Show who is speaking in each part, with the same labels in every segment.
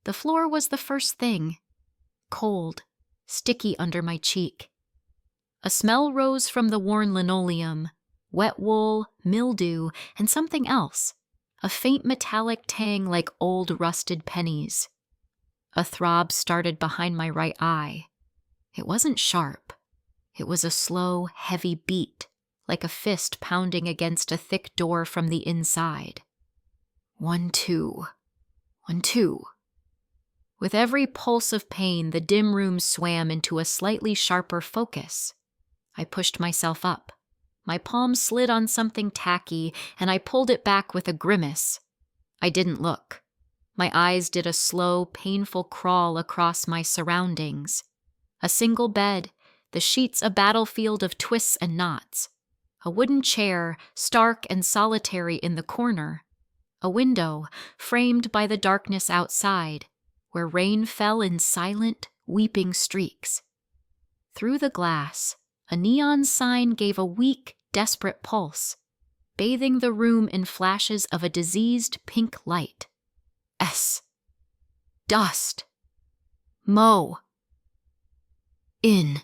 Speaker 1: The floor was the first thing. Cold, sticky under my cheek. A smell rose from the worn linoleum, wet wool, mildew, and something else, a faint metallic tang like old rusted pennies. A throb started behind my right eye. It wasn't sharp. It was a slow, heavy beat, like a fist pounding against a thick door from the inside. 1, 2, 1, 2. With every pulse of pain, the dim room swam into a slightly sharper focus. I pushed myself up. My palm slid on something tacky, and I pulled it back with a grimace. I didn't look. My eyes did a slow, painful crawl across my surroundings. A single bed, the sheets a battlefield of twists and knots. A wooden chair, stark and solitary in the corner. A window, framed by the darkness outside, where rain fell in silent, weeping streaks. Through the glass, a neon sign gave a weak, desperate pulse, bathing the room in flashes of a diseased pink light. S. Dust. Mo. In.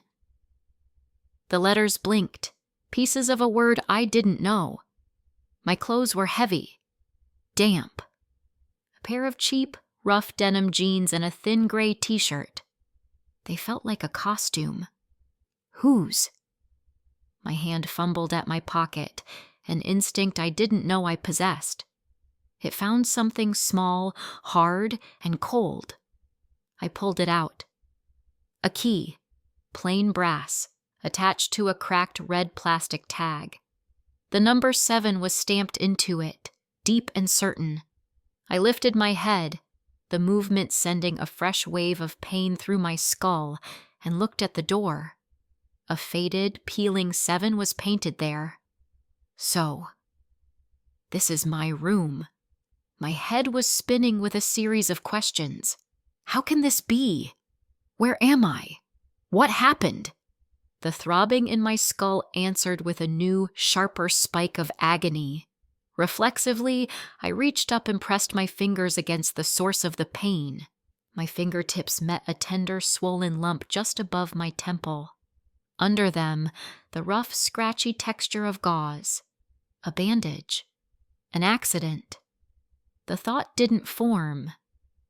Speaker 1: The letters blinked, pieces of a word I didn't know. My clothes were heavy, damp. A pair of cheap, rough denim jeans and a thin gray t-shirt. They felt like a costume. Whose? My hand fumbled at my pocket, an instinct I didn't know I possessed. It found something small, hard, and cold. I pulled it out. A key, plain brass, attached to a cracked red plastic tag. The number 7 was stamped into it, deep and certain. I lifted my head, the movement sending a fresh wave of pain through my skull, and looked at the door. A faded, peeling 7 was painted there. So, this is my room. My head was spinning with a series of questions. How can this be? Where am I? What happened? The throbbing in my skull answered with a new, sharper spike of agony. Reflexively, I reached up and pressed my fingers against the source of the pain. My fingertips met a tender, swollen lump just above my temple. Under them, the rough, scratchy texture of gauze. A bandage. An accident. The thought didn't form.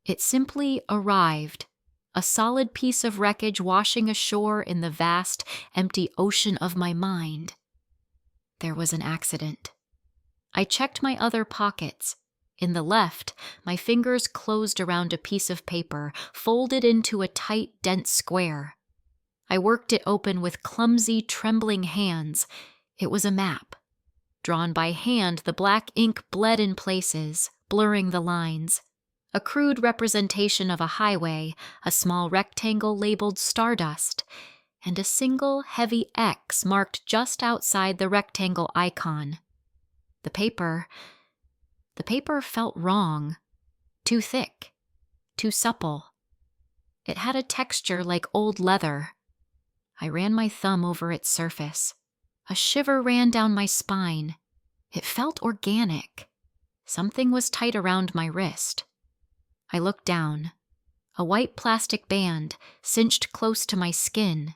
Speaker 1: It simply arrived, a solid piece of wreckage washing ashore in the vast, empty ocean of my mind. There was an accident. I checked my other pockets. In the left, my fingers closed around a piece of paper, folded into a tight, dense square. I worked it open with clumsy, trembling hands. It was a map. Drawn by hand, the black ink bled in places, blurring the lines. A crude representation of a highway, a small rectangle labeled Stardust, and a single heavy X marked just outside the rectangle icon. The paper felt wrong. Too thick. Too supple. It had a texture like old leather. I ran my thumb over its surface. A shiver ran down my spine. It felt organic. Something was tight around my wrist. I looked down. A white plastic band, cinched close to my skin.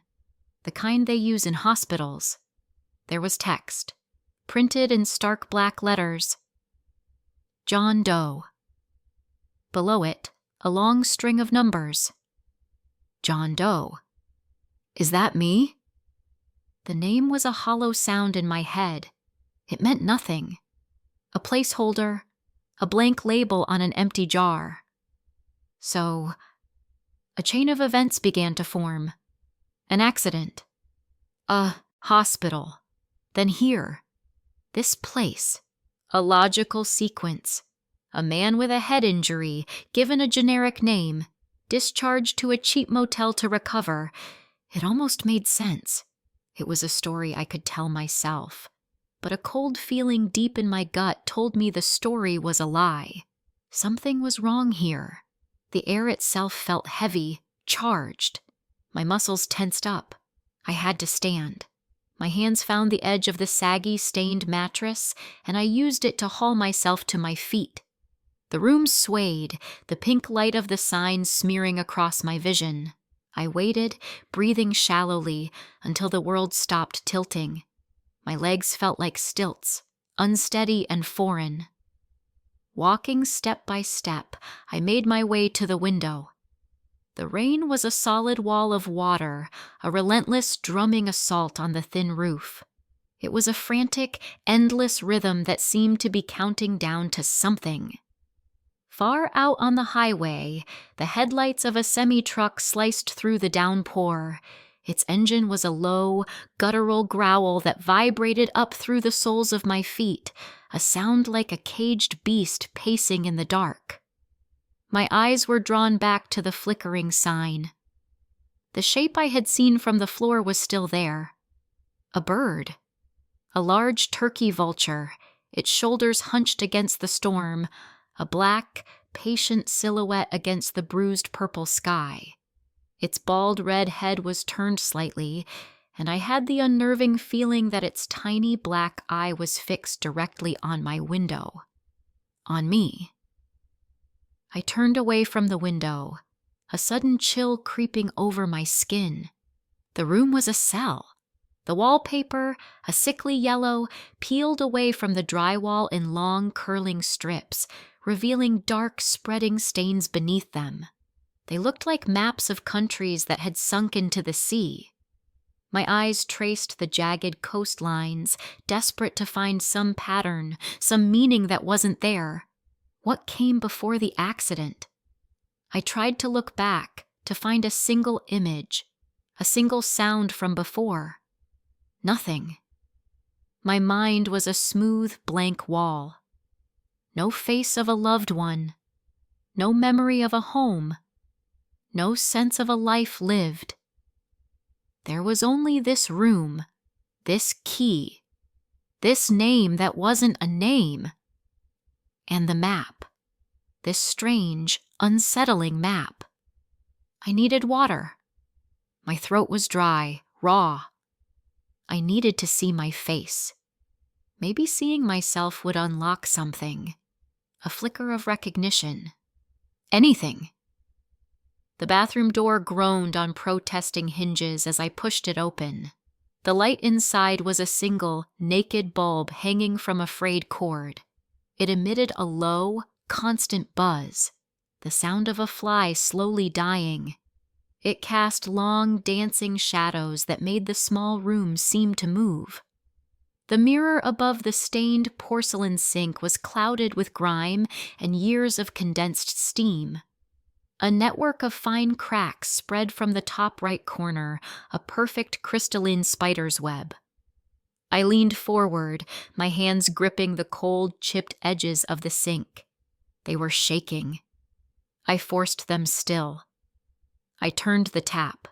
Speaker 1: The kind they use in hospitals. There was text, printed in stark black letters. John Doe. Below it, a long string of numbers. John Doe. Is that me? The name was a hollow sound in my head. It meant nothing. A placeholder, a blank label on an empty jar. So, a chain of events began to form. An accident. A hospital. Then here. This place. A logical sequence. A man with a head injury, given a generic name, discharged to a cheap motel to recover. It almost made sense. It was a story I could tell myself. But a cold feeling deep in my gut told me the story was a lie. Something was wrong here. The air itself felt heavy, charged. My muscles tensed up. I had to stand. My hands found the edge of the saggy, stained mattress, and I used it to haul myself to my feet. The room swayed, the pink light of the sign smearing across my vision. I waited, breathing shallowly, until the world stopped tilting. My legs felt like stilts, unsteady and foreign. Walking step by step, I made my way to the window. The rain was a solid wall of water, a relentless drumming assault on the thin roof. It was a frantic, endless rhythm that seemed to be counting down to something. Far out on the highway, the headlights of a semi-truck sliced through the downpour. Its engine was a low, guttural growl that vibrated up through the soles of my feet, a sound like a caged beast pacing in the dark. My eyes were drawn back to the flickering sign. The shape I had seen from the floor was still there. A bird. A large turkey vulture, its shoulders hunched against the storm, a black, patient silhouette against the bruised purple sky. Its bald red head was turned slightly, and I had the unnerving feeling that its tiny black eye was fixed directly on my window. On me. I turned away from the window, a sudden chill creeping over my skin. The room was a cell. The wallpaper, a sickly yellow, peeled away from the drywall in long, curling strips, revealing dark, spreading stains beneath them. They looked like maps of countries that had sunk into the sea. My eyes traced the jagged coastlines, desperate to find some pattern, some meaning that wasn't there. What came before the accident? I tried to look back, to find a single image, a single sound from before. Nothing. My mind was a smooth, blank wall. No face of a loved one. No memory of a home. No sense of a life lived. There was only this room, this key, this name that wasn't a name. And the map. This strange, unsettling map. I needed water. My throat was dry, raw. I needed to see my face. Maybe seeing myself would unlock something. A flicker of recognition. Anything. The bathroom door groaned on protesting hinges as I pushed it open. The light inside was a single, naked bulb hanging from a frayed cord. It emitted a low, constant buzz, the sound of a fly slowly dying. It cast long, dancing shadows that made the small room seem to move. The mirror above the stained porcelain sink was clouded with grime and years of condensed steam. A network of fine cracks spread from the top right corner, a perfect crystalline spider's web. I leaned forward, my hands gripping the cold, chipped edges of the sink. They were shaking. I forced them still. I turned the tap.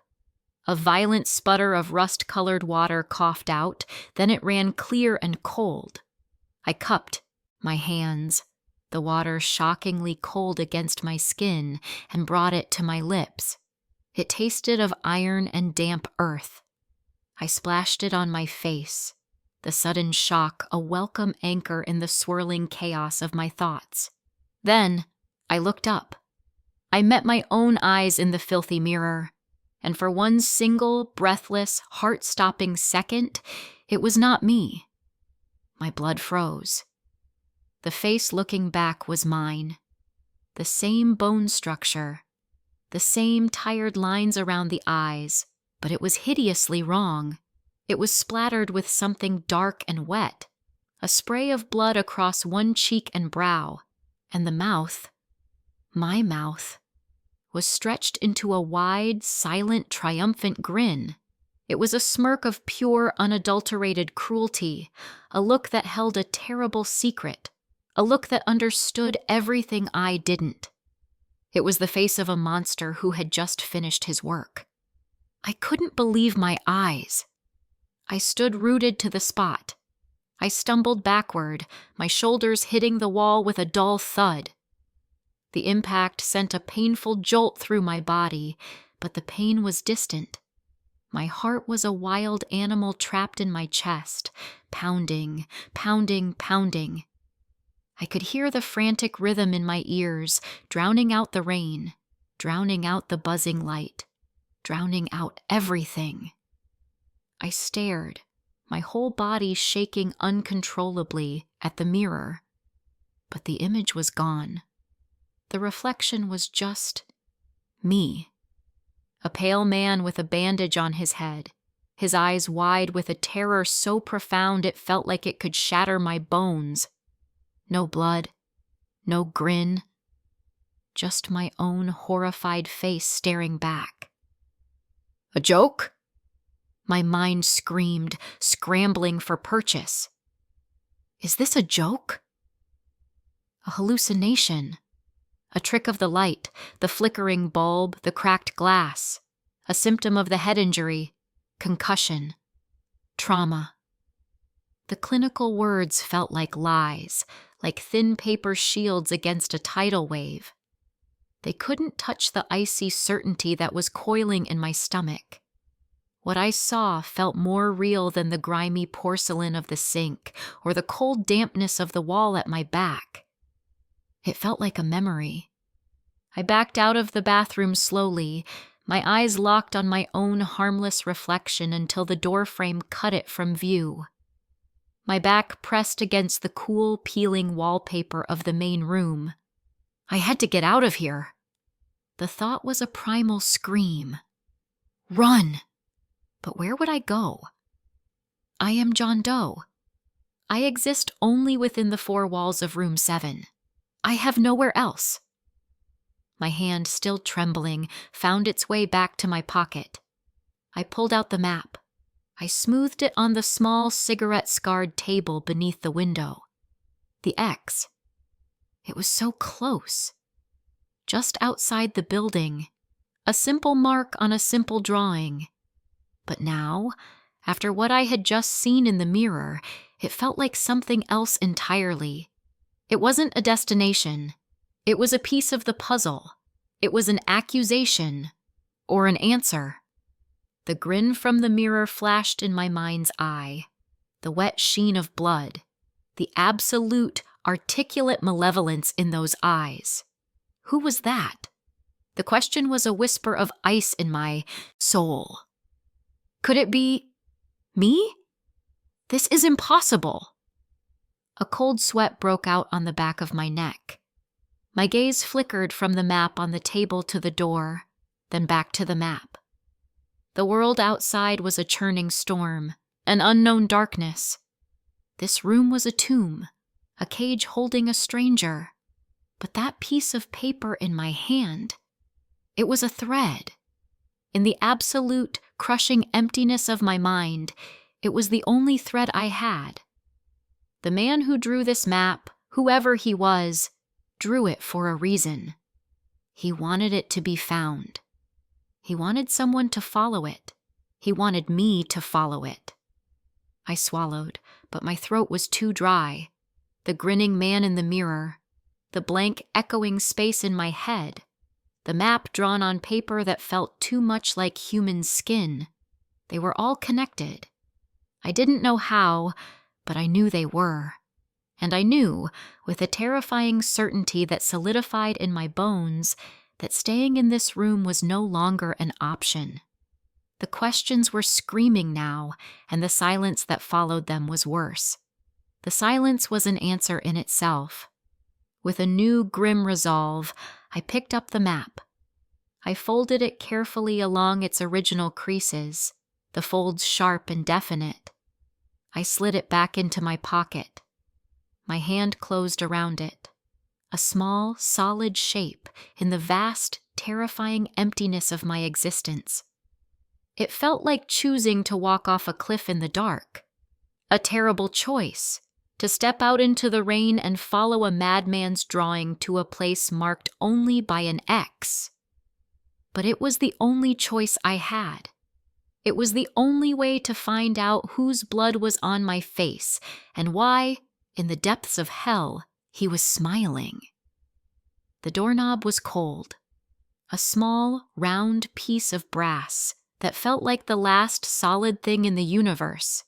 Speaker 1: A violent sputter of rust-colored water coughed out, then it ran clear and cold. I cupped my hands, the water shockingly cold against my skin, and brought it to my lips. It tasted of iron and damp earth. I splashed it on my face, the sudden shock a welcome anchor in the swirling chaos of my thoughts. Then I looked up. I met my own eyes in the filthy mirror. And for one single, breathless, heart-stopping second, it was not me. My blood froze. The face looking back was mine. The same bone structure, the same tired lines around the eyes, but it was hideously wrong. It was splattered with something dark and wet, a spray of blood across one cheek and brow, and the mouth, my mouth, was stretched into a wide, silent, triumphant grin. It was a smirk of pure, unadulterated cruelty, a look that held a terrible secret, a look that understood everything I didn't. It was the face of a monster who had just finished his work. I couldn't believe my eyes. I stood rooted to the spot. I stumbled backward, my shoulders hitting the wall with a dull thud. The impact sent a painful jolt through my body, but the pain was distant. My heart was a wild animal trapped in my chest, pounding, pounding, pounding. I could hear the frantic rhythm in my ears, drowning out the rain, drowning out the buzzing light, drowning out everything. I stared, my whole body shaking uncontrollably, at the mirror. But the image was gone. The reflection was just me. A pale man with a bandage on his head, his eyes wide with a terror so profound it felt like it could shatter my bones. No blood, no grin, just my own horrified face staring back. A joke? My mind screamed, scrambling for purchase. Is this a joke? A hallucination? A trick of the light, the flickering bulb, the cracked glass, a symptom of the head injury, concussion, trauma. The clinical words felt like lies, like thin paper shields against a tidal wave. They couldn't touch the icy certainty that was coiling in my stomach. What I saw felt more real than the grimy porcelain of the sink or the cold dampness of the wall at my back. It felt like a memory. I backed out of the bathroom slowly, my eyes locked on my own harmless reflection until the doorframe cut it from view. My back pressed against the cool, peeling wallpaper of the main room. I had to get out of here. The thought was a primal scream. Run! But where would I go? I am John Doe. I exist only within the four walls of room 7. I have nowhere else. My hand, still trembling, found its way back to my pocket. I pulled out the map. I smoothed it on the small cigarette-scarred table beneath the window. The X. It was so close. Just outside the building. A simple mark on a simple drawing. But now, after what I had just seen in the mirror, it felt like something else entirely. It wasn't a destination. It was a piece of the puzzle. It was an accusation. Or an answer. The grin from the mirror flashed in my mind's eye. The wet sheen of blood. The absolute, articulate malevolence in those eyes. Who was that? The question was a whisper of ice in my soul. Could it be me? This is impossible. A cold sweat broke out on the back of my neck. My gaze flickered from the map on the table to the door, then back to the map. The world outside was a churning storm, an unknown darkness. This room was a tomb, a cage holding a stranger. But that piece of paper in my hand, it was a thread. In the absolute, crushing emptiness of my mind, it was the only thread I had. The man who drew this map, whoever he was, drew it for a reason. He wanted it to be found. He wanted someone to follow it. He wanted me to follow it. I swallowed, but my throat was too dry. The grinning man in the mirror, the blank echoing space in my head, the map drawn on paper that felt too much like human skin. They were all connected. I didn't know how, but I knew they were. And I knew, with a terrifying certainty that solidified in my bones, that staying in this room was no longer an option. The questions were screaming now, and the silence that followed them was worse. The silence was an answer in itself. With a new grim resolve, I picked up the map. I folded it carefully along its original creases, the folds sharp and definite. I slid it back into my pocket. My hand closed around it, a small, solid shape in the vast, terrifying emptiness of my existence. It felt like choosing to walk off a cliff in the dark. A terrible choice. To step out into the rain and follow a madman's drawing to a place marked only by an X. But it was the only choice I had. It was the only way to find out whose blood was on my face and why, in the depths of hell, he was smiling. The doorknob was cold. A small, round piece of brass that felt like the last solid thing in the universe.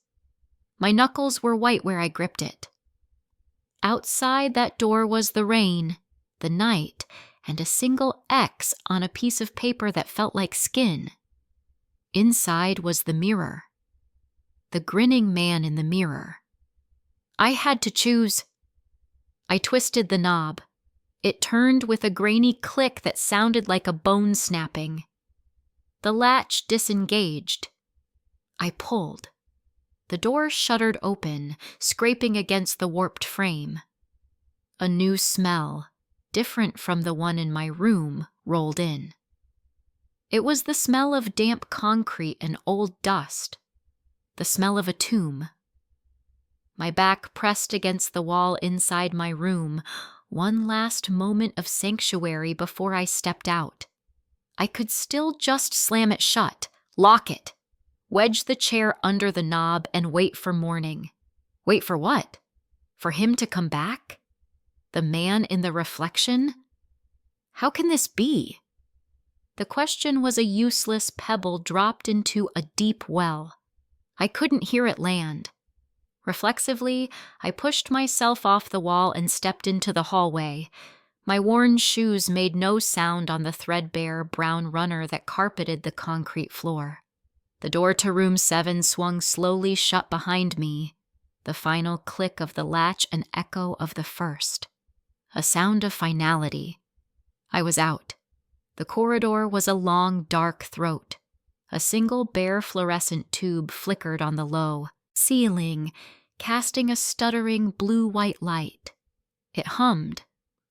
Speaker 1: My knuckles were white where I gripped it. Outside that door was the rain, the night, and a single X on a piece of paper that felt like skin. Inside was the mirror. The grinning man in the mirror. I had to choose. I twisted the knob. It turned with a grainy click that sounded like a bone snapping. The latch disengaged. I pulled. The door shuddered open, scraping against the warped frame. A new smell, different from the one in my room, rolled in. It was the smell of damp concrete and old dust, the smell of a tomb. My back pressed against the wall inside my room, one last moment of sanctuary before I stepped out. I could still just slam it shut, lock it, wedge the chair under the knob, and wait for morning. Wait for what? For him to come back? The man in the reflection? How can this be? The question was a useless pebble dropped into a deep well. I couldn't hear it land. Reflexively, I pushed myself off the wall and stepped into the hallway. My worn shoes made no sound on the threadbare brown runner that carpeted the concrete floor. The door to room 7 swung slowly shut behind me, the final click of the latch an echo of the first. A sound of finality. I was out. The corridor was a long, dark throat. A single bare fluorescent tube flickered on the low ceiling, casting a stuttering blue-white light. It hummed,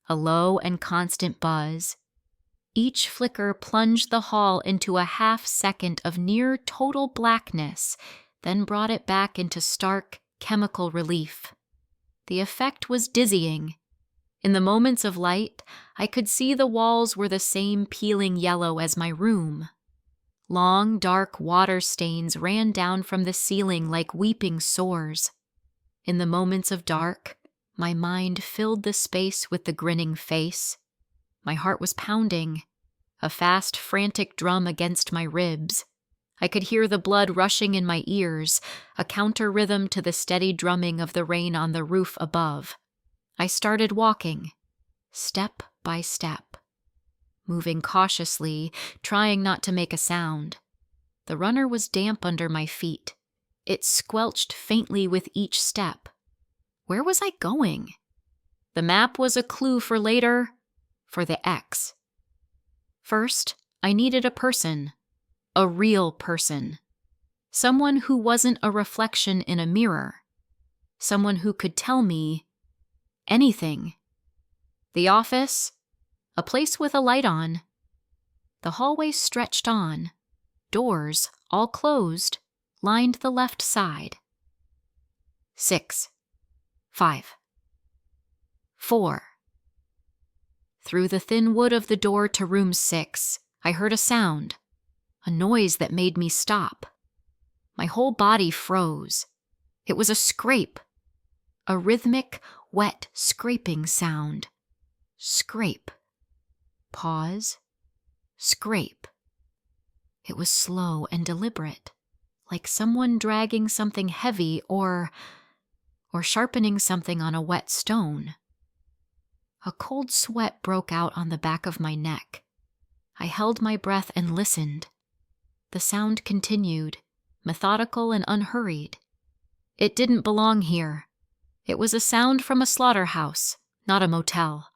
Speaker 1: a low and constant buzz. Each flicker plunged the hall into a half-second of near-total blackness, then brought it back into stark, chemical relief. The effect was dizzying. In the moments of light, I could see the walls were the same peeling yellow as my room. Long, dark water stains ran down from the ceiling like weeping sores. In the moments of dark, my mind filled the space with the grinning face. My heart was pounding, a fast, frantic drum against my ribs. I could hear the blood rushing in my ears, a counter-rhythm to the steady drumming of the rain on the roof above. I started walking, step by step, moving cautiously, trying not to make a sound. The runner was damp under my feet. It squelched faintly with each step. Where was I going? The map was a clue for later, for the X. First, I needed a person, a real person. Someone who wasn't a reflection in a mirror. Someone who could tell me anything. The office, a place with a light on. The hallway stretched on. Doors, all closed, lined the left side. 6, 5, 4. Through the thin wood of the door to room 6, I heard a sound, a noise that made me stop. My whole body froze. It was a scrape, a rhythmic, wet scraping sound. Scrape. Pause. Scrape. It was slow and deliberate, like someone dragging something heavy or sharpening something on a wet stone. A cold sweat broke out on the back of my neck. I held my breath and listened. The sound continued, methodical and unhurried. It didn't belong here. It was a sound from a slaughterhouse, not a motel.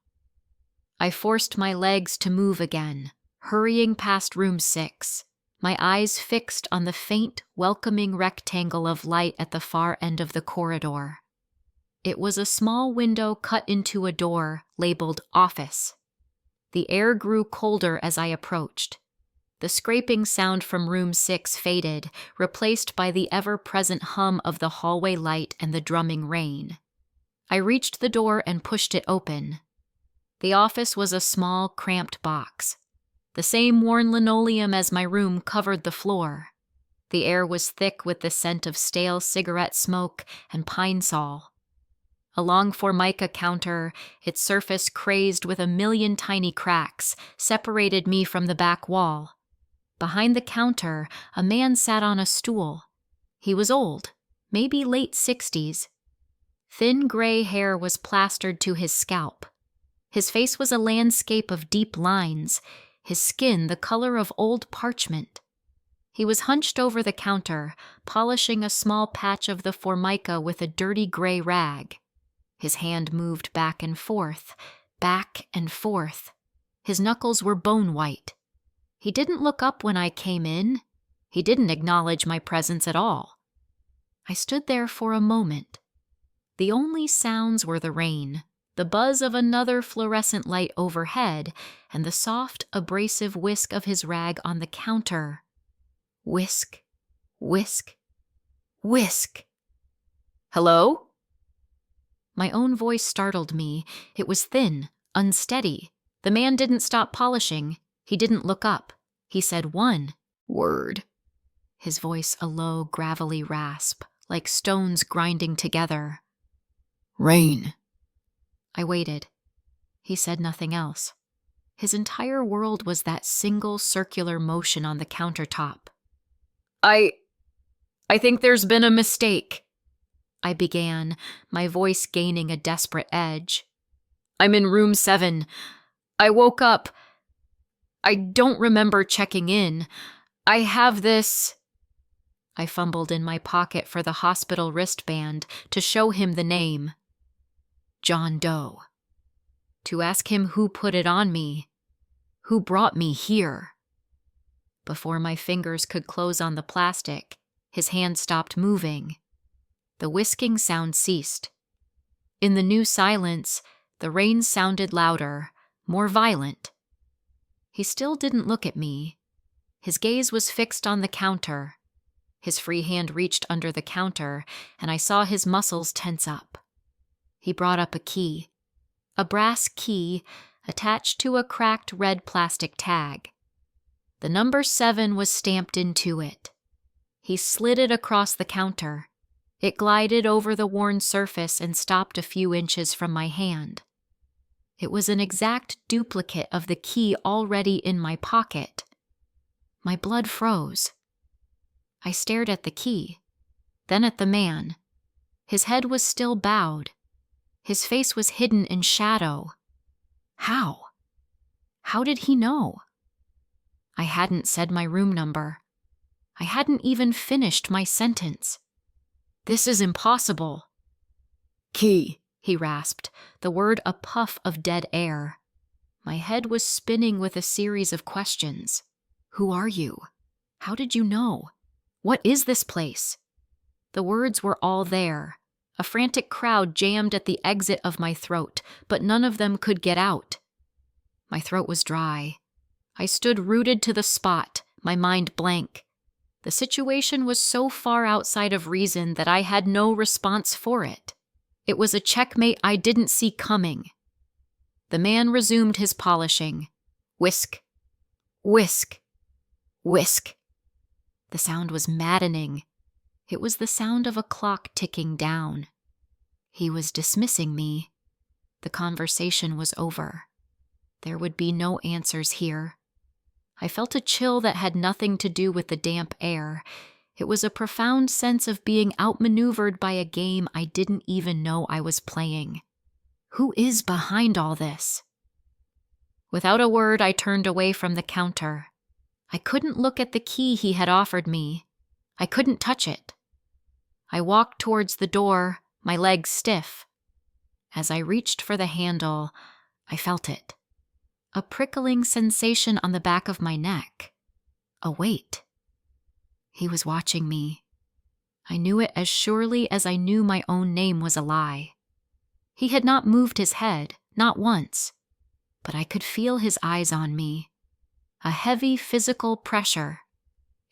Speaker 1: I forced my legs to move again, hurrying past room 6, my eyes fixed on the faint, welcoming rectangle of light at the far end of the corridor. It was a small window cut into a door labeled office. The air grew colder as I approached. The scraping sound from room 6 faded, replaced by the ever-present hum of the hallway light and the drumming rain. I reached the door and pushed it open. The office was a small, cramped box. The same worn linoleum as my room covered the floor. The air was thick with the scent of stale cigarette smoke and pine sol. A long formica counter, its surface crazed with a million tiny cracks, separated me from the back wall. Behind the counter, a man sat on a stool. He was old, maybe late 60s. Thin gray hair was plastered to his scalp. His face was a landscape of deep lines, his skin the color of old parchment. He was hunched over the counter, polishing a small patch of the formica with a dirty gray rag. His hand moved back and forth, back and forth. His knuckles were bone white. He didn't look up when I came in. He didn't acknowledge my presence at all. I stood there for a moment. The only sounds were the rain, the buzz of another fluorescent light overhead, and the soft, abrasive whisk of his rag on the counter. Whisk, whisk, whisk. "Hello?" My own voice startled me. It was thin, unsteady. The man didn't stop polishing. He didn't look up. He said one word. His voice a low, gravelly rasp, like stones grinding together. "Rain." I waited. He said nothing else. His entire world was that single circular motion on the countertop. I think there's been a mistake," I began, my voice gaining a desperate edge. "I'm in room 7. I woke up. I don't remember checking in. I have this—" I fumbled in my pocket for the hospital wristband to show him the name. John Doe. To ask him who put it on me, who brought me here. Before my fingers could close on the plastic, his hand stopped moving. The whisking sound ceased. In the new silence, the rain sounded louder, more violent. He still didn't look at me. His gaze was fixed on the counter. His free hand reached under the counter, and I saw his muscles tense up. He brought up a key, a brass key attached to a cracked red plastic tag. The number 7 was stamped into it. He slid it across the counter. It glided over the worn surface and stopped a few inches from my hand. It was an exact duplicate of the key already in my pocket. My blood froze. I stared at the key, then at the man. His head was still bowed. His face was hidden in shadow. How? How did he know? I hadn't said my room number. I hadn't even finished my sentence. This is impossible. "Key," he rasped, the word a puff of dead air. My head was spinning with a series of questions. Who are you? How did you know? What is this place? The words were all there. A frantic crowd jammed at the exit of my throat, but none of them could get out. My throat was dry. I stood rooted to the spot, my mind blank. The situation was so far outside of reason that I had no response for it. It was a checkmate I didn't see coming. The man resumed his polishing. Whisk, whisk, whisk. The sound was maddening. It was the sound of a clock ticking down. He was dismissing me. The conversation was over. There would be no answers here. I felt a chill that had nothing to do with the damp air. It was a profound sense of being outmaneuvered by a game I didn't even know I was playing. Who is behind all this? Without a word, I turned away from the counter. I couldn't look at the key he had offered me. I couldn't touch it. I walked towards the door, my legs stiff. As I reached for the handle, I felt it. A prickling sensation on the back of my neck. A weight. He was watching me. I knew it as surely as I knew my own name was a lie. He had not moved his head, not once, but I could feel his eyes on me. A heavy physical pressure.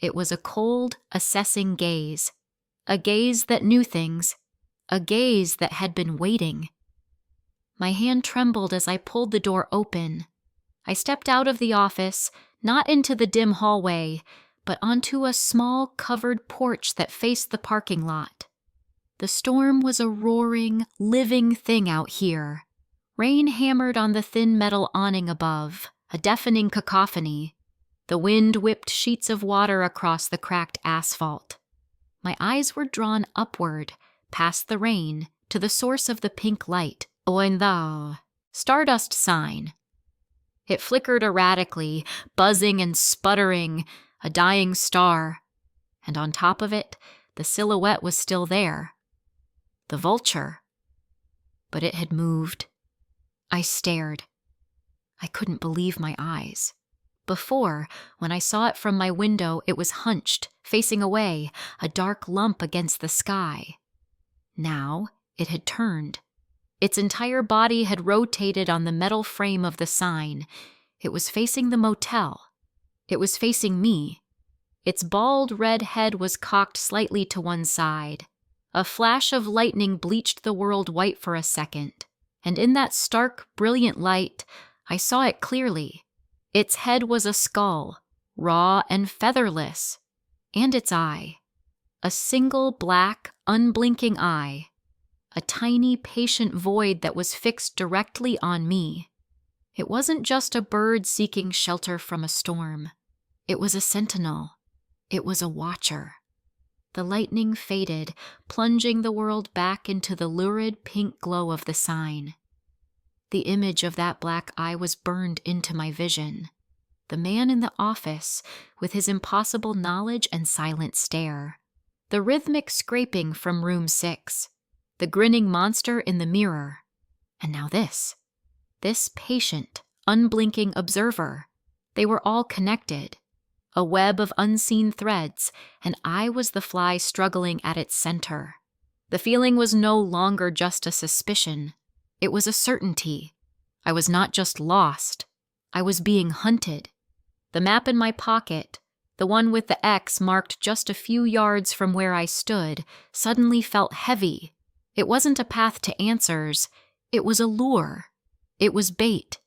Speaker 1: It was a cold, assessing gaze. A gaze that knew things. A gaze that had been waiting. My hand trembled as I pulled the door open. I stepped out of the office, not into the dim hallway, but onto a small covered porch that faced the parking lot. The storm was a roaring, living thing out here. Rain hammered on the thin metal awning above, a deafening cacophony. The wind whipped sheets of water across the cracked asphalt. My eyes were drawn upward, past the rain, to the source of the pink light, the stardust sign. It flickered erratically, buzzing and sputtering, a dying star, and on top of it, the silhouette was still there. The vulture. But it had moved. I stared. I couldn't believe my eyes. Before, when I saw it from my window, it was hunched, facing away, a dark lump against the sky. Now, it had turned. Its entire body had rotated on the metal frame of the sign. It was facing the motel. It was facing me. Its bald red head was cocked slightly to one side. A flash of lightning bleached the world white for a second, and in that stark, brilliant light, I saw it clearly. Its head was a skull, raw and featherless, and its eye. A single black, unblinking eye. A tiny, patient void that was fixed directly on me. It wasn't just a bird seeking shelter from a storm. It was a sentinel. It was a watcher. The lightning faded, plunging the world back into the lurid pink glow of the sign. The image of that black eye was burned into my vision. The man in the office, with his impossible knowledge and silent stare. The rhythmic scraping from room 6. The grinning monster in the mirror. And now this patient, unblinking observer. They were all connected. A web of unseen threads, and I was the fly struggling at its center. The feeling was no longer just a suspicion. It was a certainty. I was not just lost. I was being hunted. The map in my pocket, the one with the X marked just a few yards from where I stood, suddenly felt heavy. It wasn't a path to answers. It was a lure. It was bait.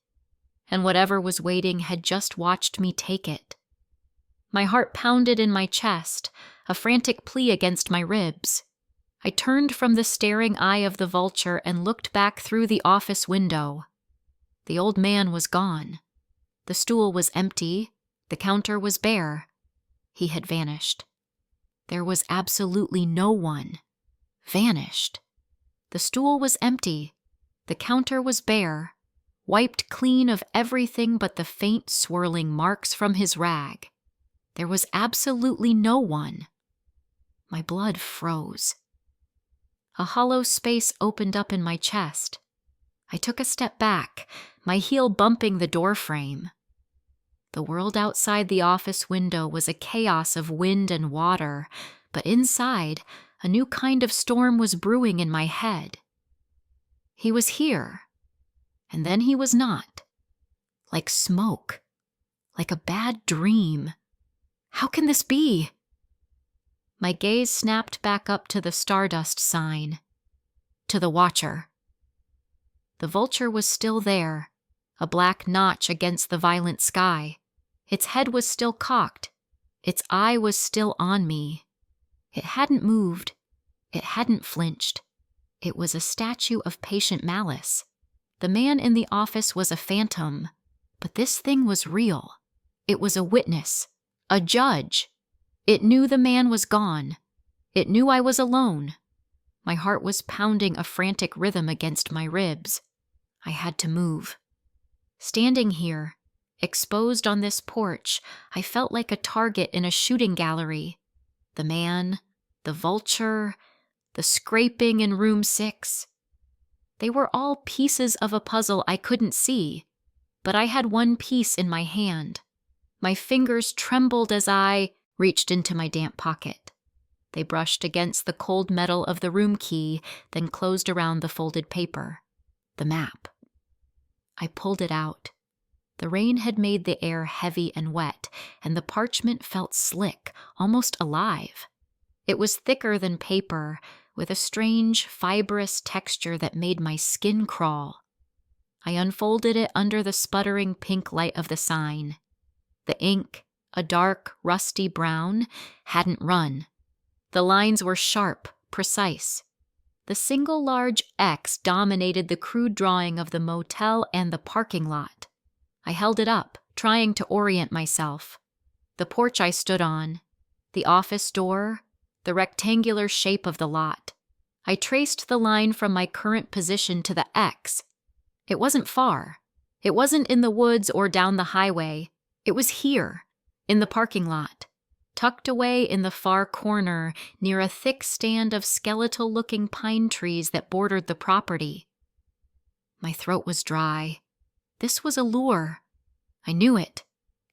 Speaker 1: And whatever was waiting had just watched me take it. My heart pounded in my chest, a frantic plea against my ribs. I turned from the staring eye of the vulture and looked back through the office window. The old man was gone. The stool was empty. The counter was bare. He had vanished. There was absolutely no one. Vanished. The stool was empty. The counter was bare, wiped clean of everything but the faint swirling marks from his rag. There was absolutely no one. My blood froze. A hollow space opened up in my chest. I took a step back, my heel bumping the door frame. The world outside the office window was a chaos of wind and water, but inside, a new kind of storm was brewing in my head. He was here, and then he was not. Like smoke, like a bad dream. How can this be? My gaze snapped back up to the stardust sign, to the watcher. The vulture was still there, a black notch against the violent sky. Its head was still cocked. Its eye was still on me. It hadn't moved. It hadn't flinched. It was a statue of patient malice. The man in the office was a phantom, but this thing was real. It was a witness, a judge. It knew the man was gone. It knew I was alone. My heart was pounding a frantic rhythm against my ribs. I had to move. Standing here, exposed on this porch, I felt like a target in a shooting gallery. The man, the vulture, the scraping in room 6. They were all pieces of a puzzle I couldn't see, but I had one piece in my hand. My fingers trembled as I reached into my damp pocket. They brushed against the cold metal of the room key, then closed around the folded paper. The map. I pulled it out. The rain had made the air heavy and wet, and the parchment felt slick, almost alive. It was thicker than paper, with a strange, fibrous texture that made my skin crawl. I unfolded it under the sputtering pink light of the sign. The ink, a dark, rusty brown, hadn't run. The lines were sharp, precise. The single large X dominated the crude drawing of the motel and the parking lot. I held it up, trying to orient myself. The porch I stood on, the office door, the rectangular shape of the lot. I traced the line from my current position to the X. It wasn't far. It wasn't in the woods or down the highway. It was here, in the parking lot, tucked away in the far corner near a thick stand of skeletal-looking pine trees that bordered the property. My throat was dry. This was a lure. I knew it.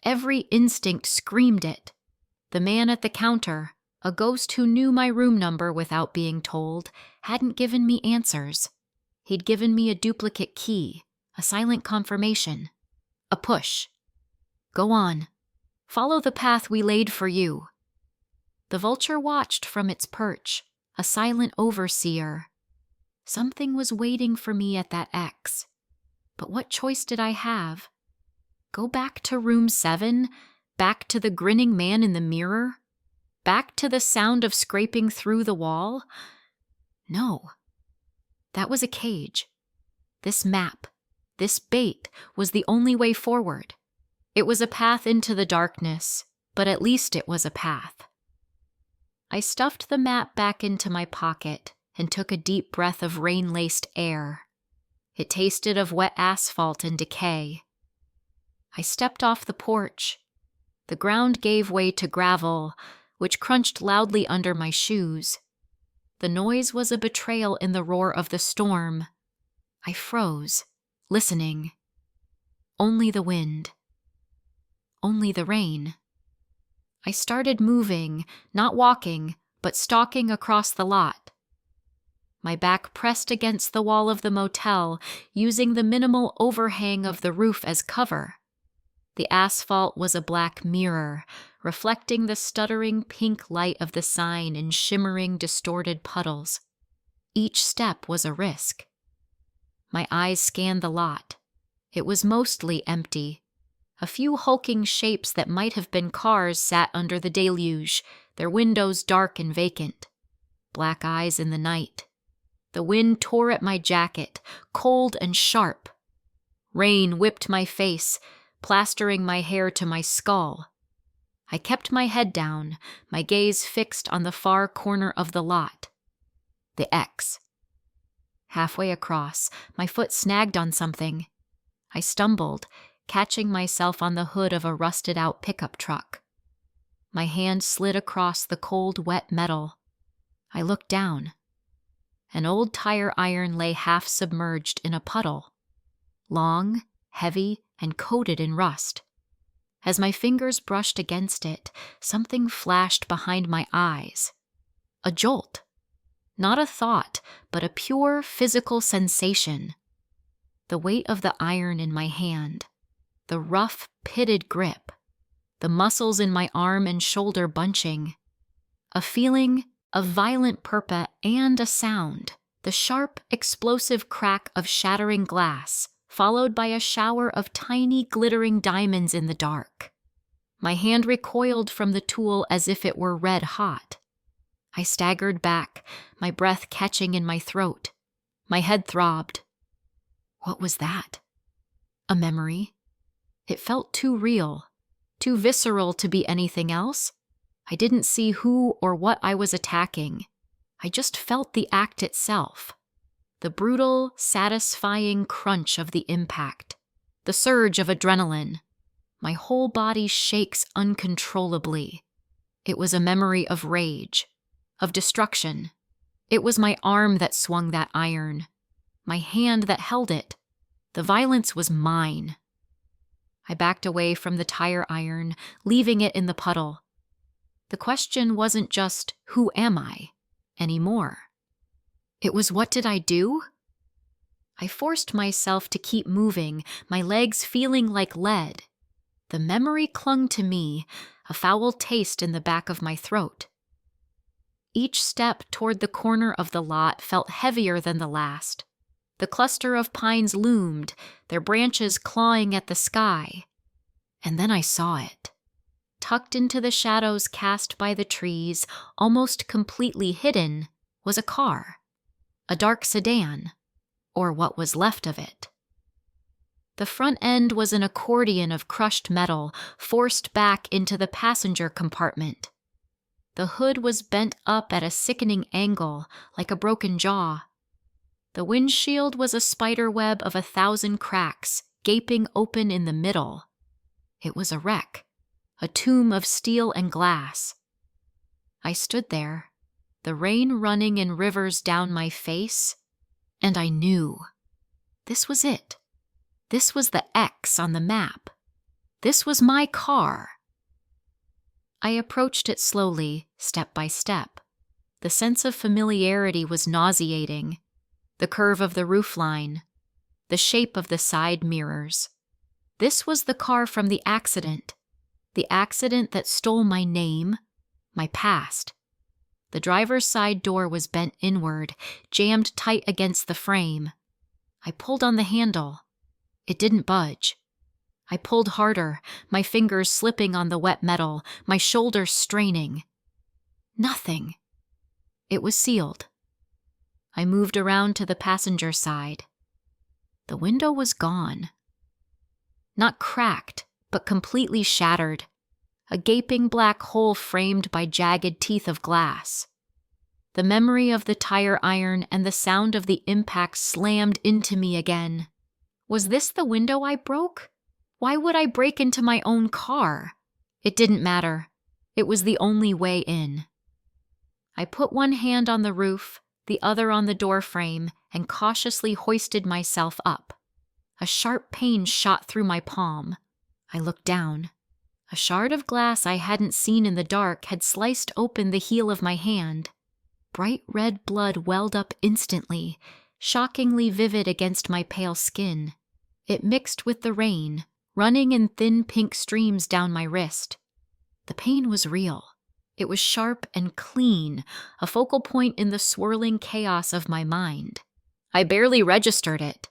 Speaker 1: Every instinct screamed it. The man at the counter, a ghost who knew my room number without being told, hadn't given me answers. He'd given me a duplicate key, a silent confirmation, a push. Go on. Follow the path we laid for you. The vulture watched from its perch, a silent overseer. Something was waiting for me at that X. But what choice did I have? Go back to room 7? Back to the grinning man in the mirror? Back to the sound of scraping through the wall? No. That was a cage. This map, this bait, was the only way forward. It was a path into the darkness, but at least it was a path. I stuffed the map back into my pocket and took a deep breath of rain-laced air. It tasted of wet asphalt and decay. I stepped off the porch. The ground gave way to gravel, which crunched loudly under my shoes. The noise was a betrayal in the roar of the storm. I froze, listening. Only the wind. Only the rain. I started moving, not walking, but stalking across the lot. My back pressed against the wall of the motel, using the minimal overhang of the roof as cover. The asphalt was a black mirror, reflecting the stuttering pink light of the sign in shimmering, distorted puddles. Each step was a risk. My eyes scanned the lot. It was mostly empty. A few hulking shapes that might have been cars sat under the deluge, their windows dark and vacant. Black eyes in the night. The wind tore at my jacket, cold and sharp. Rain whipped my face, plastering my hair to my skull. I kept my head down, my gaze fixed on the far corner of the lot. The X. Halfway across, my foot snagged on something. I stumbled, catching myself on the hood of a rusted-out pickup truck. My hand slid across the cold, wet metal. I looked down. An old tire iron lay half submerged in a puddle. Long, heavy, and coated in rust. As my fingers brushed against it, something flashed behind my eyes. A jolt. Not a thought, but a pure physical sensation. The weight of the iron in my hand. The rough, pitted grip. The muscles in my arm and shoulder bunching. A feeling, a violent purpose, and a sound. The sharp, explosive crack of shattering glass, followed by a shower of tiny, glittering diamonds in the dark. My hand recoiled from the tool as if it were red hot. I staggered back, my breath catching in my throat. My head throbbed. What was that? A memory? It felt too real, too visceral to be anything else. I didn't see who or what I was attacking. I just felt the act itself. The brutal, satisfying crunch of the impact. The surge of adrenaline. My whole body shakes uncontrollably. It was a memory of rage, of destruction. It was my arm that swung that iron. My hand that held it. The violence was mine. I backed away from the tire iron, leaving it in the puddle. The question wasn't just, who am I, anymore. It was, what did I do? I forced myself to keep moving, my legs feeling like lead. The memory clung to me, a foul taste in the back of my throat. Each step toward the corner of the lot felt heavier than the last. The cluster of pines loomed, their branches clawing at the sky. And then I saw it. Tucked into the shadows cast by the trees, almost completely hidden, was a car. A dark sedan, or what was left of it. The front end was an accordion of crushed metal, forced back into the passenger compartment. The hood was bent up at a sickening angle, like a broken jaw. The windshield was a spider web of 1,000 cracks, gaping open in the middle. It was a wreck, a tomb of steel and glass. I stood there, the rain running in rivers down my face, and I knew. This was it. This was the X on the map. This was my car. I approached it slowly, step by step. The sense of familiarity was nauseating. The curve of the roofline, the shape of the side mirrors. This was the car from the accident that stole my name, my past. The driver's side door was bent inward, jammed tight against the frame. I pulled on the handle. It didn't budge. I pulled harder, my fingers slipping on the wet metal, my shoulders straining. Nothing. It was sealed. I moved around to the passenger side. The window was gone. Not cracked, but completely shattered. A gaping black hole framed by jagged teeth of glass. The memory of the tire iron and the sound of the impact slammed into me again. Was this the window I broke? Why would I break into my own car? It didn't matter. It was the only way in. I put one hand on the roof, the other on the door frame, and cautiously hoisted myself up. A sharp pain shot through my palm. I looked down. A shard of glass I hadn't seen in the dark had sliced open the heel of my hand. Bright red blood welled up instantly, shockingly vivid against my pale skin. It mixed with the rain, running in thin pink streams down my wrist. The pain was real. It was sharp and clean, a focal point in the swirling chaos of my mind. I barely registered it.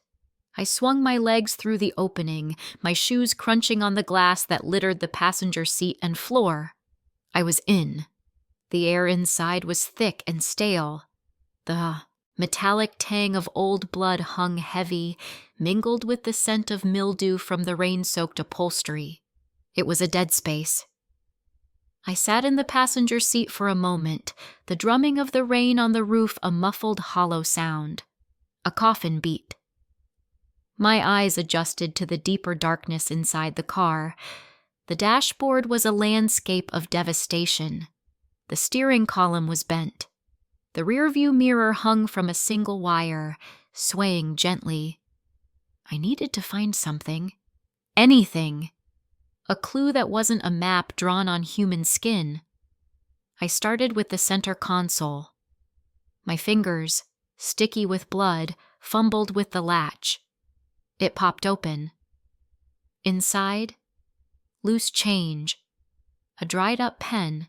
Speaker 1: I swung my legs through the opening, my shoes crunching on the glass that littered the passenger seat and floor. I was in. The air inside was thick and stale. The metallic tang of old blood hung heavy, mingled with the scent of mildew from the rain-soaked upholstery. It was a dead space. I sat in the passenger seat for a moment, the drumming of the rain on the roof a muffled, hollow sound. A coffin beat. My eyes adjusted to the deeper darkness inside the car. The dashboard was a landscape of devastation. The steering column was bent. The rearview mirror hung from a single wire, swaying gently. I needed to find something. Anything. A clue that wasn't a map drawn on human skin. I started with the center console. My fingers, sticky with blood, fumbled with the latch. It popped open. Inside, loose change, a dried-up pen,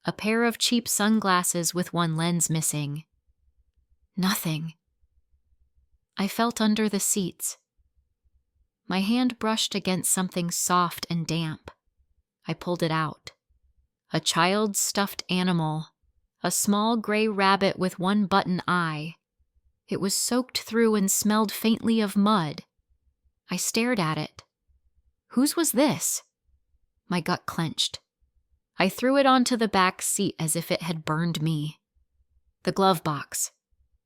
Speaker 1: a pair of cheap sunglasses with one lens missing. Nothing. I felt under the seats. My hand brushed against something soft and damp. I pulled it out. A child's stuffed animal, a small gray rabbit with one button eye. It was soaked through and smelled faintly of mud. I stared at it. Whose was this? My gut clenched. I threw it onto the back seat as if it had burned me. The glove box.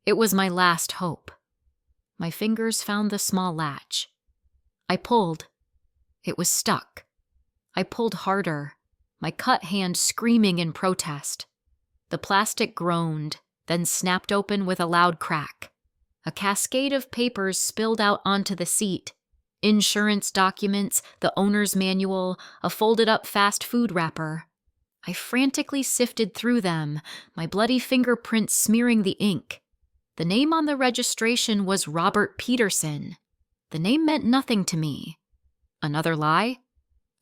Speaker 1: It was my last hope. My fingers found the small latch. I pulled. It was stuck. I pulled harder, my cut hand screaming in protest. The plastic groaned, then snapped open with a loud crack. A cascade of papers spilled out onto the seat. Insurance documents, the owner's manual, a folded-up fast food wrapper. I frantically sifted through them, my bloody fingerprints smearing the ink. The name on the registration was Robert Peterson. The name meant nothing to me. Another lie?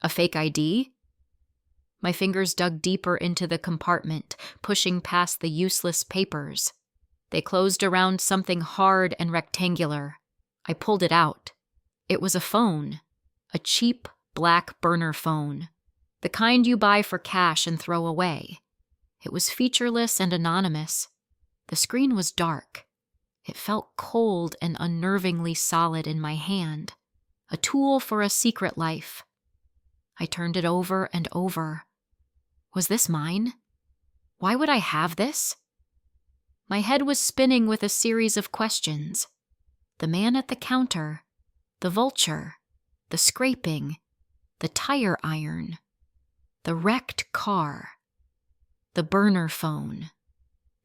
Speaker 1: A fake ID? My fingers dug deeper into the compartment, pushing past the useless papers. They closed around something hard and rectangular. I pulled it out. It was a phone. A cheap, black burner phone. The kind you buy for cash and throw away. It was featureless and anonymous. The screen was dark. It felt cold and unnervingly solid in my hand. A tool for a secret life. I turned it over and over. Was this mine? Why would I have this? My head was spinning with a series of questions. The man at the counter, the vulture, the scraping, the tire iron, the wrecked car, the burner phone.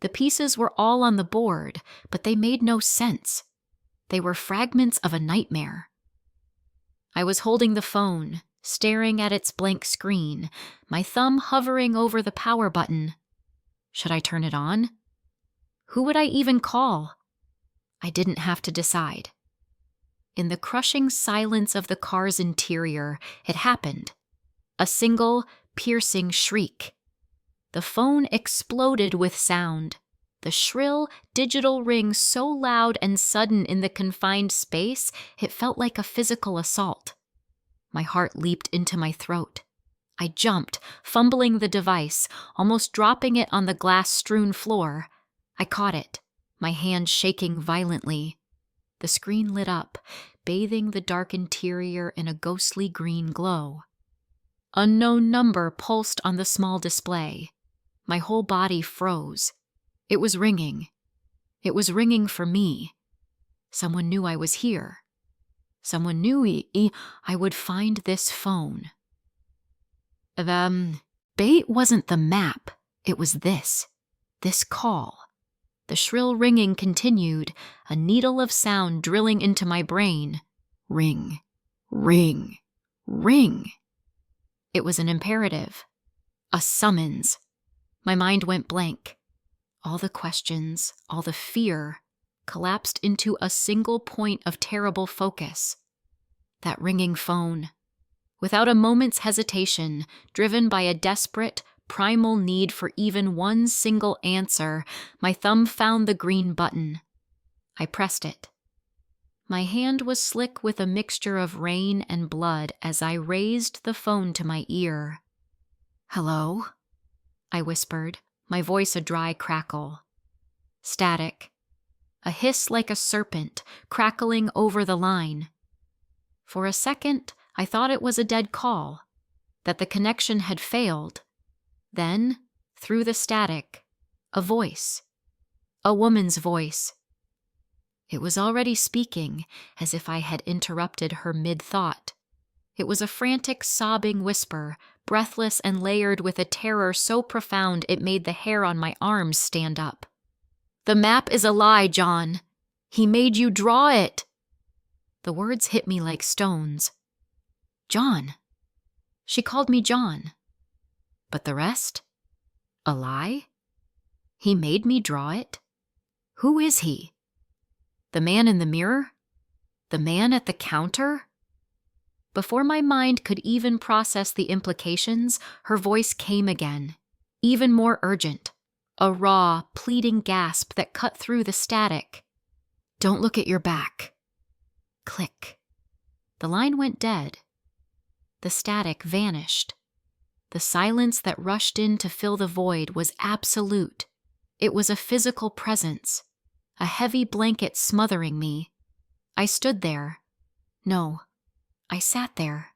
Speaker 1: The pieces were all on the board, but they made no sense. They were fragments of a nightmare. I was holding the phone, staring at its blank screen, my thumb hovering over the power button. Should I turn it on? Who would I even call? I didn't have to decide. In the crushing silence of the car's interior, it happened. A single, piercing shriek. The phone exploded with sound, the shrill, digital ring so loud and sudden in the confined space, it felt like a physical assault. My heart leaped into my throat. I jumped, fumbling the device, almost dropping it on the glass-strewn floor. I caught it, my hand shaking violently. The screen lit up, bathing the dark interior in a ghostly green glow. Unknown number pulsed on the small display. My whole body froze. It was ringing. It was ringing for me. Someone knew I was here. Someone knew I would find this phone. The bait wasn't the map. It was this call. The shrill ringing continued, a needle of sound drilling into my brain. Ring, ring, ring. It was an imperative. A summons. My mind went blank. All the questions, all the fear, collapsed into a single point of terrible focus. That ringing phone. Without a moment's hesitation, driven by a desperate, primal need for even one single answer, my thumb found the green button. I pressed it. My hand was slick with a mixture of rain and blood as I raised the phone to my ear. "Hello?" I whispered, my voice a dry crackle. Static. A hiss like a serpent, crackling over the line. For a second, I thought it was a dead call, that the connection had failed. Then, through the static, a voice. A woman's voice. It was already speaking, as if I had interrupted her mid-thought. It was a frantic, sobbing whisper, breathless and layered with a terror so profound it made the hair on my arms stand up. "The map is a lie, John. He made you draw it." The words hit me like stones. John. She called me John. But the rest? A lie? He made me draw it? Who is he? The man in the mirror? The man at the counter? Before my mind could even process the implications, her voice came again, even more urgent, a raw, pleading gasp that cut through the static. "Don't look at your back." Click. The line went dead. The static vanished. The silence that rushed in to fill the void was absolute. It was a physical presence, a heavy blanket smothering me. I stood there. No. I sat there,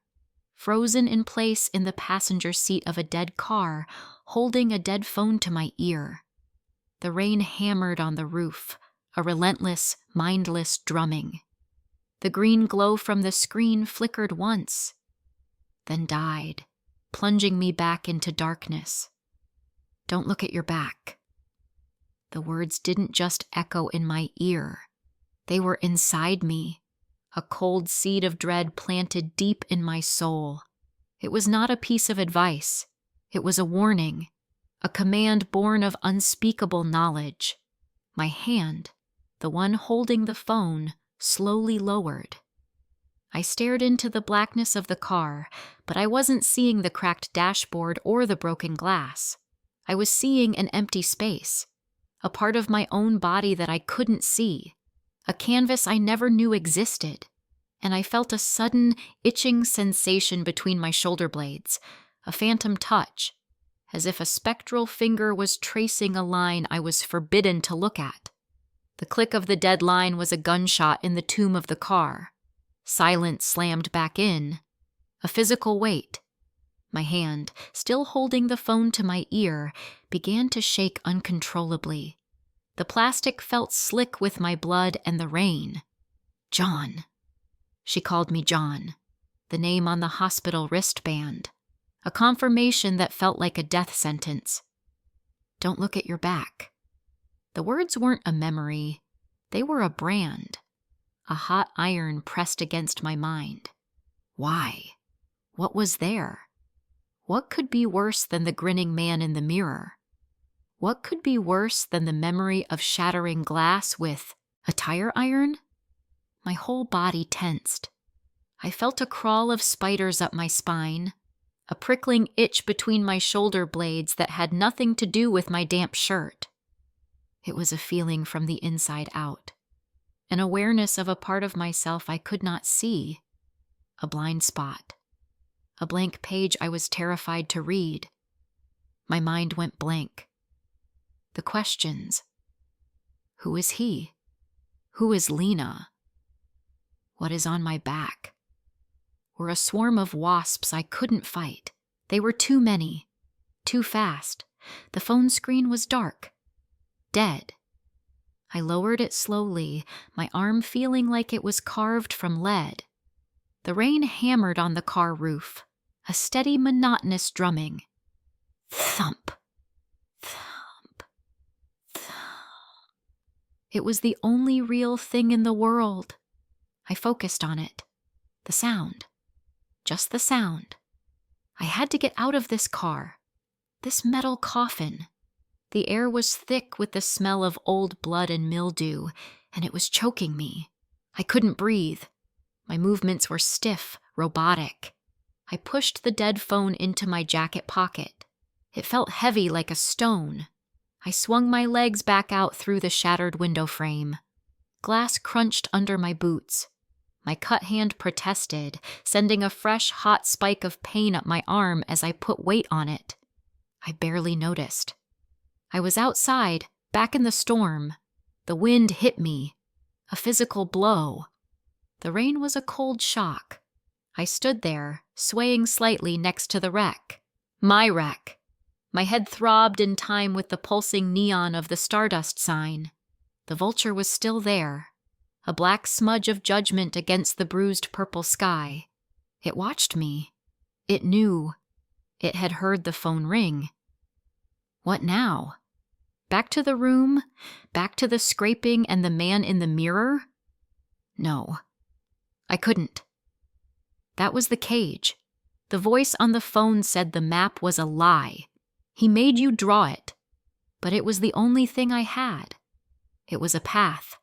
Speaker 1: frozen in place in the passenger seat of a dead car, holding a dead phone to my ear. The rain hammered on the roof, a relentless, mindless drumming. The green glow from the screen flickered once, then died, plunging me back into darkness. "Don't look at your back." The words didn't just echo in my ear. They were inside me. A cold seed of dread planted deep in my soul. It was not a piece of advice. It was a warning, a command born of unspeakable knowledge. My hand, the one holding the phone, slowly lowered. I stared into the blackness of the car, but I wasn't seeing the cracked dashboard or the broken glass. I was seeing an empty space, a part of my own body that I couldn't see. A canvas I never knew existed, and I felt a sudden, itching sensation between my shoulder blades, a phantom touch, as if a spectral finger was tracing a line I was forbidden to look at. The click of the dead line was a gunshot in the tomb of the car. Silence slammed back in, a physical weight. My hand, still holding the phone to my ear, began to shake uncontrollably. The plastic felt slick with my blood and the rain. John. She called me John, the name on the hospital wristband, a confirmation that felt like a death sentence. Don't look at your back. The words weren't a memory. They were a brand, a hot iron pressed against my mind. Why? What was there? What could be worse than the grinning man in the mirror? What could be worse than the memory of shattering glass with a tire iron? My whole body tensed. I felt a crawl of spiders up my spine, a prickling itch between my shoulder blades that had nothing to do with my damp shirt. It was a feeling from the inside out, an awareness of a part of myself I could not see, a blind spot, a blank page I was terrified to read. My mind went blank. The questions. Who is he? Who is Lena? What is on my back? Were a swarm of wasps I couldn't fight. They were too many, too fast. The phone screen was dark, dead. I lowered it slowly, my arm feeling like it was carved from lead. The rain hammered on the car roof, a steady, monotonous drumming. Thump, thump, thump. It was the only real thing in the world. I focused on it. The sound. Just the sound. I had to get out of this car. This metal coffin. The air was thick with the smell of old blood and mildew, and it was choking me. I couldn't breathe. My movements were stiff, robotic. I pushed the dead phone into my jacket pocket. It felt heavy like a stone. I swung my legs back out through the shattered window frame. Glass crunched under my boots. My cut hand protested, sending a fresh, hot spike of pain up my arm as I put weight on it. I barely noticed. I was outside, back in the storm. The wind hit me. A physical blow. The rain was a cold shock. I stood there, swaying slightly next to the wreck. My wreck. My head throbbed in time with the pulsing neon of the Stardust sign. The vulture was still there, a black smudge of judgment against the bruised purple sky. It watched me. It knew. It had heard the phone ring. What now? Back to the room? Back to the scraping and the man in the mirror? No. I couldn't. That was the cage. The voice on the phone said the map was a lie. He made you draw it. But it was the only thing I had. It was a path.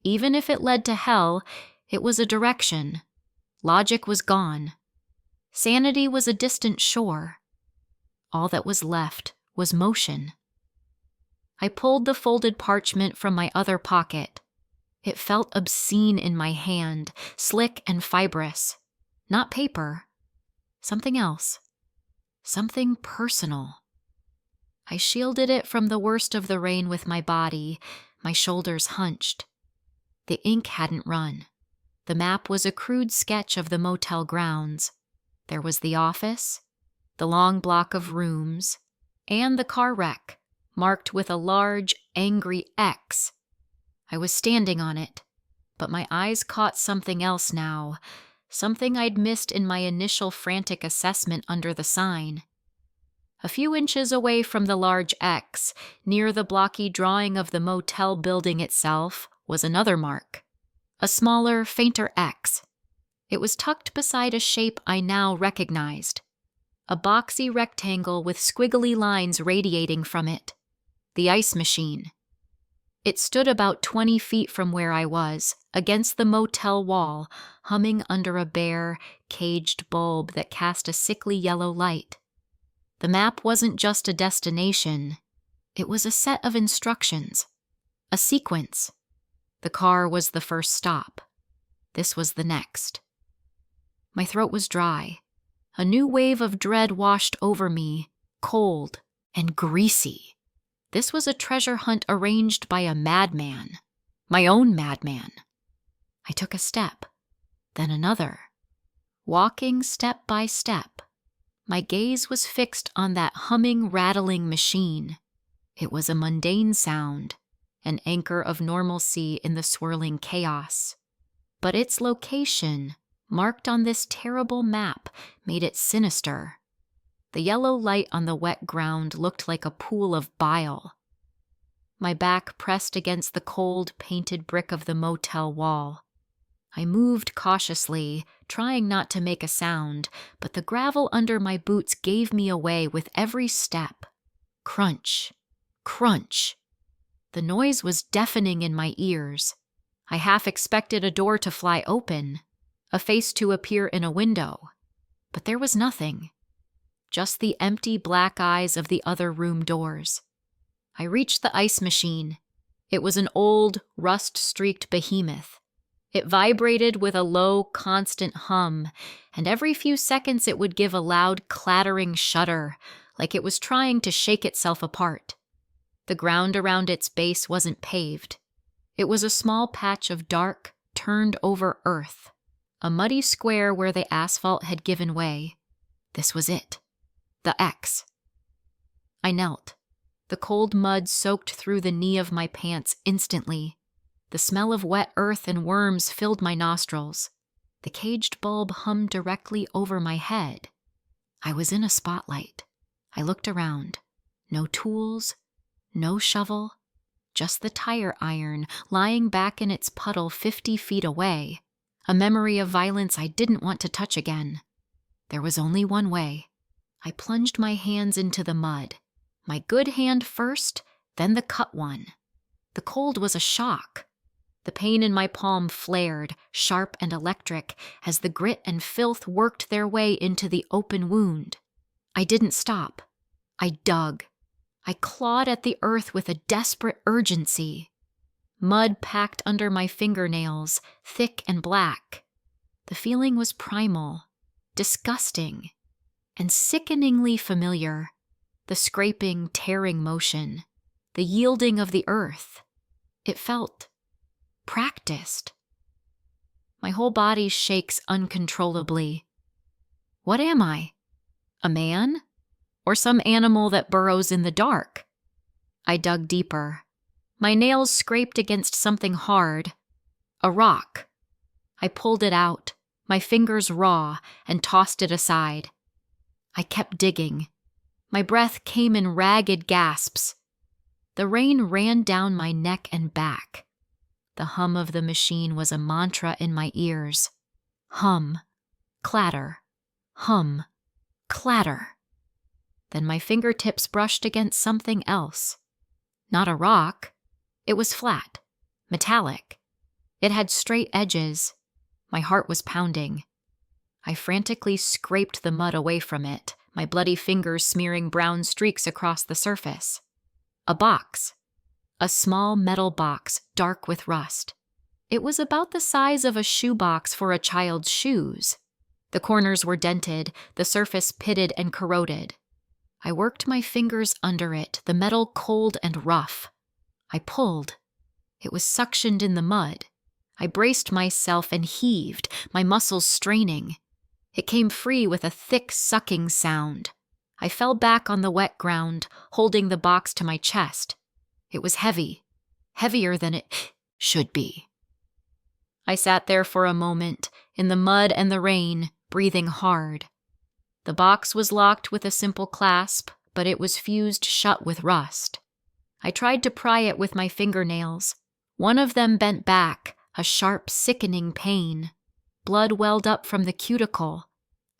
Speaker 1: Even if it led to hell, it was a direction. Logic was gone. Sanity was a distant shore. All that was left was motion. I pulled the folded parchment from my other pocket. It felt obscene in my hand, slick and fibrous. Not paper. Something else. Something personal. I shielded it from the worst of the rain with my body, my shoulders hunched. The ink hadn't run. The map was a crude sketch of the motel grounds. There was the office, the long block of rooms, and the car wreck, marked with a large, angry X. I was standing on it, but my eyes caught something else now, something I'd missed in my initial frantic assessment under the sign. A few inches away from the large X, near the blocky drawing of the motel building itself, was another mark. A smaller, fainter X. It was tucked beside a shape I now recognized. A boxy rectangle with squiggly lines radiating from it. The ice machine. It stood about 20 feet from where I was, against the motel wall, humming under a bare, caged bulb that cast a sickly yellow light. The map wasn't just a destination. It was a set of instructions. A sequence. The car was the first stop. This was the next. My throat was dry. A new wave of dread washed over me, cold and greasy. This was a treasure hunt arranged by a madman. My own madman. I took a step, then another. Walking step by step. My gaze was fixed on that humming, rattling machine. It was a mundane sound, an anchor of normalcy in the swirling chaos. But its location, marked on this terrible map, made it sinister. The yellow light on the wet ground looked like a pool of bile. My back pressed against the cold, painted brick of the motel wall. I moved cautiously, trying not to make a sound, but the gravel under my boots gave me away with every step. Crunch, crunch. The noise was deafening in my ears. I half expected a door to fly open, a face to appear in a window. But there was nothing. Just the empty black eyes of the other room doors. I reached the ice machine. It was an old, rust-streaked behemoth. It vibrated with a low, constant hum, and every few seconds it would give a loud, clattering shudder, like it was trying to shake itself apart. The ground around its base wasn't paved. It was a small patch of dark, turned-over earth, a muddy square where the asphalt had given way. This was it. The X. I knelt. The cold mud soaked through the knee of my pants instantly. The smell of wet earth and worms filled my nostrils. The caged bulb hummed directly over my head. I was in a spotlight. I looked around. No tools, no shovel, just the tire iron lying back in its puddle 50 feet away, a memory of violence I didn't want to touch again. There was only one way. I plunged my hands into the mud. My good hand first, then the cut one. The cold was a shock. The pain in my palm flared, sharp and electric, as the grit and filth worked their way into the open wound. I didn't stop. I dug. I clawed at the earth with a desperate urgency. Mud packed under my fingernails, thick and black. The feeling was primal, disgusting, and sickeningly familiar. The scraping, tearing motion, the yielding of the earth. It felt practiced. My whole body shakes uncontrollably. What am I? A man? Or some animal that burrows in the dark? I dug deeper. My nails scraped against something hard. A rock. I pulled it out, my fingers raw, and tossed it aside. I kept digging. My breath came in ragged gasps. The rain ran down my neck and back. The hum of the machine was a mantra in my ears. Hum, clatter, hum, clatter. Then my fingertips brushed against something else. Not a rock. It was flat, metallic. It had straight edges. My heart was pounding. I frantically scraped the mud away from it, my bloody fingers smearing brown streaks across the surface. A box. A small metal box, dark with rust. It was about the size of a shoebox for a child's shoes. The corners were dented, the surface pitted and corroded. I worked my fingers under it, the metal cold and rough. I pulled. It was suctioned in the mud. I braced myself and heaved, my muscles straining. It came free with a thick, sucking sound. I fell back on the wet ground, holding the box to my chest. It was heavy, heavier than it should be. I sat there for a moment, in the mud and the rain, breathing hard. The box was locked with a simple clasp, but it was fused shut with rust. I tried to pry it with my fingernails. One of them bent back, a sharp, sickening pain. Blood welled up from the cuticle.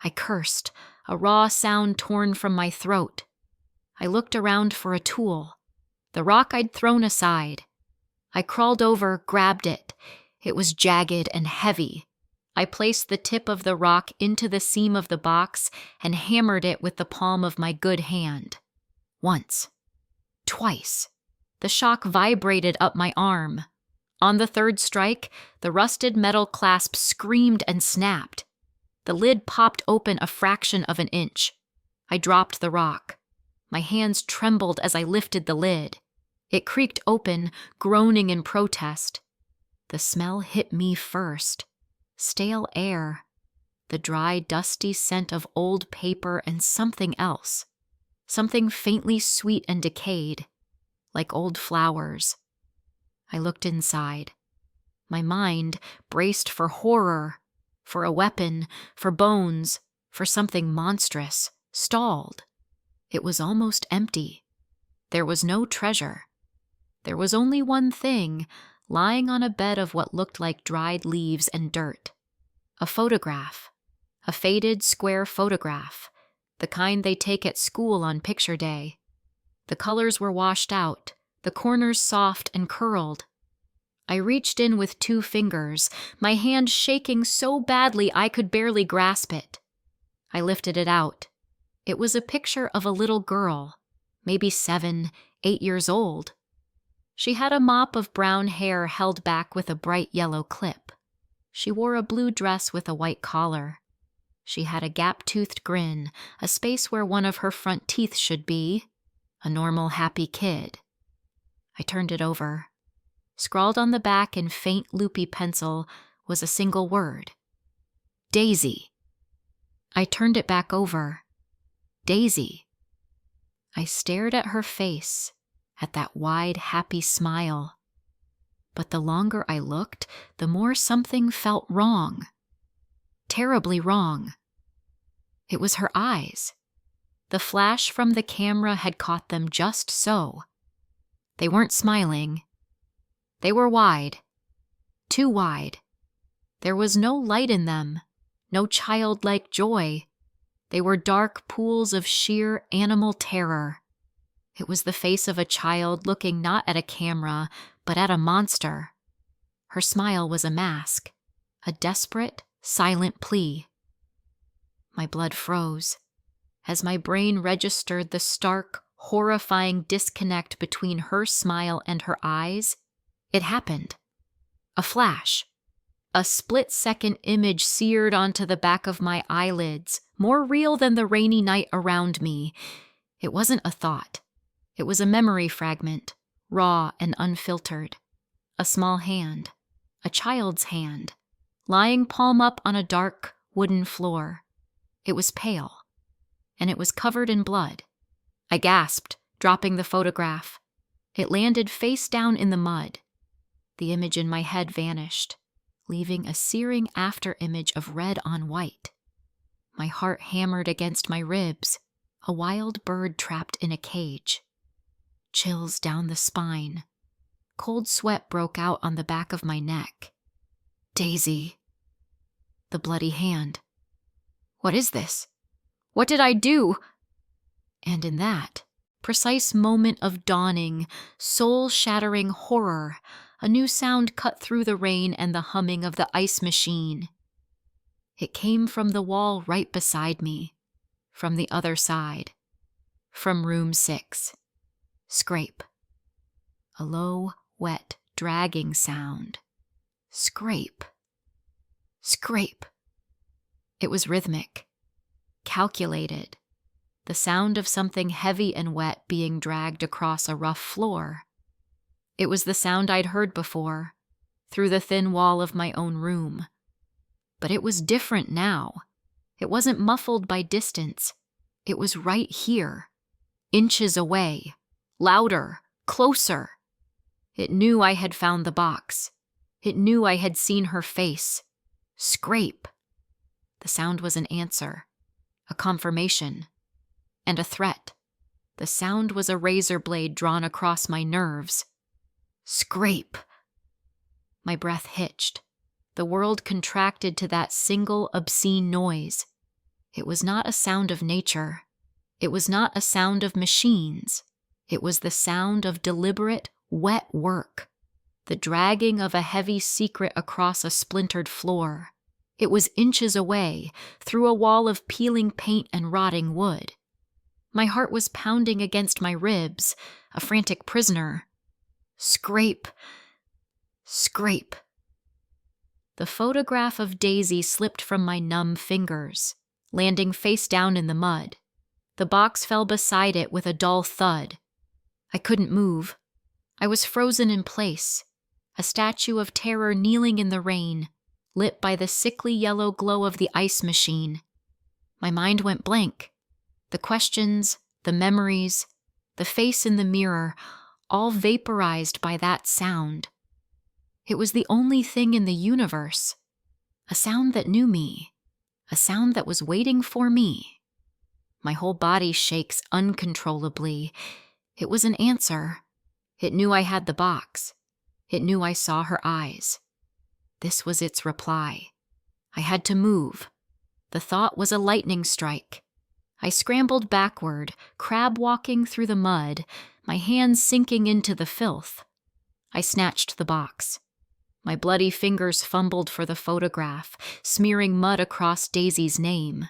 Speaker 1: I cursed, a raw sound torn from my throat. I looked around for a tool. The rock I'd thrown aside. I crawled over, grabbed it. It was jagged and heavy. I placed the tip of the rock into the seam of the box and hammered it with the palm of my good hand. Once. Twice. The shock vibrated up my arm. On the third strike, the rusted metal clasp screamed and snapped. The lid popped open a fraction of an inch. I dropped the rock. My hands trembled as I lifted the lid. It creaked open, groaning in protest. The smell hit me first. Stale air. the dry, dusty scent of old paper and something else, something faintly sweet and decayed, like old flowers. I looked inside. My mind braced for horror, for a weapon, for bones, for something monstrous, stalled. It was almost empty. There was no treasure. There was only one thing, lying on a bed of what looked like dried leaves and dirt. A photograph. A faded, square photograph, the kind they take at school on picture day. The colors were washed out, the corners soft and curled. I reached in with 2 fingers, my hand shaking so badly I could barely grasp it. I lifted it out. It was a picture of a little girl, maybe 7, 8 years old. She had a mop of brown hair held back with a bright yellow clip. She wore a blue dress with a white collar. She had a gap-toothed grin, a space where one of her front teeth should be. A normal, happy kid. I turned it over. Scrawled on the back in faint, loopy pencil was a single word. Daisy. I turned it back over. Daisy. I stared at her face, at that wide, happy smile. But the longer I looked, the more something felt wrong. Terribly wrong. It was her eyes. The flash from the camera had caught them just so. They weren't smiling. They were wide. Too wide. There was no light in them, no childlike joy. They were dark pools of sheer animal terror. It was the face of a child looking not at a camera, but at a monster. Her smile was a mask, a desperate, silent plea. My blood froze. As my brain registered the stark, horrifying disconnect between her smile and her eyes, it happened. A flash. A split-second image seared onto the back of my eyelids, more real than the rainy night around me. It wasn't a thought. It was a memory fragment, raw and unfiltered. A small hand, a child's hand, lying palm up on a dark, wooden floor. It was pale, and it was covered in blood. I gasped, dropping the photograph. It landed face down in the mud. The image in my head vanished, leaving a searing after-image of red on white. My heart hammered against my ribs, a wild bird trapped in a cage. Chills down the spine. Cold sweat broke out on the back of my neck. Daisy. The bloody hand. What is this? What did I do? And in that precise moment of dawning, soul-shattering horror, a new sound cut through the rain and the humming of the ice machine. It came from the wall right beside me, from the other side, from room 6. Scrape. A low, wet, dragging sound. Scrape. Scrape. It was rhythmic, calculated, the sound of something heavy and wet being dragged across a rough floor. It was the sound I'd heard before, through the thin wall of my own room. But it was different now. It wasn't muffled by distance. It was right here, inches away, louder, closer. It knew I had found the box. It knew I had seen her face. Scrape. The sound was an answer, a confirmation, and a threat. The sound was a razor blade drawn across my nerves. Scrape. My breath hitched. The world contracted to that single obscene noise. It was not a sound of nature. It was not a sound of machines. It was the sound of deliberate, wet work. The dragging of a heavy secret across a splintered floor. It was inches away, through a wall of peeling paint and rotting wood. My heart was pounding against my ribs, a frantic prisoner. Scrape. Scrape. The photograph of Daisy slipped from my numb fingers, landing face down in the mud. The box fell beside it with a dull thud. I couldn't move. I was frozen in place, a statue of terror kneeling in the rain, lit by the sickly yellow glow of the ice machine. My mind went blank. The questions, the memories, the face in the mirror, all vaporized by that sound. It was the only thing in the universe. A sound that knew me. A sound that was waiting for me. My whole body shakes uncontrollably. It was an answer. It knew I had the box. It knew I saw her eyes. This was its reply. I had to move. The thought was a lightning strike. I scrambled backward, crab-walking through the mud, my hands sinking into the filth. I snatched the box. My bloody fingers fumbled for the photograph, smearing mud across Daisy's name.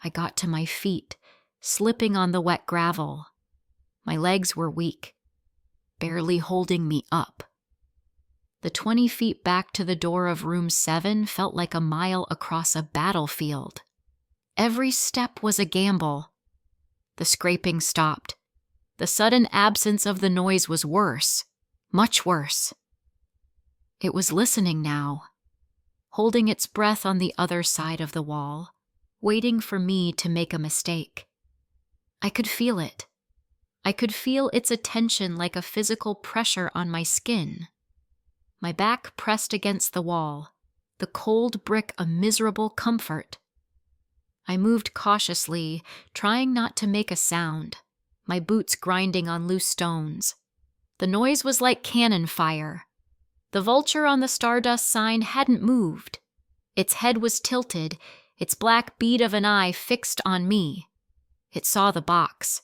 Speaker 1: I got to my feet, slipping on the wet gravel. My legs were weak, barely holding me up. The 20 feet back to the door of room 7 felt like a mile across a battlefield. Every step was a gamble. The scraping stopped. The sudden absence of the noise was worse, much worse. It was listening now, holding its breath on the other side of the wall, waiting for me to make a mistake. I could feel it. I could feel its attention like a physical pressure on my skin. My back pressed against the wall, the cold brick a miserable comfort. I moved cautiously, trying not to make a sound, my boots grinding on loose stones. The noise was like cannon fire. The vulture on the Stardust sign hadn't moved. Its head was tilted, its black bead of an eye fixed on me. It saw the box.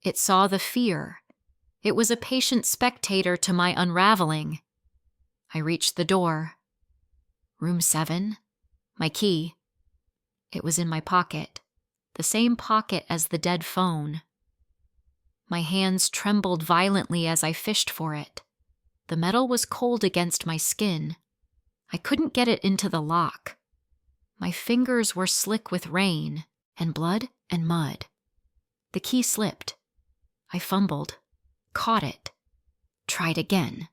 Speaker 1: It saw the fear. It was a patient spectator to my unraveling. I reached the door. Room 7. My key. It was in my pocket, the same pocket as the dead phone. My hands trembled violently as I fished for it. The metal was cold against my skin. I couldn't get it into the lock. My fingers were slick with rain, and blood and mud. The key slipped. I fumbled, caught it, tried again.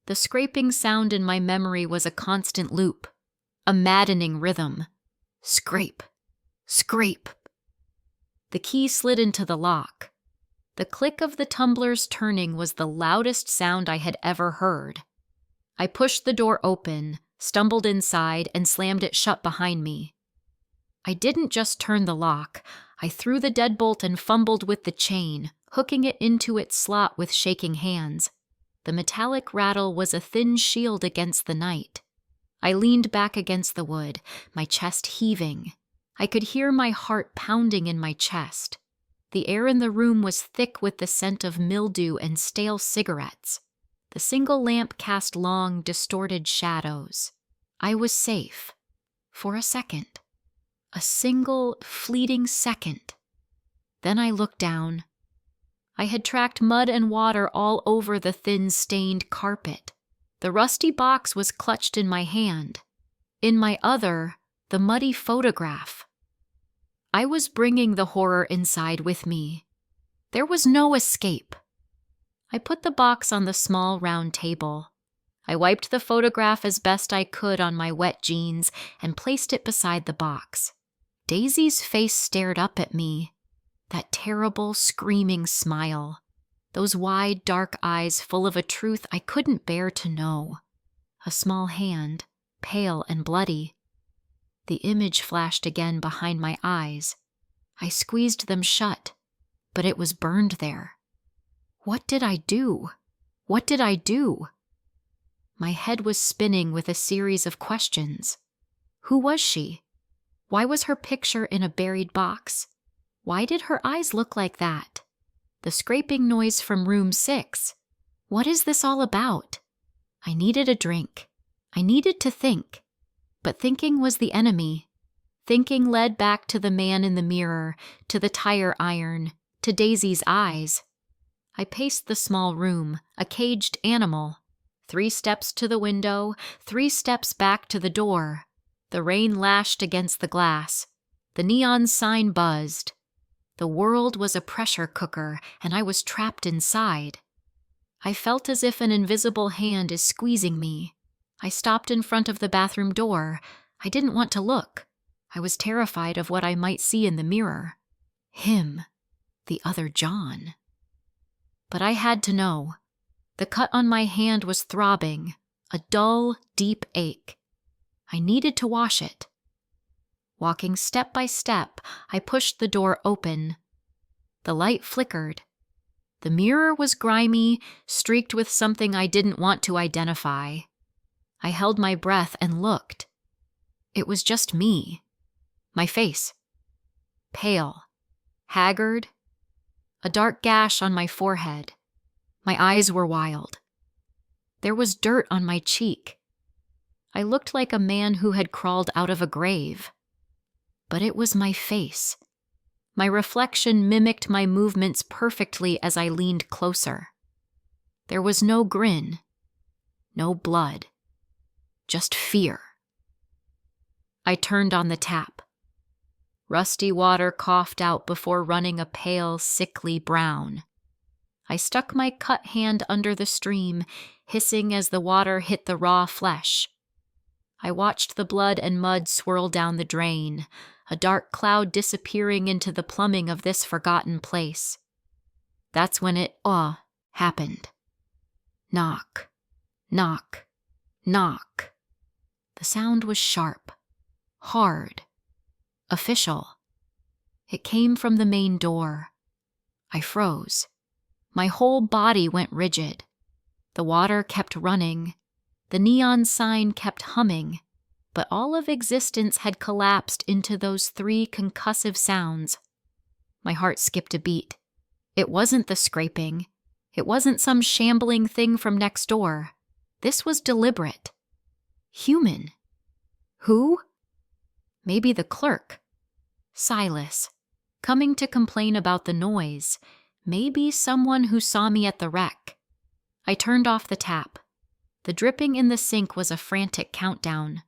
Speaker 1: The scraping sound in my memory was a constant loop, a maddening rhythm. Scrape, scrape. The key slid into the lock. The click of the tumblers turning was the loudest sound I had ever heard. I pushed the door open, stumbled inside, and slammed it shut behind me. I didn't just turn the lock. I threw the deadbolt and fumbled with the chain, hooking it into its slot with shaking hands. The metallic rattle was a thin shield against the night. I leaned back against the wood, my chest heaving. I could hear my heart pounding in my chest. The air in the room was thick with the scent of mildew and stale cigarettes. The single lamp cast long, distorted shadows. I was safe. For a second. A single, fleeting second. Then I looked down. I had tracked mud and water all over the thin, stained carpet. The rusty box was clutched in my hand. In my other, the muddy photograph. I was bringing the horror inside with me. There was no escape. I put the box on the small round table. I wiped the photograph as best I could on my wet jeans and placed it beside the box. Daisy's face stared up at me. That terrible, screaming smile. Those wide, dark eyes full of a truth I couldn't bear to know. A small hand, pale and bloody. The image flashed again behind my eyes. I squeezed them shut, but it was burned there. What did I do? What did I do? My head was spinning with a series of questions. Who was she? Why was her picture in a buried box? Why did her eyes look like that? The scraping noise from room 6. What is this all about? I needed a drink. I needed to think. But thinking was the enemy. Thinking led back to the man in the mirror, to the tire iron, to Daisy's eyes. I paced the small room, a caged animal. 3 steps to the window, 3 steps back to the door. The rain lashed against the glass. The neon sign buzzed. The world was a pressure cooker, and I was trapped inside. I felt as if an invisible hand is squeezing me. I stopped in front of the bathroom door. I didn't want to look. I was terrified of what I might see in the mirror. Him, the other John. But I had to know. The cut on my hand was throbbing, a dull, deep ache. I needed to wash it. Walking step by step, I pushed the door open. The light flickered. The mirror was grimy, streaked with something I didn't want to identify. I held my breath and looked. It was just me. My face. Pale. Haggard. A dark gash on my forehead. My eyes were wild. There was dirt on my cheek. I looked like a man who had crawled out of a grave. But it was my face. My reflection mimicked my movements perfectly as I leaned closer. There was no grin, no blood, just fear. I turned on the tap. Rusty water coughed out before running a pale, sickly brown. I stuck my cut hand under the stream, hissing as the water hit the raw flesh. I watched the blood and mud swirl down the drain, a dark cloud disappearing into the plumbing of this forgotten place. That's when it happened. Knock, knock, knock. The sound was sharp, hard, official. It came from the main door. I froze. My whole body went rigid. The water kept running. The neon sign kept humming. But all of existence had collapsed into those three concussive sounds. My heart skipped a beat. It wasn't the scraping. It wasn't some shambling thing from next door. This was deliberate. Human. Who? Maybe the clerk. Silas. Coming to complain about the noise. Maybe someone who saw me at the wreck. I turned off the tap. The dripping in the sink was a frantic countdown.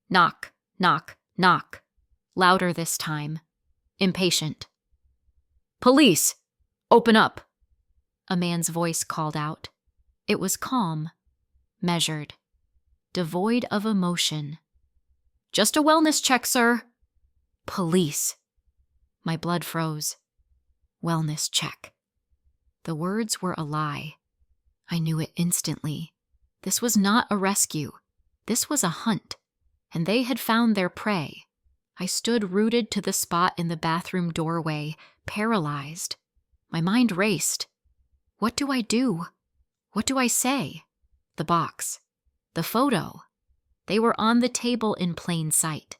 Speaker 1: Knock, knock, knock. Louder this time. Impatient. Police! Open up! A man's voice called out. It was calm, measured, devoid of emotion. Just a wellness check, sir. Police. My blood froze. Wellness check. The words were a lie. I knew it instantly. This was not a rescue. This was a hunt. And they had found their prey. I stood rooted to the spot in the bathroom doorway, paralyzed. My mind raced. What do I do? What do I say? The box. The photo. They were on the table in plain sight.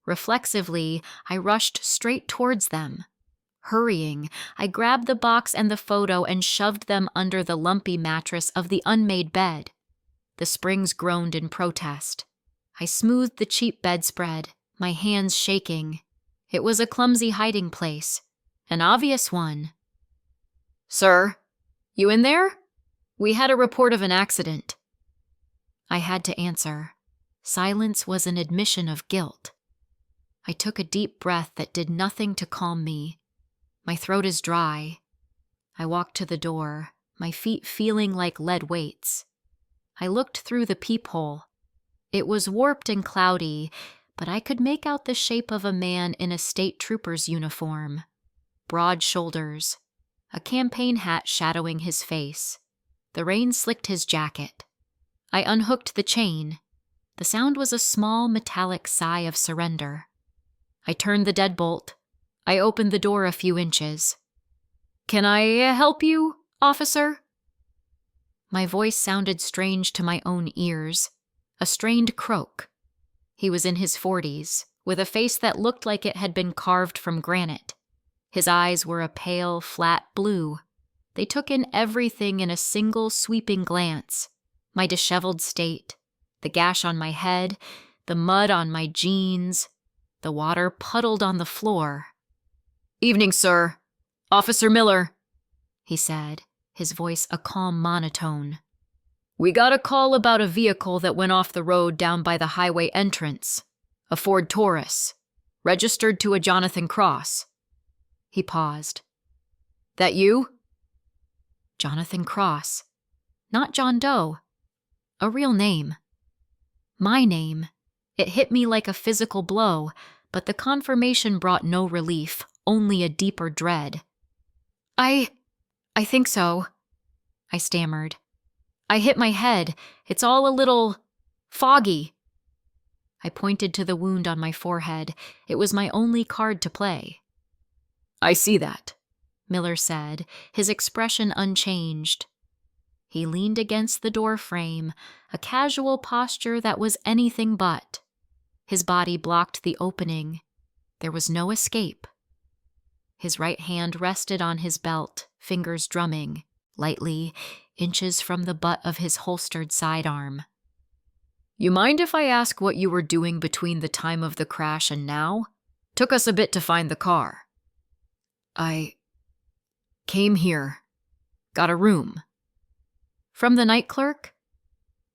Speaker 1: Reflexively, I rushed straight towards them. Hurrying, I grabbed the box and the photo and shoved them under the lumpy mattress of the unmade bed. The springs groaned in protest. I smoothed the cheap bedspread, my hands shaking. It was a clumsy hiding place, an obvious one. Sir, you in there? We had a report of an accident. I had to answer. Silence was an admission of guilt. I took a deep breath that did nothing to calm me. My throat is dry. I walked to the door, my feet feeling like lead weights. I looked through the peephole. It was warped and cloudy, but I could make out the shape of a man in a state trooper's uniform. Broad shoulders, a campaign hat shadowing his face. The rain slicked his jacket. I unhooked the chain. The sound was a small metallic sigh of surrender. I turned the deadbolt. I opened the door a few inches. Can I help you, officer? My voice sounded strange to my own ears. A strained croak. He was in his 40s, with a face that looked like it had been carved from granite. His eyes were a pale, flat blue. They took in everything in a single sweeping glance. My disheveled state, the gash on my head, the mud on my jeans, the water puddled on the floor. Evening, sir. Officer Miller, he said, his voice a calm monotone. We got a call about a vehicle that went off the road down by the highway entrance. A Ford Taurus, registered to a Jonathan Cross. He paused. That you? Jonathan Cross. Not John Doe. A real name. My name. It hit me like a physical blow, but the confirmation brought no relief, only a deeper dread. I think so, I stammered. I hit my head. It's all a little foggy. I pointed to the wound on my forehead. It was my only card to play. I see that, Miller said, his expression unchanged. He leaned against the door frame, a casual posture that was anything but. His body blocked the opening. There was no escape. His right hand rested on his belt, fingers drumming, lightly, inches from the butt of his holstered sidearm. You mind if I ask what you were doing between the time of the crash and now? Took us a bit to find the car. I came here. Got a room. From the night clerk?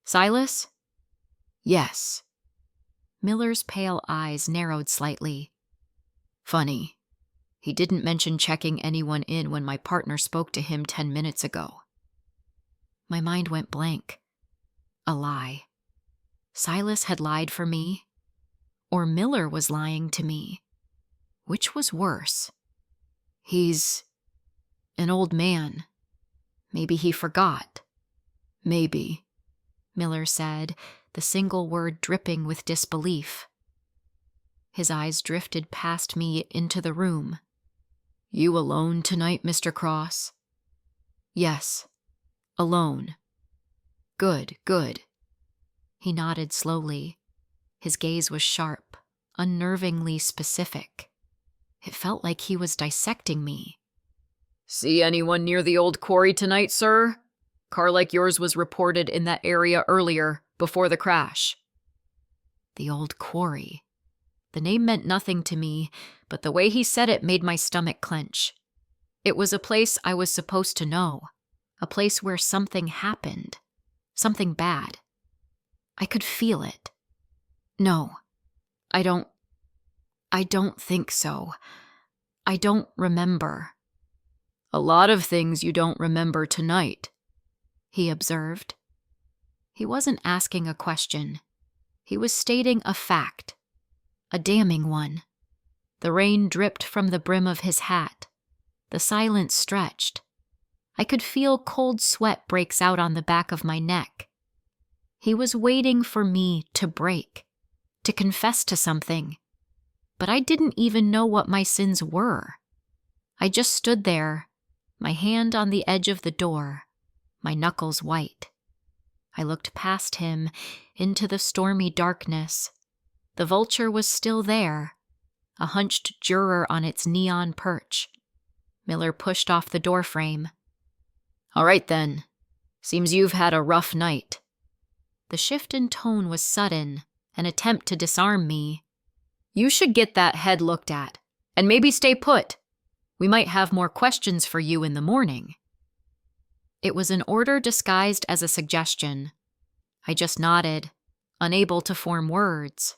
Speaker 1: Silas? Yes. Miller's pale eyes narrowed slightly. Funny. He didn't mention checking anyone in when my partner spoke to him 10 minutes ago. My mind went blank. A lie. Silas had lied for me, or Miller was lying to me. Which was worse? He's an old man. Maybe he forgot. Maybe, Miller said, the single word dripping with disbelief. His eyes drifted past me into the room. You alone tonight, Mr. Cross? Yes, alone. Good, good. He nodded slowly. His gaze was sharp, unnervingly specific. It felt like he was dissecting me. See anyone near the old quarry tonight, sir? Car like yours was reported in that area earlier, before the crash. The old quarry. The name meant nothing to me, but the way he said it made my stomach clench. It was a place I was supposed to know, a place where something happened, something bad. I could feel it. No, I don't think so. I don't remember. A lot of things you don't remember tonight, he observed. He wasn't asking a question. He was stating a fact, a damning one. The rain dripped from the brim of his hat. The silence stretched. I could feel cold sweat breaks out on the back of my neck. He was waiting for me to break, to confess to something. But I didn't even know what my sins were. I just stood there, my hand on the edge of the door, my knuckles white. I looked past him into the stormy darkness. The vulture was still there, a hunched juror on its neon perch. Miller pushed off the doorframe. All right then. Seems you've had a rough night. The shift in tone was sudden, an attempt to disarm me. You should get that head looked at, and maybe stay put. We might have more questions for you in the morning. It was an order disguised as a suggestion. I just nodded, unable to form words.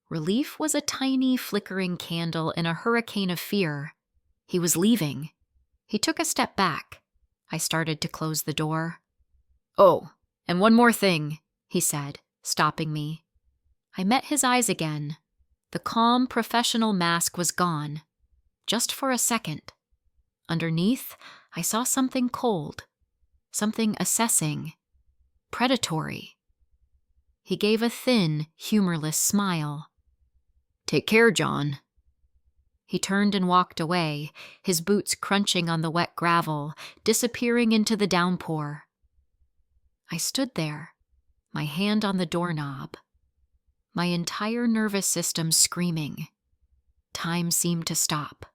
Speaker 1: Relief was a tiny flickering candle in a hurricane of fear. He was leaving. He took a step back. I started to close the door. Oh, and one more thing, he said, stopping me. I met his eyes again. The calm, professional mask was gone. Just for a second. Underneath, I saw something cold, something assessing, predatory. He gave a thin, humorless smile. Take care, John. He turned and walked away, his boots crunching on the wet gravel, disappearing into the downpour. I stood there, my hand on the doorknob, my entire nervous system screaming. Time seemed to stop.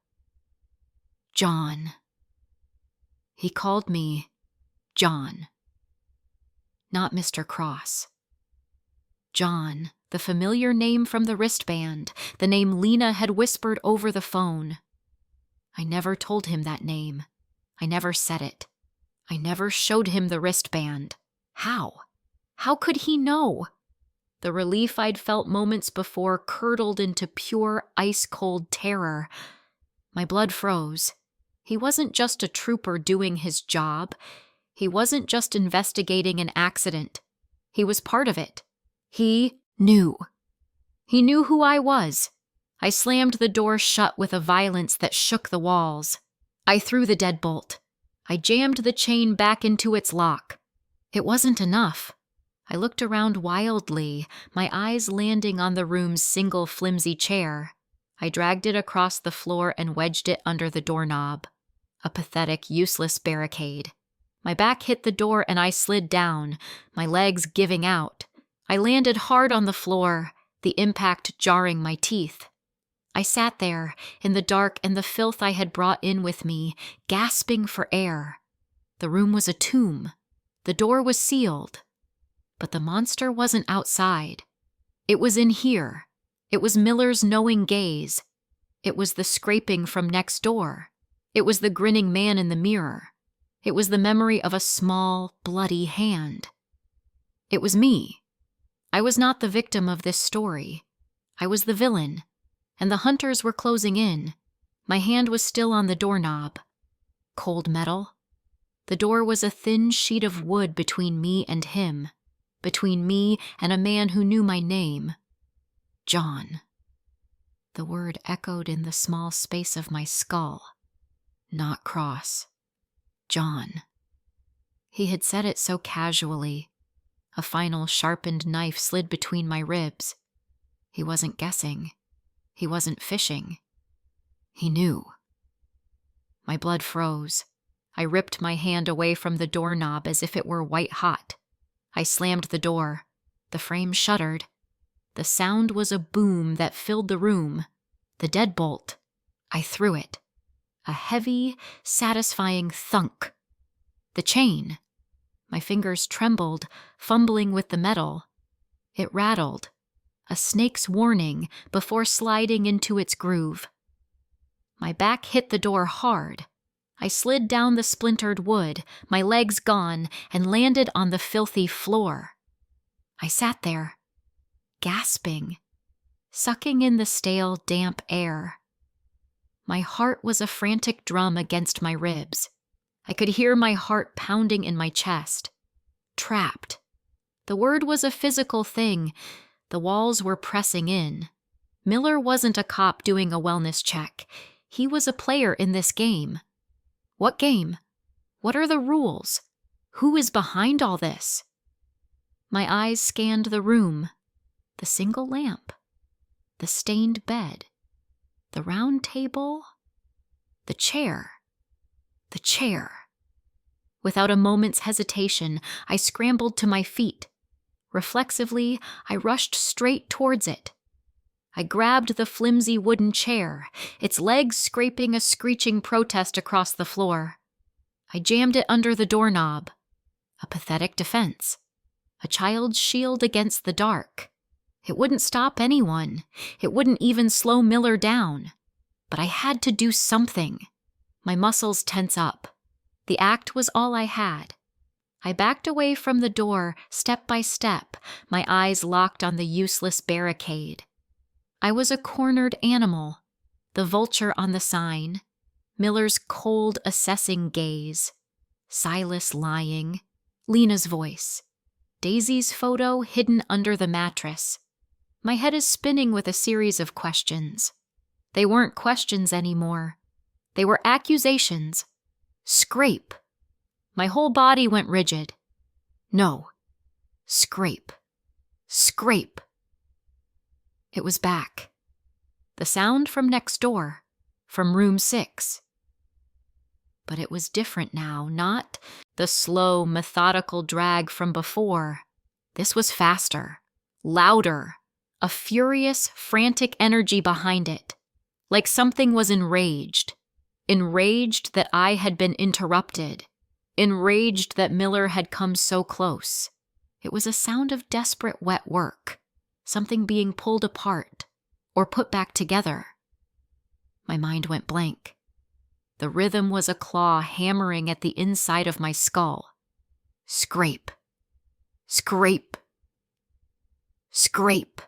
Speaker 1: John. He called me John. Not Mr. Cross. John, the familiar name from the wristband, the name Lena had whispered over the phone. I never told him that name. I never said it. I never showed him the wristband. How? How could he know? The relief I'd felt moments before curdled into pure, ice-cold terror. My blood froze. He wasn't just a trooper doing his job. He wasn't just investigating an accident. He was part of it. He knew. He knew who I was. I slammed the door shut with a violence that shook the walls. I threw the deadbolt. I jammed the chain back into its lock. It wasn't enough. I looked around wildly, my eyes landing on the room's single flimsy chair. I dragged it across the floor and wedged it under the doorknob. A pathetic, useless barricade. My back hit the door and I slid down, my legs giving out. I landed hard on the floor, the impact jarring my teeth. I sat there, in the dark and the filth I had brought in with me, gasping for air. The room was a tomb. The door was sealed. But the monster wasn't outside. It was in here. It was Miller's knowing gaze. It was the scraping from next door. It was the grinning man in the mirror. It was the memory of a small, bloody hand. It was me. I was not the victim of this story. I was the villain, and the hunters were closing in. My hand was still on the doorknob. Cold metal. The door was a thin sheet of wood between me and him, between me and a man who knew my name. John. The word echoed in the small space of my skull. Not Cross. John. He had said it so casually. A final sharpened knife slid between my ribs. He wasn't guessing. He wasn't fishing. He knew. My blood froze. I ripped my hand away from the doorknob as if it were white hot. I slammed the door. The frame shuddered. The sound was a boom that filled the room. The deadbolt. I threw it. A heavy, satisfying thunk. The chain. My fingers trembled, fumbling with the metal. It rattled. A snake's warning before sliding into its groove. My back hit the door hard. I slid down the splintered wood, my legs gone, and landed on the filthy floor. I sat there, gasping, sucking in the stale, damp air. My heart was a frantic drum against my ribs. I could hear my heart pounding in my chest. Trapped. The word was a physical thing. The walls were pressing in. Miller wasn't a cop doing a wellness check. He was a player in this game. What game? What are the rules? Who is behind all this? My eyes scanned the room. The single lamp. The stained bed. The round table. The chair. The chair. Without a moment's hesitation, I scrambled to my feet. Reflexively, I rushed straight towards it. I grabbed the flimsy wooden chair, its legs scraping a screeching protest across the floor. I jammed it under the doorknob. A pathetic defense. A child's shield against the dark. It wouldn't stop anyone. It wouldn't even slow Miller down. But I had to do something. My muscles tense up. The act was all I had. I backed away from the door, step by step, my eyes locked on the useless barricade. I was a cornered animal, the vulture on the sign, Miller's cold, assessing gaze, Silas lying, Lena's voice, Daisy's photo hidden under the mattress. My head is spinning with a series of questions. They weren't questions anymore. They were accusations. Scrape. My whole body went rigid. No. Scrape. Scrape. It was back. The sound from next door, from room 6. But it was different now, not the slow, methodical drag from before. This was faster, louder, a furious, frantic energy behind it, like something was enraged. Enraged that I had been interrupted. Enraged that Miller had come so close. It was a sound of desperate wet work. Something being pulled apart or put back together. My mind went blank. The rhythm was a claw hammering at the inside of my skull. Scrape. Scrape. Scrape.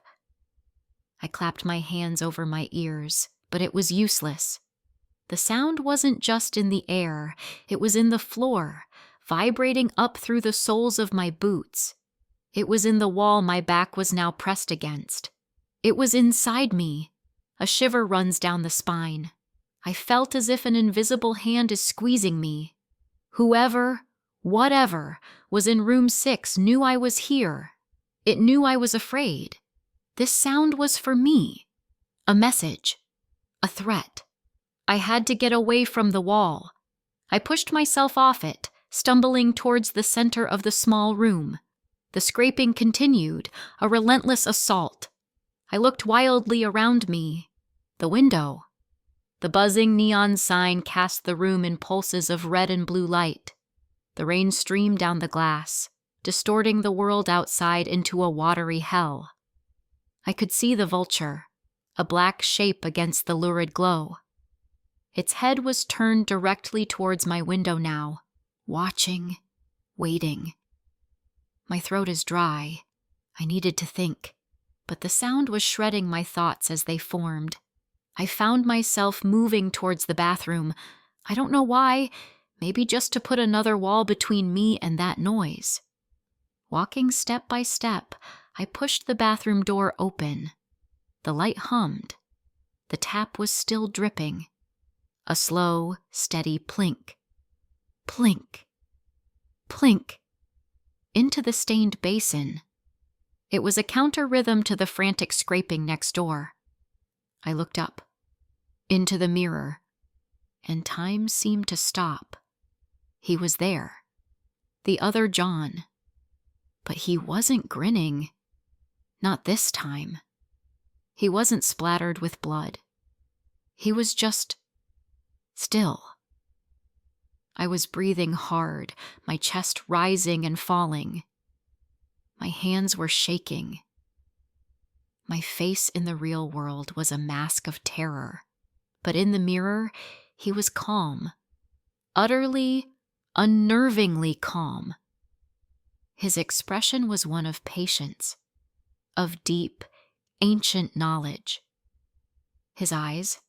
Speaker 1: I clapped my hands over my ears, but it was useless. The sound wasn't just in the air, it was in the floor, vibrating up through the soles of my boots. It was in the wall my back was now pressed against. It was inside me. A shiver runs down the spine. I felt as if an invisible hand is squeezing me. Whoever, whatever, was in room 6 knew I was here. It knew I was afraid. This sound was for me. A message. A threat. I had to get away from the wall. I pushed myself off it, stumbling towards the center of the small room. The scraping continued, a relentless assault. I looked wildly around me. The window. The buzzing neon sign cast the room in pulses of red and blue light. The rain streamed down the glass, distorting the world outside into a watery hell. I could see the vulture, a black shape against the lurid glow. Its head was turned directly towards my window now, watching, waiting. My throat is dry. I needed to think, but the sound was shredding my thoughts as they formed. I found myself moving towards the bathroom. I don't know why, maybe just to put another wall between me and that noise. Walking step by step, I pushed the bathroom door open. The light hummed. The tap was still dripping. A slow, steady plink. Plink. Plink. Into the stained basin. It was a counter-rhythm to the frantic scraping next door. I looked up, into the mirror, and time seemed to stop. He was there. The other John. But he wasn't grinning. Not this time. He wasn't splattered with blood. He was just still. I was breathing hard, my chest rising and falling. My hands were shaking. My face in the real world was a mask of terror, but in the mirror, he was calm. Utterly, unnervingly calm. His expression was one of patience, of deep, ancient knowledge. His eyes,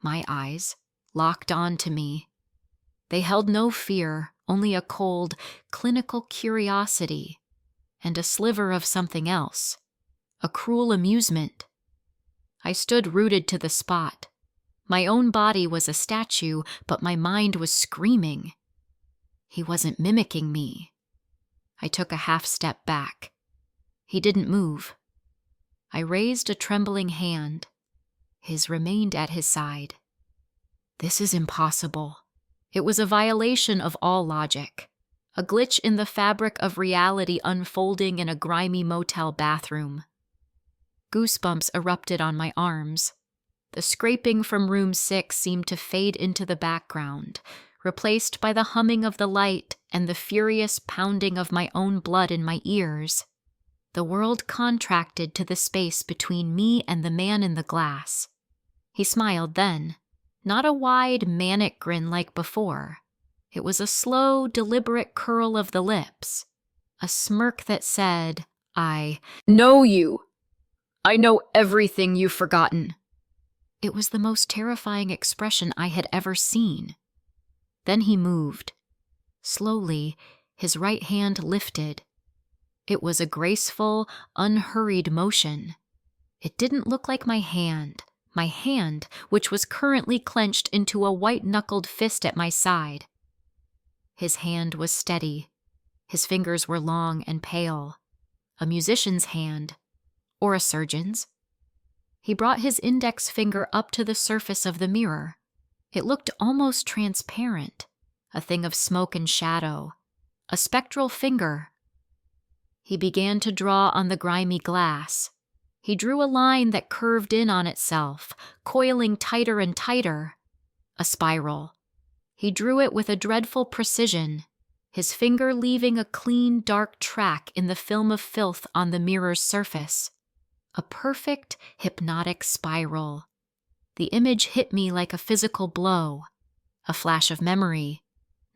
Speaker 1: my eyes, locked on to me. They held no fear, only a cold, clinical curiosity, and a sliver of something else, a cruel amusement. I stood rooted to the spot. My own body was a statue, but my mind was screaming. He wasn't mimicking me. I took a half step back. He didn't move. I raised a trembling hand. His remained at his side. This is impossible. It was a violation of all logic, a glitch in the fabric of reality unfolding in a grimy motel bathroom. Goosebumps erupted on my arms. The scraping from room 6 seemed to fade into the background, replaced by the humming of the light and the furious pounding of my own blood in my ears. The world contracted to the space between me and the man in the glass. He smiled then. Not a wide, manic grin like before. It was a slow, deliberate curl of the lips. A smirk that said, I know you. I know everything you've forgotten. It was the most terrifying expression I had ever seen. Then he moved. Slowly, his right hand lifted. It was a graceful, unhurried motion. It didn't look like my hand, which was currently clenched into a white-knuckled fist at my side. His hand was steady. His fingers were long and pale. A musician's hand, or a surgeon's. He brought his index finger up to the surface of the mirror. It looked almost transparent, a thing of smoke and shadow, a spectral finger. He began to draw on the grimy glass. He drew a line that curved in on itself, coiling tighter and tighter. A spiral. He drew it with a dreadful precision, his finger leaving a clean, dark track in the film of filth on the mirror's surface. A perfect, hypnotic spiral. The image hit me like a physical blow, a flash of memory,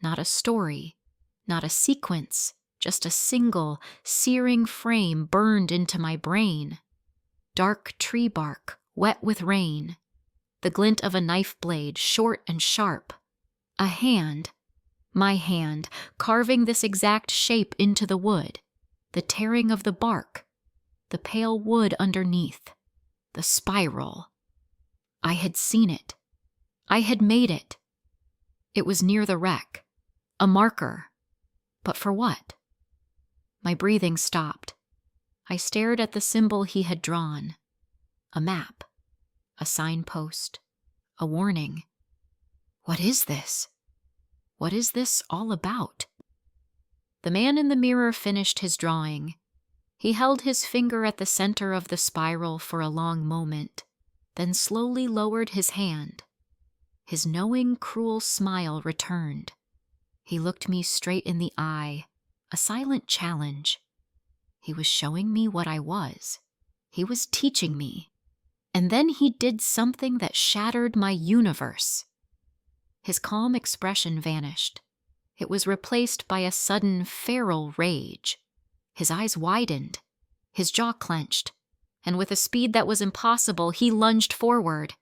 Speaker 1: not a story, not a sequence, just a single, searing frame burned into my brain. Dark tree bark, wet with rain. The glint of a knife blade, short and sharp. A hand, my hand, carving this exact shape into the wood. the tearing of the bark, the pale wood underneath, the spiral. I had seen it. I had made it. It was near the wreck, a marker. But for what? My breathing stopped. I stared at the symbol he had drawn. A map, a signpost, a warning. What is this? What is this all about? The man in the mirror finished his drawing. He held his finger at the center of the spiral for a long moment, then slowly lowered his hand. His knowing, cruel smile returned. He looked me straight in the eye, a silent challenge. He was showing me what I was. He was teaching me. And then he did something that shattered my universe. His calm expression vanished. It was replaced by a sudden feral rage. His eyes widened, his jaw clenched, and with a speed that was impossible, he lunged forward.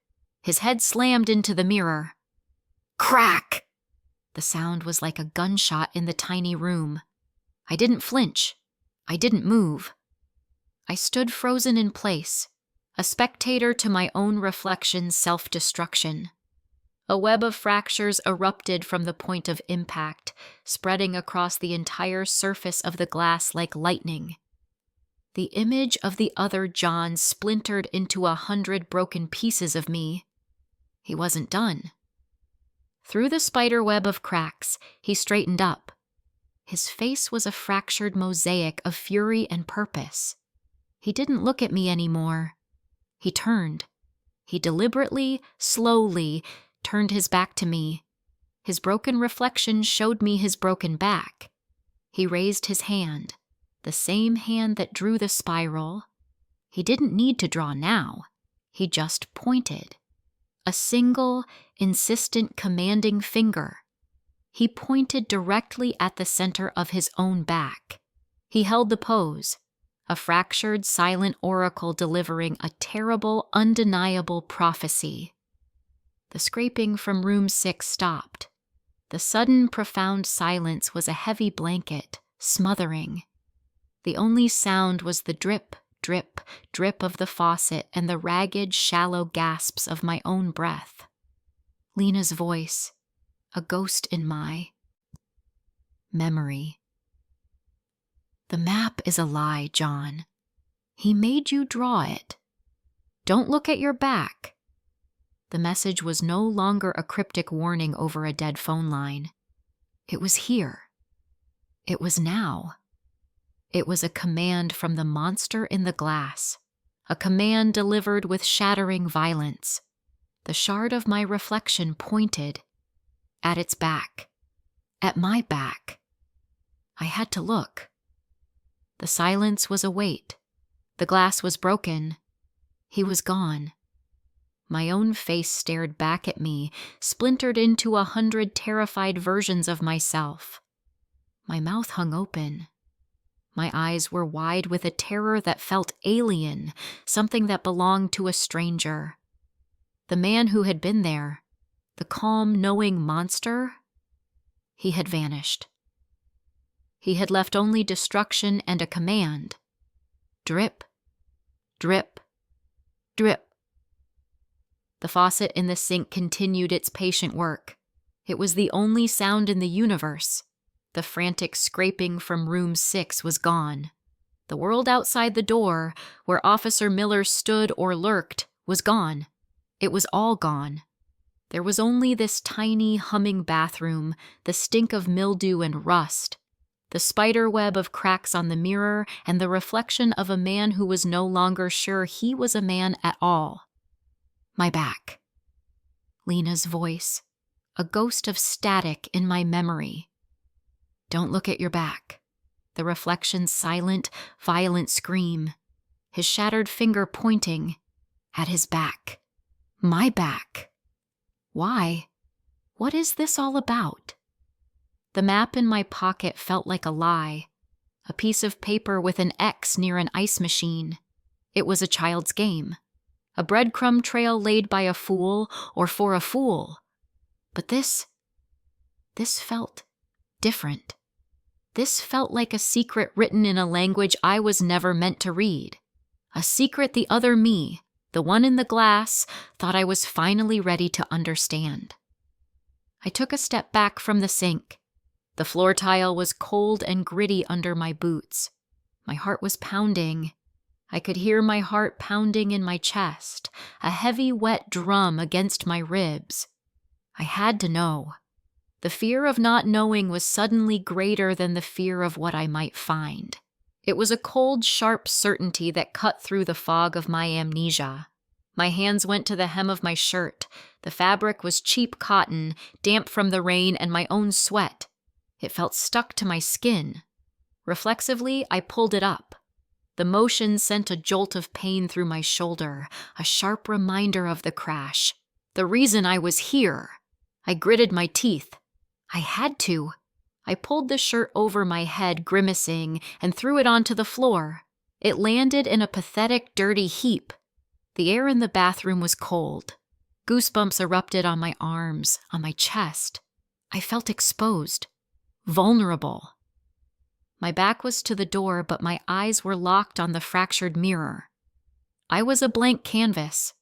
Speaker 1: His head slammed into the mirror. Crack! The sound was like a gunshot in the tiny room. I didn't flinch. I didn't move. I stood frozen in place, a spectator to my own reflection's self-destruction. A web of fractures erupted from the point of impact, spreading across the entire surface of the glass like lightning. The image of the other John splintered into 100 broken pieces of me. He wasn't done. Through the spiderweb of cracks, he straightened up. His face was a fractured mosaic of fury and purpose. He didn't look at me anymore. He turned. He deliberately, slowly, turned his back to me. His broken reflection showed me his broken back. He raised his hand, the same hand that drew the spiral. He didn't need to draw now. He just pointed. A single, insistent, commanding finger. He pointed directly at the center of his own back. He held the pose, a fractured, silent oracle delivering a terrible, undeniable prophecy. The scraping from room 6 stopped. The sudden, profound silence was a heavy blanket, smothering. The only sound was the drip, drip, drip of the faucet and the ragged, shallow gasps of my own breath. Lena's voice, a ghost in my memory. The map is a lie, John. He made you draw it. Don't look at your back. The message was no longer a cryptic warning over a dead phone line. It was here. It was now. It was a command from the monster in the glass, a command delivered with shattering violence. The shard of my reflection pointed at its back, at my back. I had to look. The silence was a weight. The glass was broken. He was gone. My own face stared back at me, splintered into 100 terrified versions of myself. My mouth hung open. My eyes were wide with a terror that felt alien, something that belonged to a stranger. The man who had been there, the calm, knowing monster, he had vanished. He had left only destruction and a command. Drip, drip, drip. The faucet in the sink continued its patient work. It was the only sound in the universe. The frantic scraping from room 6 was gone. The world outside the door, where Officer Miller stood or lurked, was gone. It was all gone. There was only this tiny, humming bathroom, the stink of mildew and rust, the spider web of cracks on the mirror, and the reflection of a man who was no longer sure he was a man at all. My back. Lena's voice, a ghost of static in my memory. Don't look at your back. The reflection's silent, violent scream. His shattered finger pointing at his back. My back. Why? What is this all about? The map in my pocket felt like a lie. A piece of paper with an X near an ice machine. It was a child's game. A breadcrumb trail laid by a fool or for a fool. But this felt different. This felt like a secret written in a language I was never meant to read. A secret the other me, the one in the glass, thought I was finally ready to understand. I took a step back from the sink. The floor tile was cold and gritty under my boots. My heart was pounding. I could hear my heart pounding in my chest, a heavy, wet drum against my ribs. I had to know. The fear of not knowing was suddenly greater than the fear of what I might find. It was a cold, sharp certainty that cut through the fog of my amnesia. My hands went to the hem of my shirt. The fabric was cheap cotton, damp from the rain and my own sweat. It felt stuck to my skin. Reflexively, I pulled it up. The motion sent a jolt of pain through my shoulder, a sharp reminder of the crash. The reason I was here. I gritted my teeth. I had to. I pulled the shirt over my head, grimacing, and threw it onto the floor. It landed in a pathetic, dirty heap. The air in the bathroom was cold. Goosebumps erupted on my arms, on my chest. I felt exposed, vulnerable. My back was to the door, but my eyes were locked on the fractured mirror. I was a blank canvas.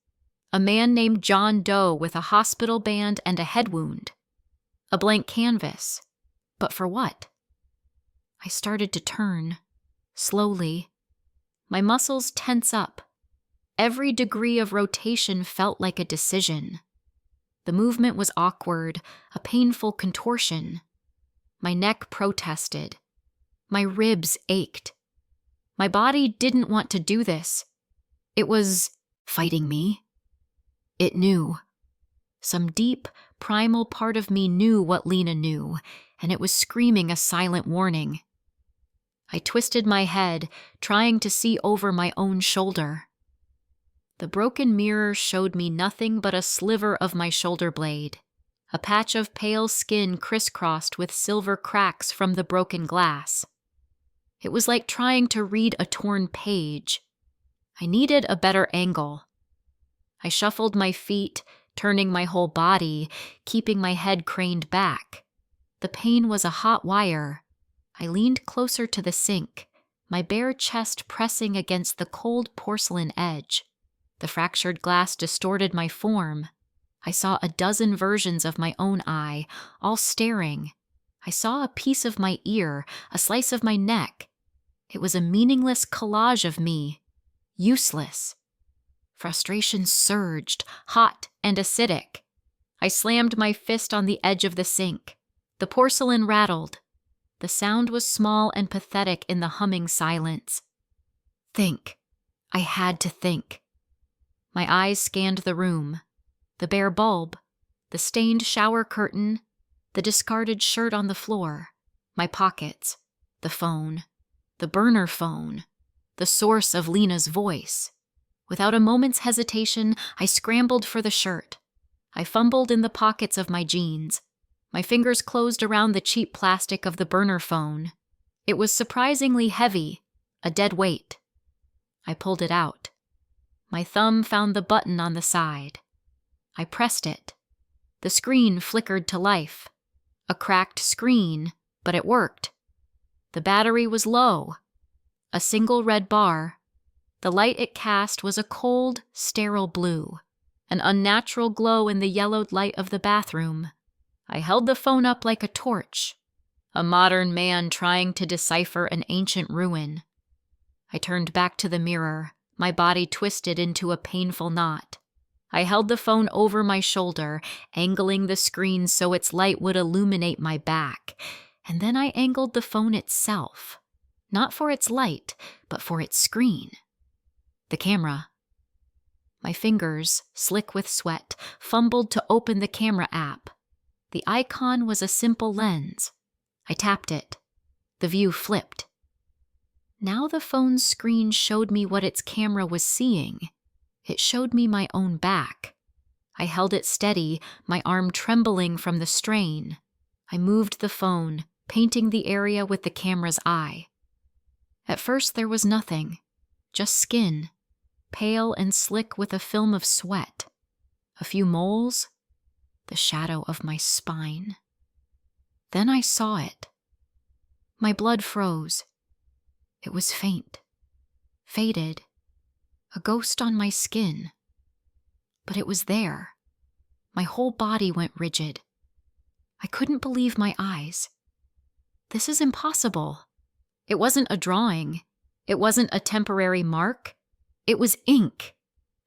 Speaker 1: A man named John Doe with a hospital band and a head wound. A blank canvas. But for what? I started to turn, slowly. My muscles tense up. Every degree of rotation felt like a decision. The movement was awkward, a painful contortion. My neck protested. My ribs ached. My body didn't want to do this. It was fighting me. It knew. Some deep, primal part of me knew what Lena knew, and it was screaming a silent warning. I twisted my head, trying to see over my own shoulder. The broken mirror showed me nothing but a sliver of my shoulder blade, a patch of pale skin crisscrossed with silver cracks from the broken glass. It was like trying to read a torn page. I needed a better angle. I shuffled my feet, turning my whole body, keeping my head craned back. The pain was a hot wire. I leaned closer to the sink, my bare chest pressing against the cold porcelain edge. The fractured glass distorted my form. I saw a dozen versions of my own eye, all staring. I saw a piece of my ear, a slice of my neck. It was a meaningless collage of me, useless. Frustration surged, hot and acidic. I slammed my fist on the edge of the sink. The porcelain rattled. The sound was small and pathetic in the humming silence. Think. I had to think. My eyes scanned the room. The bare bulb, the stained shower curtain, the discarded shirt on the floor, my pockets, the phone, the burner phone, the source of Lena's voice. Without a moment's hesitation, I scrambled for the shirt. I fumbled in the pockets of my jeans. My fingers closed around the cheap plastic of the burner phone. It was surprisingly heavy, a dead weight. I pulled it out. My thumb found the button on the side. I pressed it. The screen flickered to life. A cracked screen, but it worked. The battery was low. A single red bar. The light it cast was a cold, sterile blue, an unnatural glow in the yellowed light of the bathroom. I held the phone up like a torch, a modern man trying to decipher an ancient ruin. I turned back to the mirror, my body twisted into a painful knot. I held the phone over my shoulder, angling the screen so its light would illuminate my back, and then I angled the phone itself, not for its light, but for its screen. The camera. My fingers, slick with sweat, fumbled to open the camera app. The icon was a simple lens. I tapped it. The view flipped. Now the phone's screen showed me what its camera was seeing. It showed me my own back. I held it steady, my arm trembling from the strain. I moved the phone, painting the area with the camera's eye. At first there was nothing, just skin, pale and slick with a film of sweat. A few moles, the shadow of my spine. Then I saw it. My blood froze. It was faint, faded, a ghost on my skin. But it was there. My whole body went rigid. I couldn't believe my eyes. This is impossible. It wasn't a drawing. It wasn't a temporary mark. It was ink.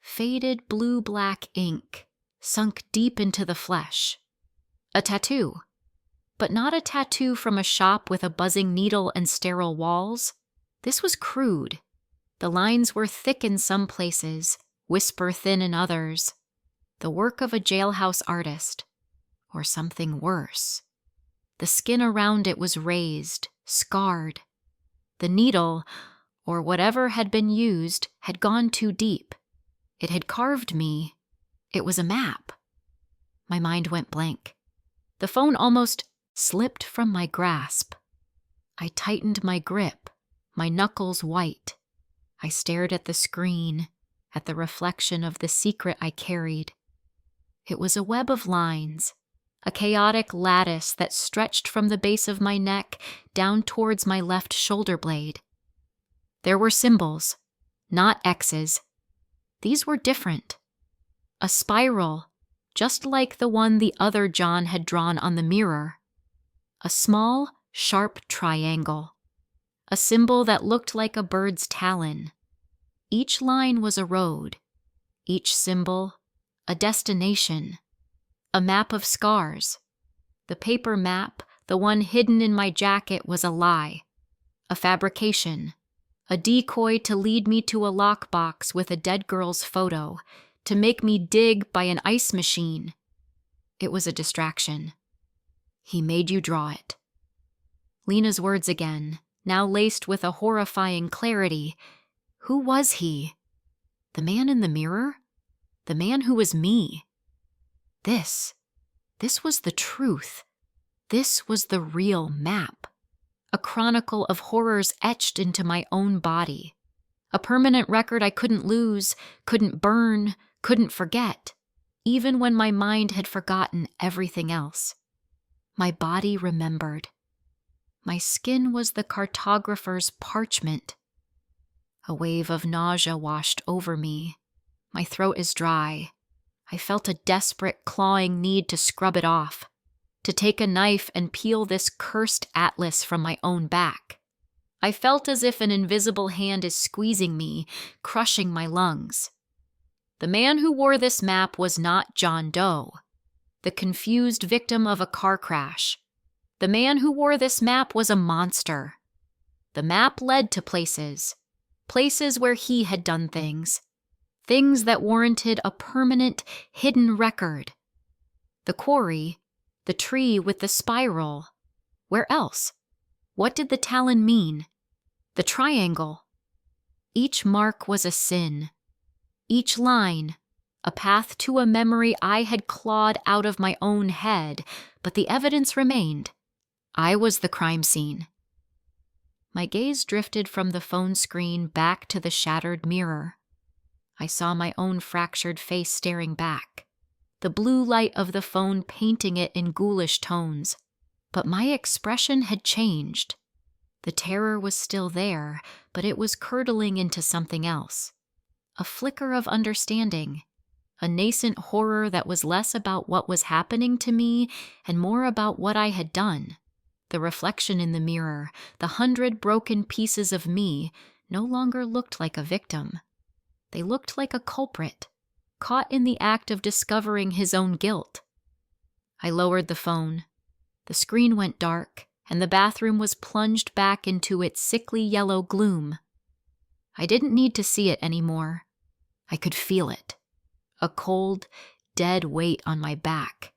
Speaker 1: Faded blue-black ink, sunk deep into the flesh. A tattoo. But not a tattoo from a shop with a buzzing needle and sterile walls. This was crude. The lines were thick in some places, whisper-thin in others. The work of a jailhouse artist. Or something worse. The skin around it was raised, scarred. The needle, or whatever had been used, had gone too deep. It had carved me. It was a map. My mind went blank. The phone almost slipped from my grasp. I tightened my grip, my knuckles white. I stared at the screen, at the reflection of the secret I carried. It was a web of lines, a chaotic lattice that stretched from the base of my neck down towards my left shoulder blade. There were symbols, not X's. These were different. A spiral, just like the one the other John had drawn on the mirror. A small, sharp triangle. A symbol that looked like a bird's talon. Each line was a road. Each symbol, a destination. A map of scars. The paper map, the one hidden in my jacket, was a lie. A fabrication. A decoy to lead me to a lockbox with a dead girl's photo, to make me dig by an ice machine. It was a distraction. He made you draw it. Lena's words again, now laced with a horrifying clarity. Who was he? The man in the mirror? The man who was me? This was the truth. This was the real map. A chronicle of horrors etched into my own body. A permanent record I couldn't lose, couldn't burn, couldn't forget, even when my mind had forgotten everything else. My body remembered. My skin was the cartographer's parchment. A wave of nausea washed over me. My throat is dry. I felt a desperate, clawing need to scrub it off, to take a knife and peel this cursed atlas from my own back. I felt as if an invisible hand is squeezing me, crushing my lungs. The man who wore this map was not John Doe, the confused victim of a car crash. The man who wore this map was a monster. The map led to places where he had done things that warranted a permanent, hidden record. The quarry, the tree with the spiral. Where else? What did the talon mean? The triangle. Each mark was a sin. Each line, a path to a memory I had clawed out of my own head, but the evidence remained. I was the crime scene. My gaze drifted from the phone screen back to the shattered mirror. I saw my own fractured face staring back, the blue light of the phone painting it in ghoulish tones. But my expression had changed. The terror was still there, but it was curdling into something else. A flicker of understanding, a nascent horror that was less about what was happening to me and more about what I had done. The reflection in the mirror, the 100 broken pieces of me, no longer looked like a victim. They looked like a culprit, caught in the act of discovering his own guilt. I lowered the phone. The screen went dark, and the bathroom was plunged back into its sickly yellow gloom. I didn't need to see it anymore. I could feel it. A cold, dead weight on my back.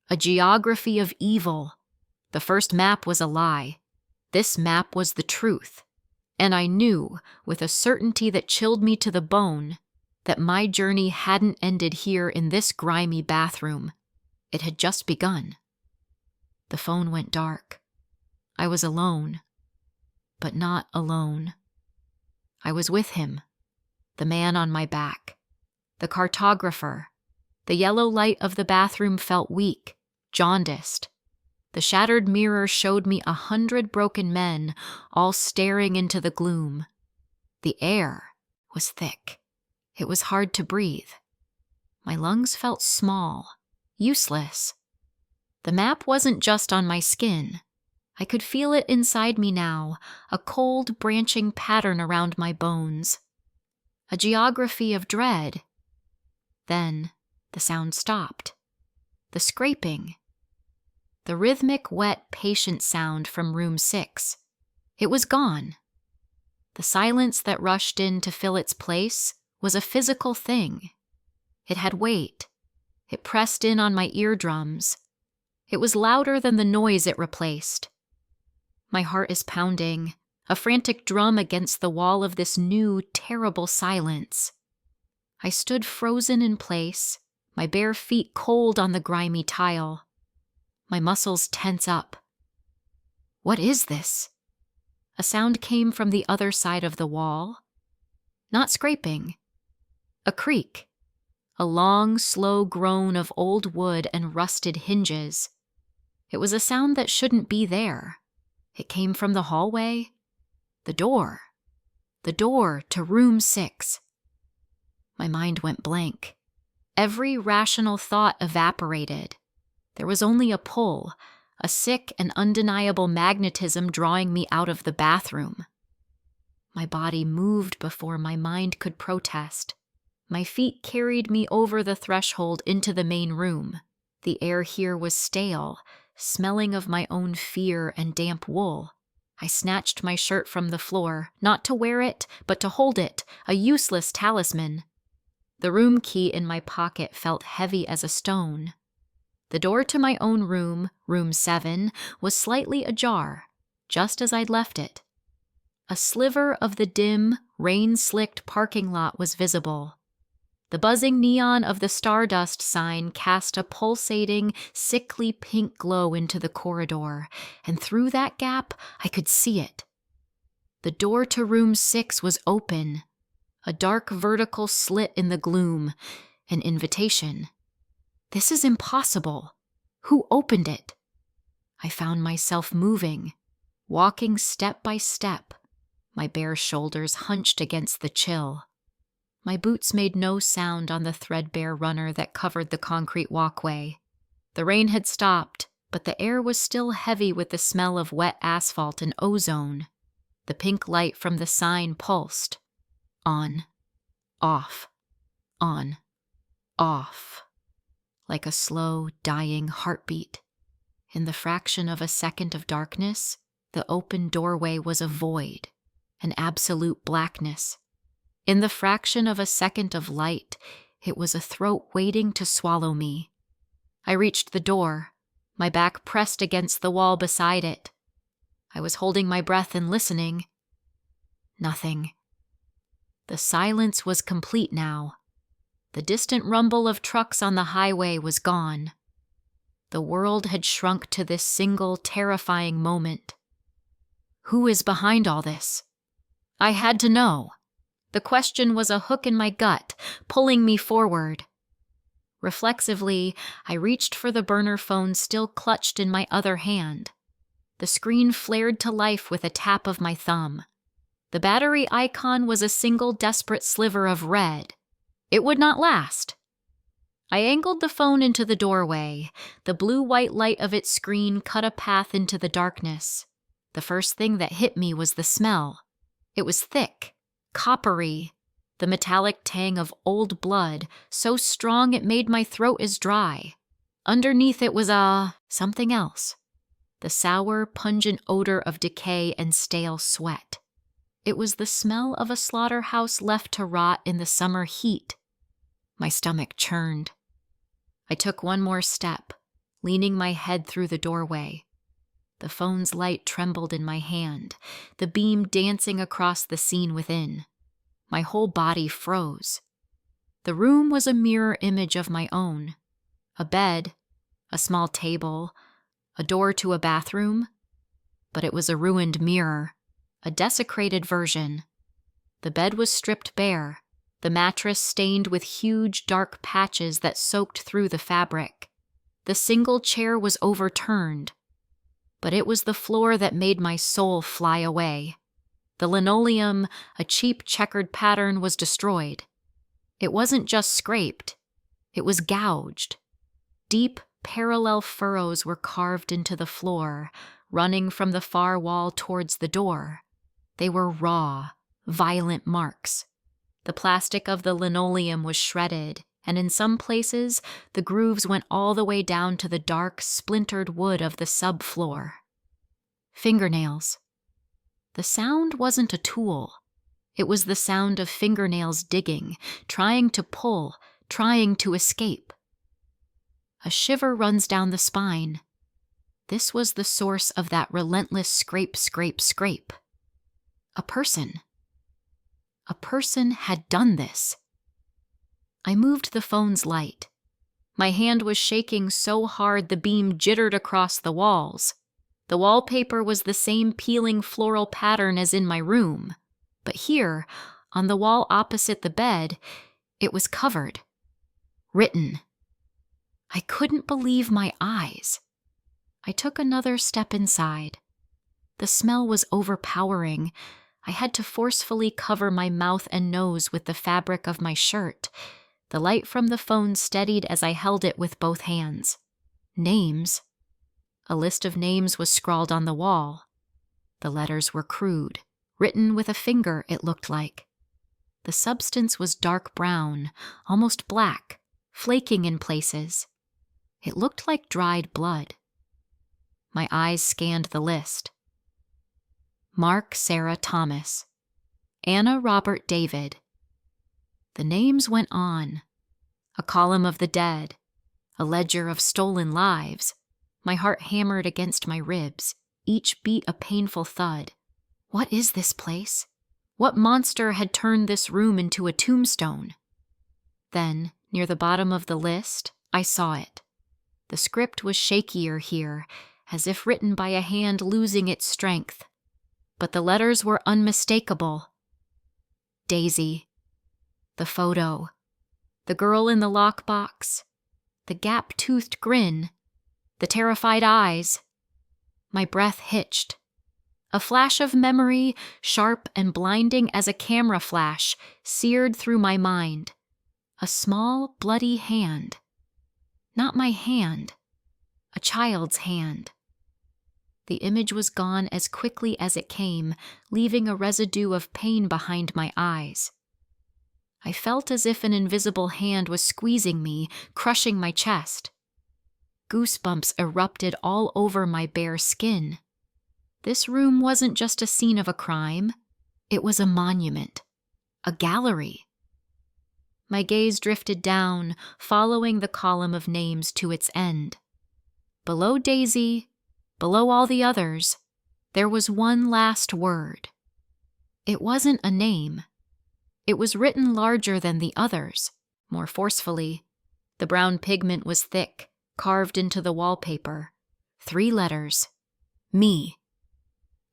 Speaker 1: A geography of evil. The first map was a lie. This map was the truth. And I knew, with a certainty that chilled me to the bone, that my journey hadn't ended here in this grimy bathroom. It had just begun. The phone went dark. I was alone. But not alone. I was with him, the man on my back, the cartographer. The yellow light of the bathroom felt weak, jaundiced. The shattered mirror showed me 100 broken men, all staring into the gloom. The air was thick. It was hard to breathe. My lungs felt small, useless. The map wasn't just on my skin. I could feel it inside me now, a cold, branching pattern around my bones. A geography of dread. Then the sound stopped. The scraping. The rhythmic, wet, patient sound from room 6. It was gone. The silence that rushed in to fill its place was a physical thing. It had weight. It pressed in on my eardrums. It was louder than the noise it replaced. My heart is pounding, a frantic drum against the wall of this new, terrible silence. I stood frozen in place, my bare feet cold on the grimy tile. My muscles tense up. What is this? A sound came from the other side of the wall. Not scraping. A creak. A long, slow groan of old wood and rusted hinges. It was a sound that shouldn't be there. It came from the hallway. The door. The door to room 6. My mind went blank. Every rational thought evaporated. There was only a pull, a sick and undeniable magnetism drawing me out of the bathroom. My body moved before my mind could protest. My feet carried me over the threshold into the main room. The air here was stale, smelling of my own fear and damp wool. I snatched my shirt from the floor, not to wear it, but to hold it, a useless talisman. The room key in my pocket felt heavy as a stone. The door to my own room, room 7, was slightly ajar, just as I'd left it. A sliver of the dim, rain-slicked parking lot was visible. The buzzing neon of the Stardust sign cast a pulsating, sickly pink glow into the corridor, and through that gap I could see it. The door to room 6 was open, a dark vertical slit in the gloom, an invitation. This is impossible. Who opened it? I found myself moving, walking step by step, my bare shoulders hunched against the chill. My boots made no sound on the threadbare runner that covered the concrete walkway. The rain had stopped, but the air was still heavy with the smell of wet asphalt and ozone. The pink light from the sign pulsed. On, off, on, off. Like a slow, dying heartbeat. In the fraction of a second of darkness, the open doorway was a void, an absolute blackness. In the fraction of a second of light, it was a throat waiting to swallow me. I reached the door, my back pressed against the wall beside it. I was holding my breath and listening. Nothing. The silence was complete now. The distant rumble of trucks on the highway was gone. The world had shrunk to this single, terrifying moment. Who is behind all this? I had to know. The question was a hook in my gut, pulling me forward. Reflexively, I reached for the burner phone still clutched in my other hand. The screen flared to life with a tap of my thumb. The battery icon was a single desperate sliver of red. It would not last. I angled the phone into the doorway. The blue-white light of its screen cut a path into the darkness. The first thing that hit me was the smell. It was thick, coppery, the metallic tang of old blood, so strong it made my throat as dry. Underneath it was something else. The sour, pungent odor of decay and stale sweat. It was the smell of a slaughterhouse left to rot in the summer heat. My stomach churned. I took one more step, leaning my head through the doorway. The phone's light trembled in my hand, the beam dancing across the scene within. My whole body froze. The room was a mirror image of my own. A bed, a small table, a door to a bathroom. But it was a ruined mirror, a desecrated version. The bed was stripped bare, the mattress stained with huge dark patches that soaked through the fabric. The single chair was overturned, But it was the floor that made my soul fly away. The linoleum, a cheap checkered pattern, was destroyed. It wasn't just scraped. It was gouged. Deep, parallel furrows were carved into the floor, running from the far wall towards the door. They were raw, violent marks. The plastic of the linoleum was shredded, and in some places, the grooves went all the way down to the dark, splintered wood of the subfloor. Fingernails. The sound wasn't a tool. It was the sound of fingernails digging, trying to pull, trying to escape. A shiver runs down the spine. This was the source of that relentless scrape, scrape, scrape. A person. A person had done this. I moved the phone's light. My hand was shaking so hard the beam jittered across the walls. The wallpaper was the same peeling floral pattern as in my room, but here, on the wall opposite the bed, it was covered. Written. I couldn't believe my eyes. I took another step inside. The smell was overpowering. I had to forcefully cover my mouth and nose with the fabric of my shirt. The light from the phone steadied as I held it with both hands. Names. A list of names was scrawled on the wall. The letters were crude, written with a finger, it looked like. The substance was dark brown, almost black, flaking in places. It looked like dried blood. My eyes scanned the list. Mark Sarah Thomas. Anna Robert David. The names went on. A column of the dead. A ledger of stolen lives. My heart hammered against my ribs, each beat a painful thud. What is this place? What monster had turned this room into a tombstone? Then, near the bottom of the list, I saw it. The script was shakier here, as if written by a hand losing its strength. But the letters were unmistakable. Daisy. The photo. The girl in the lockbox. The gap-toothed grin. The terrified eyes. My breath hitched. A flash of memory, sharp and blinding as a camera flash, seared through my mind. A small, bloody hand. Not my hand. A child's hand. The image was gone as quickly as it came, leaving a residue of pain behind my eyes. I felt as if an invisible hand was squeezing me, crushing my chest. Goosebumps erupted all over my bare skin. This room wasn't just a scene of a crime. It was a monument. A gallery. My gaze drifted down, following the column of names to its end. Below Daisy, below all the others, there was one last word. It wasn't a name. It was written larger than the others, more forcefully. The brown pigment was thick, carved into the wallpaper. 3 letters. Me.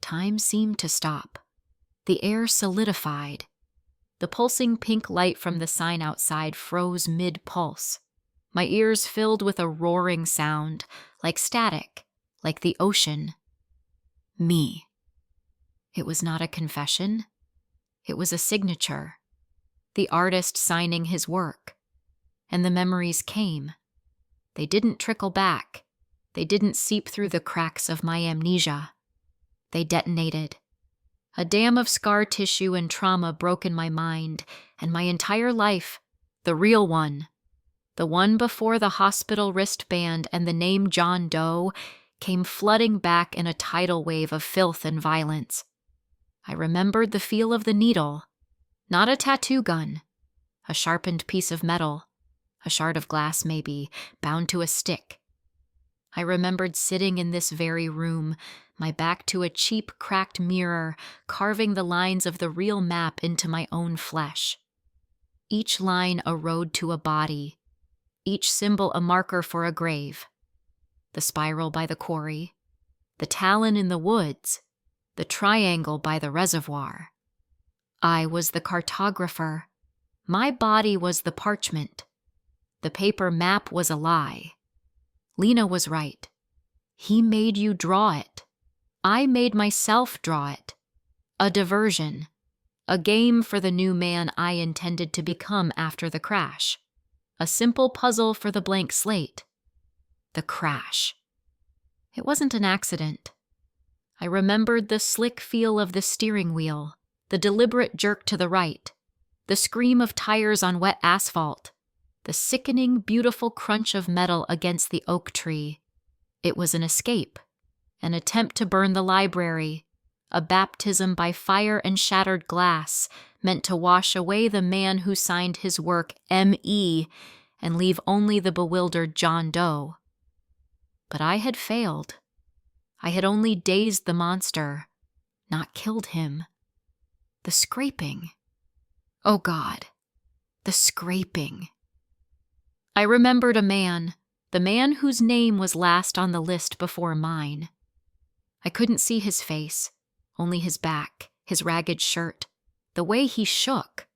Speaker 1: Time seemed to stop. The air solidified. The pulsing pink light from the sign outside froze mid-pulse. My ears filled with a roaring sound, like static, like the ocean. Me. It was not a confession. It was a signature. The artist signing his work. And the memories came. They didn't trickle back. They didn't seep through the cracks of my amnesia. They detonated. A dam of scar tissue and trauma broke in my mind, and my entire life, the real one, the one before the hospital wristband and the name John Doe, came flooding back in a tidal wave of filth and violence. I remembered the feel of the needle, not a tattoo gun, a sharpened piece of metal, a shard of glass maybe, bound to a stick. I remembered sitting in this very room, my back to a cheap, cracked mirror, carving the lines of the real map into my own flesh. Each line a road to a body, each symbol a marker for a grave. The spiral by the quarry, the talon in the woods, the triangle by the reservoir. I was the cartographer. My body was the parchment. The paper map was a lie. Lena was right. He made you draw it. I made myself draw it. A diversion. A game for the new man I intended to become after the crash. A simple puzzle for the blank slate. The crash. It wasn't an accident. I remembered the slick feel of the steering wheel, the deliberate jerk to the right, the scream of tires on wet asphalt, the sickening, beautiful crunch of metal against the oak tree. It was an escape, an attempt to burn the library, a baptism by fire and shattered glass, meant to wash away the man who signed his work M.E. and leave only the bewildered John Doe. But I had failed. I had only dazed the monster, not killed him. The scraping. Oh God, the scraping. I remembered a man, the man whose name was last on the list before mine. I couldn't see his face, only his back, his ragged shirt, the way he shook.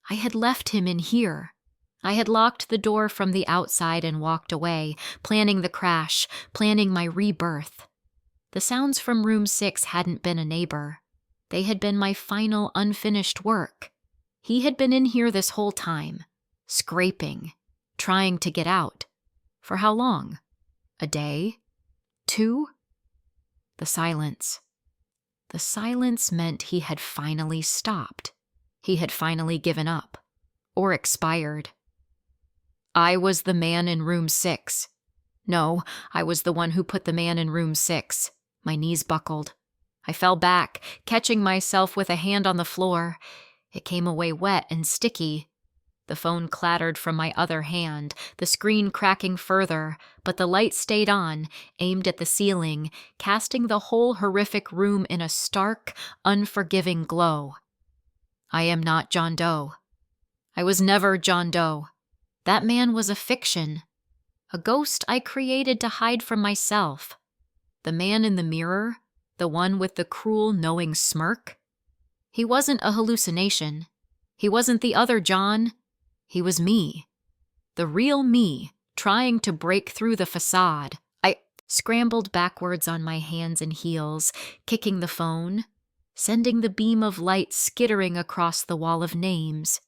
Speaker 1: I had left him in here. I had locked the door from the outside and walked away, planning the crash, planning my rebirth. The sounds from room 6 hadn't been a neighbor. They had been my final unfinished work. He had been in here this whole time, scraping, trying to get out. For how long? A day? 2? The silence. The silence meant he had finally stopped. He had finally given up. Or expired. I was the man in room 6. No, I was the one who put the man in room 6. My knees buckled. I fell back, catching myself with a hand on the floor. It came away wet and sticky. The phone clattered from my other hand, the screen cracking further, but the light stayed on, aimed at the ceiling, casting the whole horrific room in a stark, unforgiving glow. I am not John Doe. I was never John Doe. That man was a fiction. A ghost I created to hide from myself. The man in the mirror, the one with the cruel, knowing smirk. He wasn't a hallucination. He wasn't the other John. He was me. The real me, trying to break through the facade. I scrambled backwards on my hands and heels, kicking the phone, sending the beam of light skittering across the wall of names.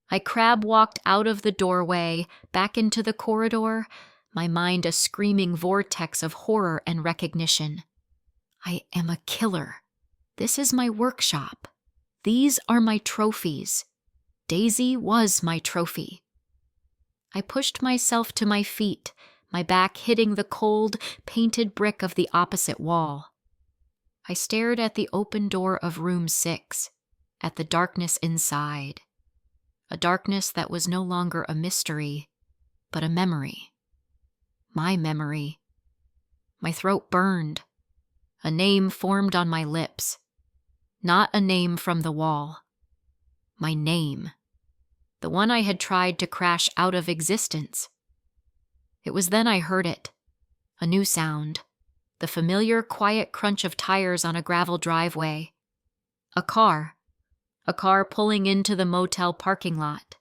Speaker 1: I crab-walked out of the doorway, back into the corridor, my mind a screaming vortex of horror and recognition. I am a killer. This is my workshop. These are my trophies. Daisy was my trophy. I pushed myself to my feet, my back hitting the cold, painted brick of the opposite wall. I stared at the open door of room 6, at the darkness inside. A darkness that was no longer a mystery, but a memory. My memory. My throat burned. A name formed on my lips. Not a name from the wall. My name. The one I had tried to crash out of existence. It was then I heard it. A new sound. The familiar, quiet crunch of tires on a gravel driveway. A car. A car pulling into the motel parking lot.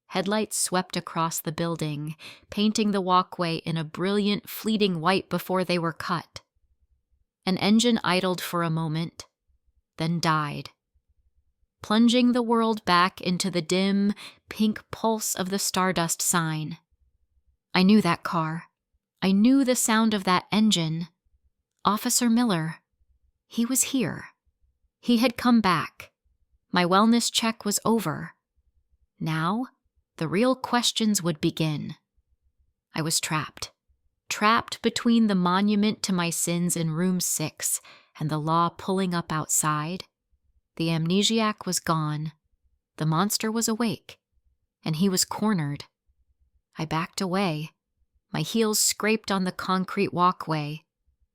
Speaker 1: Headlights swept across the building, painting the walkway in a brilliant, fleeting white before they were cut. An engine idled for a moment, then died, plunging the world back into the dim, pink pulse of the Stardust sign. I knew that car. I knew the sound of that engine. Officer Miller. He was here. He had come back. My wellness check was over. Now, the real questions would begin. I was trapped. Trapped between the monument to my sins in room 6 and the law pulling up outside. The amnesiac was gone. The monster was awake. And he was cornered. I backed away. My heels scraped on the concrete walkway.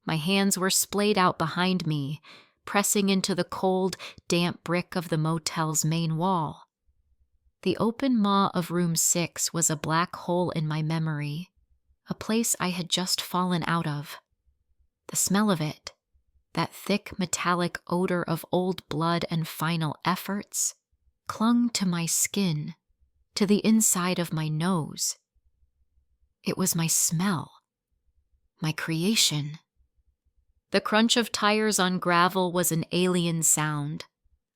Speaker 1: My hands were splayed out behind me, pressing into the cold, damp brick of the motel's main wall. The open maw of room 6 was a black hole in my memory, a place I had just fallen out of. The smell of it, that thick metallic odor of old blood and final efforts, clung to my skin, to the inside of my nose. It was my smell. My creation. The crunch of tires on gravel was an alien sound,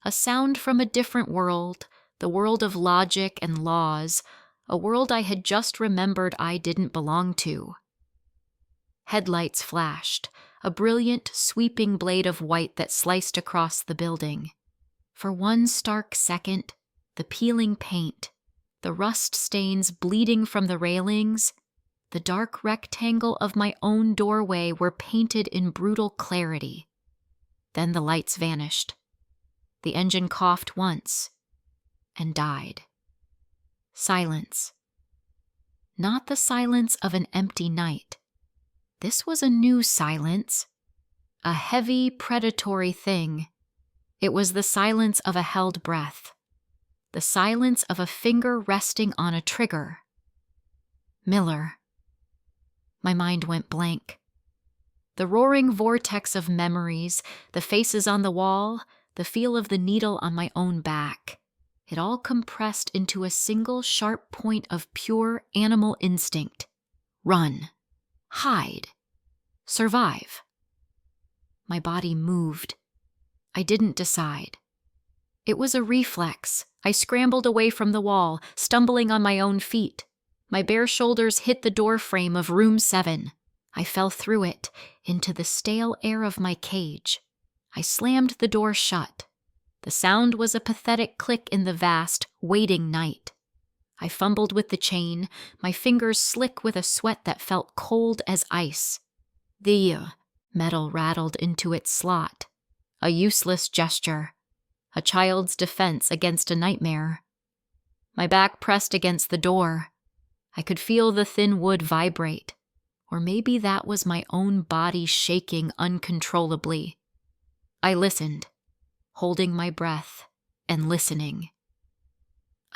Speaker 1: a sound from a different world, the world of logic and laws, a world I had just remembered I didn't belong to. Headlights flashed, a brilliant, sweeping blade of white that sliced across the building. For one stark second, the peeling paint, the rust stains bleeding from the railings, the dark rectangle of my own doorway were painted in brutal clarity. Then the lights vanished. The engine coughed once and died. Silence. Not the silence of an empty night. This was a new silence, a heavy, predatory thing. It was the silence of a held breath, the silence of a finger resting on a trigger. Miller. My mind went blank. The roaring vortex of memories, the faces on the wall, the feel of the needle on my own back. It all compressed into a single sharp point of pure animal instinct. Run. Hide. Survive. My body moved. I didn't decide. It was a reflex. I scrambled away from the wall, stumbling on my own feet. My bare shoulders hit the door frame of room 7. I fell through it, into the stale air of my cage. I slammed the door shut. The sound was a pathetic click in the vast, waiting night. I fumbled with the chain, my fingers slick with a sweat that felt cold as ice. The metal rattled into its slot. A useless gesture. A child's defense against a nightmare. My back pressed against the door. I could feel the thin wood vibrate. Or maybe that was my own body shaking uncontrollably. I listened, holding my breath and listening.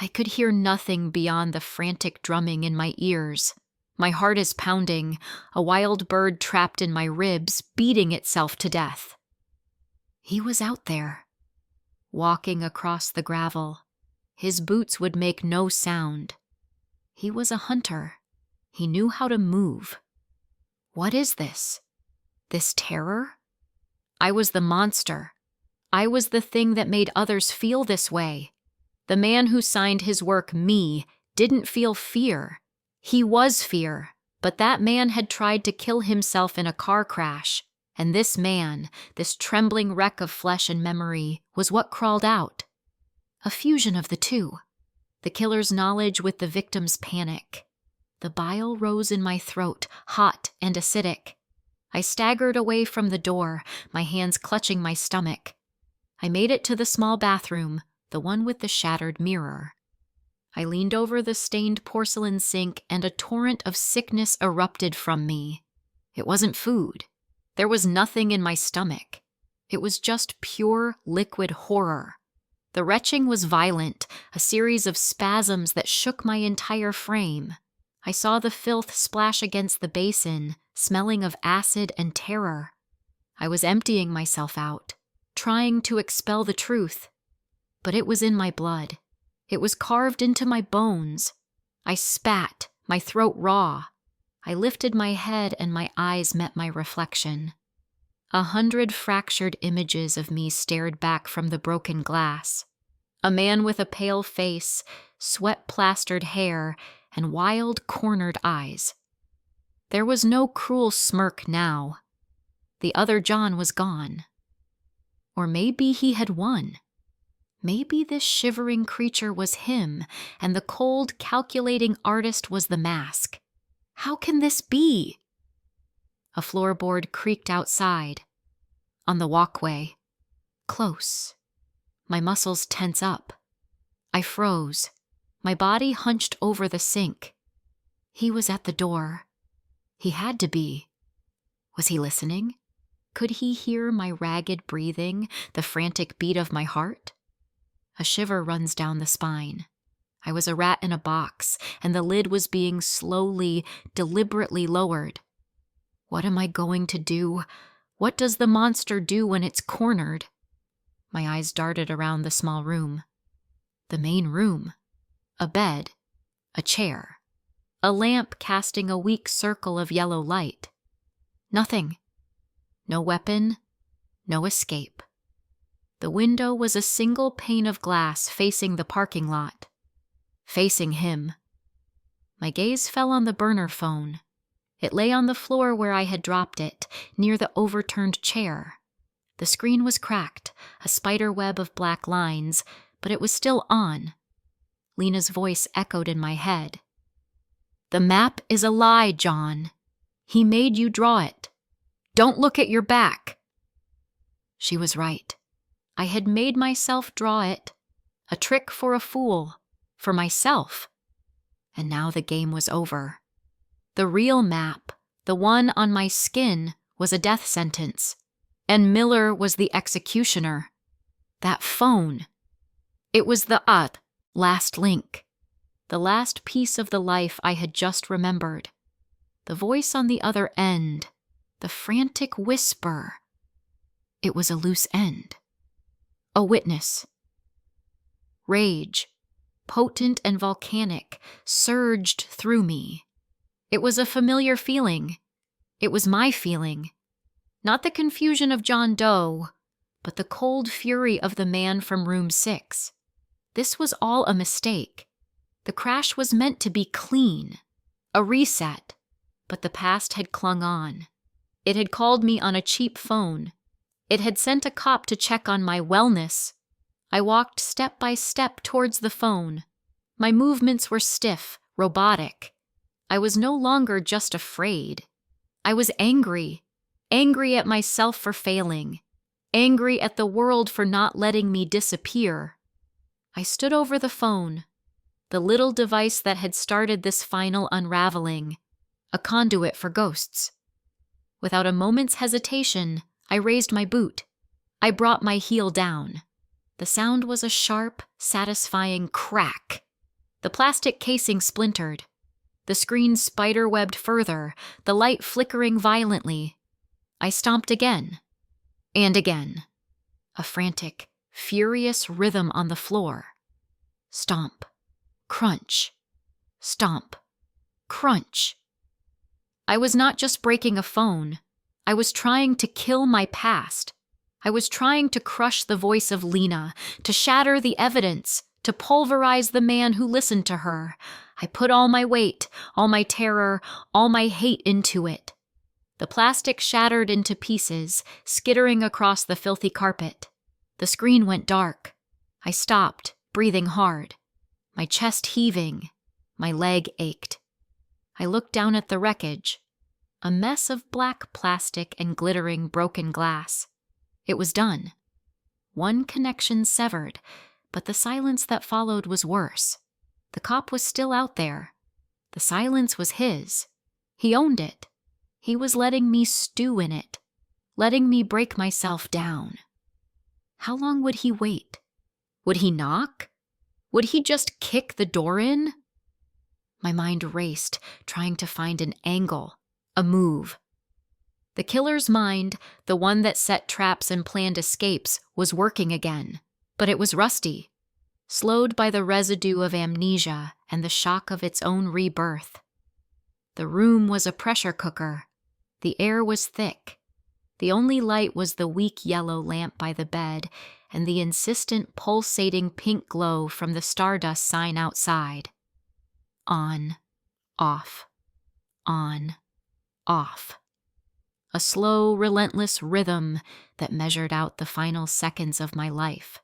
Speaker 1: I could hear nothing beyond the frantic drumming in my ears. My heart is pounding, a wild bird trapped in my ribs, beating itself to death. He was out there, walking across the gravel. His boots would make no sound. He was a hunter. He knew how to move. What is this? This terror? I was the monster. I was the thing that made others feel this way. The man who signed his work, me, didn't feel fear. He was fear, but that man had tried to kill himself in a car crash, and this man, this trembling wreck of flesh and memory, was what crawled out. A fusion of the two. The killer's knowledge with the victim's panic. The bile rose in my throat, hot and acidic. I staggered away from the door, my hands clutching my stomach. I made it to the small bathroom, the one with the shattered mirror. I leaned over the stained porcelain sink and a torrent of sickness erupted from me. It wasn't food. There was nothing in my stomach. It was just pure liquid horror. The retching was violent, a series of spasms that shook my entire frame. I saw the filth splash against the basin, smelling of acid and terror. I was emptying myself out, trying to expel the truth. But it was in my blood. It was carved into my bones. I spat, my throat raw. I lifted my head and my eyes met my reflection. 100 fractured images of me stared back from the broken glass. A man with a pale face, sweat-plastered hair, and wild, cornered eyes. There was no cruel smirk now. The other John was gone. Or maybe he had won. Maybe this shivering creature was him, and the cold, calculating artist was the mask. How can this be? A floorboard creaked outside. On the walkway. Close. My muscles tense up. I froze. My body hunched over the sink. He was at the door. He had to be. Was he listening? Could he hear my ragged breathing, the frantic beat of my heart? A shiver runs down the spine. I was a rat in a box, and the lid was being slowly, deliberately lowered. What am I going to do? What does the monster do when it's cornered? My eyes darted around the small room. The main room. A bed. A chair. A lamp casting a weak circle of yellow light. Nothing. No weapon, no escape. The window was a single pane of glass facing the parking lot. Facing him. My gaze fell on the burner phone. It lay on the floor where I had dropped it, near the overturned chair. The screen was cracked, a spider web of black lines, but it was still on. Lena's voice echoed in my head. "The map is a lie, John. He made you draw it. Don't look at your back." She was right. I had made myself draw it. A trick for a fool. For myself. And now the game was over. The real map, the one on my skin, was a death sentence. And Miller was the executioner. That phone. It was the last link. The last piece of the life I had just remembered. The voice on the other end. The frantic whisper. It was a loose end. A witness. Rage, potent and volcanic, surged through me. It was a familiar feeling. It was my feeling. Not the confusion of John Doe, but the cold fury of the man from room 6. This was all a mistake. The crash was meant to be clean, a reset, but the past had clung on. It had called me on a cheap phone. It had sent a cop to check on my wellness. I walked step by step towards the phone. My movements were stiff, robotic. I was no longer just afraid. I was angry. Angry at myself for failing. Angry at the world for not letting me disappear. I stood over the phone, the little device that had started this final unraveling, a conduit for ghosts. Without a moment's hesitation, I raised my boot. I brought my heel down. The sound was a sharp, satisfying crack. The plastic casing splintered. The screen spider-webbed further, the light flickering violently. I stomped again. And again. A frantic, furious rhythm on the floor. Stomp. Crunch. Stomp. Crunch. I was not just breaking a phone. I was trying to kill my past. I was trying to crush the voice of Lena, to shatter the evidence, to pulverize the man who listened to her. I put all my weight, all my terror, all my hate into it. The plastic shattered into pieces, skittering across the filthy carpet. The screen went dark. I stopped, breathing hard. My chest heaving. My leg ached. I looked down at the wreckage. A mess of black plastic and glittering broken glass. It was done. One connection severed, but the silence that followed was worse. The cop was still out there. The silence was his. He owned it. He was letting me stew in it, letting me break myself down. How long would he wait? Would he knock? Would he just kick the door in? My mind raced, trying to find an angle, a move. The killer's mind, the one that set traps and planned escapes, was working again, but it was rusty, slowed by the residue of amnesia and the shock of its own rebirth. The room was a pressure cooker. The air was thick. The only light was the weak yellow lamp by the bed and the insistent pulsating pink glow from the stardust sign outside. On, off, on, off. A slow, relentless rhythm that measured out the final seconds of my life.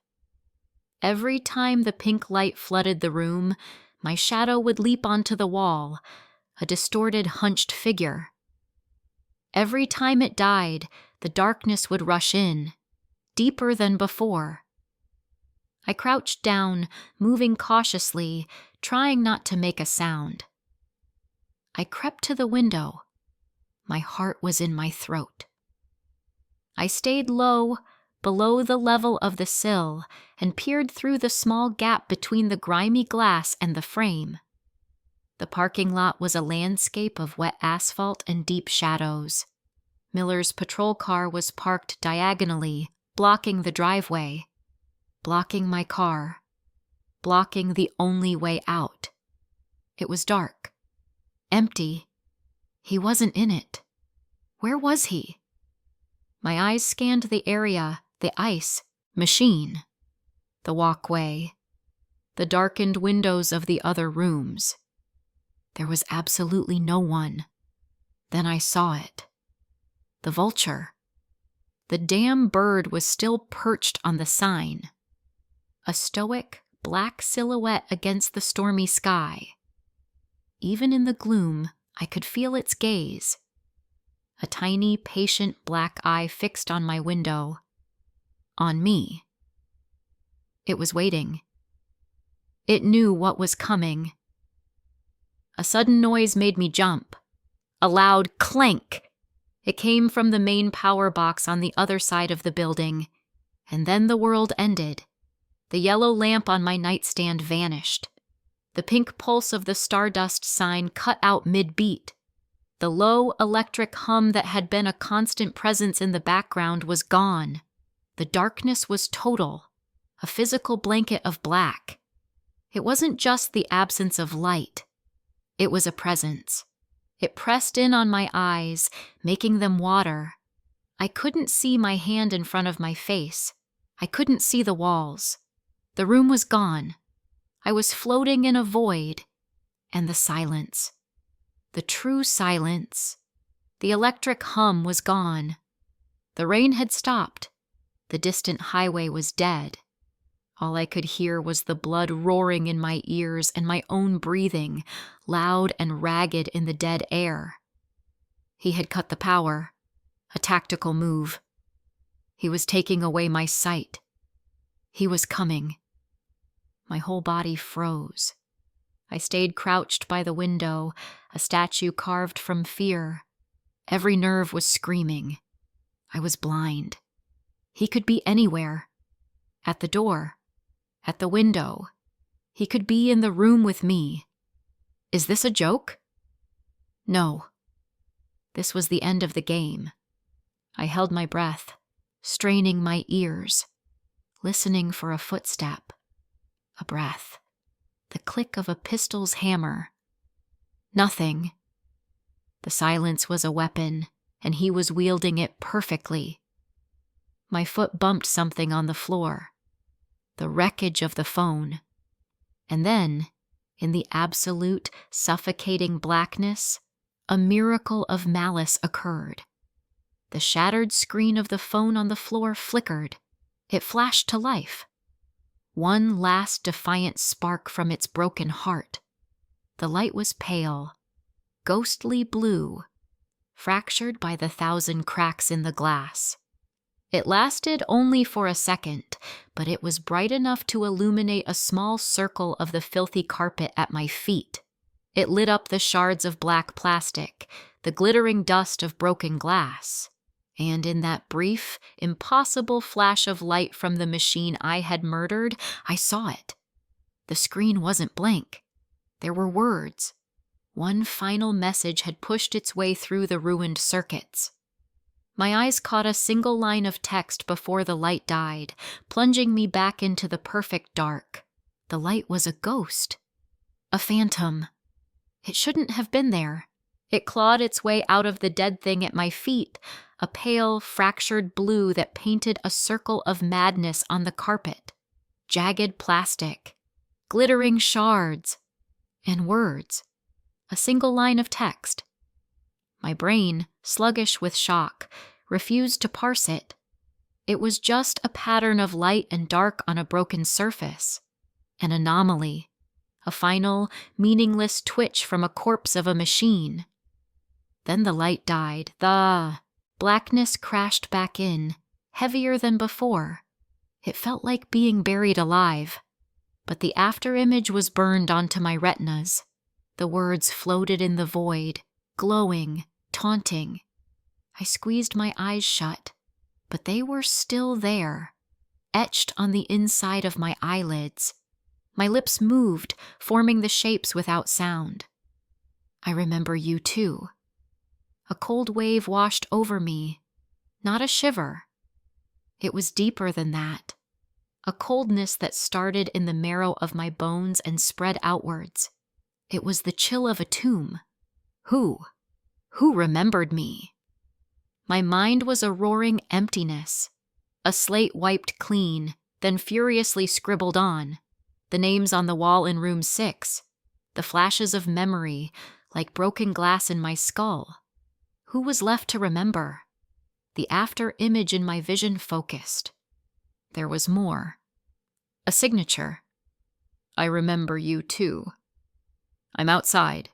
Speaker 1: Every time the pink light flooded the room, my shadow would leap onto the wall, a distorted, hunched figure. Every time it died, the darkness would rush in, deeper than before. I crouched down, moving cautiously, trying not to make a sound. I crept to the window. My heart was in my throat. I stayed low, below the level of the sill, and peered through the small gap between the grimy glass and the frame. The parking lot was a landscape of wet asphalt and deep shadows. Miller's patrol car was parked diagonally, blocking the driveway, blocking my car, blocking the only way out. It was dark, empty. He wasn't in it. Where was he? My eyes scanned the area, the ice, machine, the walkway, the darkened windows of the other rooms. There was absolutely no one. Then I saw it. The vulture. The damn bird was still perched on the sign. A stoic, black silhouette against the stormy sky. Even in the gloom, I could feel its gaze. A tiny, patient black eye fixed on my window. On me. It was waiting. It knew what was coming. A sudden noise made me jump. A loud clank. It came from the main power box on the other side of the building. And then the world ended. The yellow lamp on my nightstand vanished. The pink pulse of the Stardust sign cut out mid-beat. The low electric hum that had been a constant presence in the background was gone. The darkness was total, a physical blanket of black. It wasn't just the absence of light. It was a presence. It pressed in on my eyes, making them water. I couldn't see my hand in front of my face. I couldn't see the walls. The room was gone. I was floating in a void, and the silence. The true silence. The electric hum was gone. The rain had stopped. The distant highway was dead. All I could hear was the blood roaring in my ears and my own breathing, loud and ragged in the dead air. He had cut the power. A tactical move. He was taking away my sight. He was coming. My whole body froze. I stayed crouched by the window, a statue carved from fear. Every nerve was screaming. I was blind. He could be anywhere. At the door. At the window. He could be in the room with me. Is this a joke? No. This was the end of the game. I held my breath, straining my ears, listening for a footstep. A breath. The click of a pistol's hammer. Nothing. The silence was a weapon, and he was wielding it perfectly. My foot bumped something on the floor. The wreckage of the phone. And then, in the absolute, suffocating blackness, a miracle of malice occurred. The shattered screen of the phone on the floor flickered. It flashed to life. One last defiant spark from its broken heart. The light was pale, ghostly blue, fractured by the 1,000 cracks in the glass. It lasted only for a second, but it was bright enough to illuminate a small circle of the filthy carpet at my feet. It lit up the shards of black plastic, the glittering dust of broken glass. And in that brief, impossible flash of light from the machine I had murdered, I saw it. The screen wasn't blank. There were words. One final message had pushed its way through the ruined circuits. My eyes caught a single line of text before the light died, plunging me back into the perfect dark. The light was a ghost. A phantom. It shouldn't have been there. It clawed its way out of the dead thing at my feet, a pale, fractured blue that painted a circle of madness on the carpet. Jagged plastic. Glittering shards. And words. A single line of text. My brain, sluggish with shock, refused to parse it. It was just a pattern of light and dark on a broken surface. An anomaly. A final, meaningless twitch from a corpse of a machine. Then the light died. The blackness crashed back in, heavier than before. It felt like being buried alive. But the afterimage was burned onto my retinas. The words floated in the void, glowing, taunting. I squeezed my eyes shut, but they were still there, etched on the inside of my eyelids. My lips moved, forming the shapes without sound. I remember you too. A cold wave washed over me, not a shiver. It was deeper than that, a coldness that started in the marrow of my bones and spread outwards. It was the chill of a tomb. Who remembered me? My mind was a roaring emptiness. A slate wiped clean, then furiously scribbled on. The names on the wall in room 6. The flashes of memory, like broken glass in my skull. Who was left to remember? The after image in my vision focused. There was more. A signature. I remember you too. I'm outside.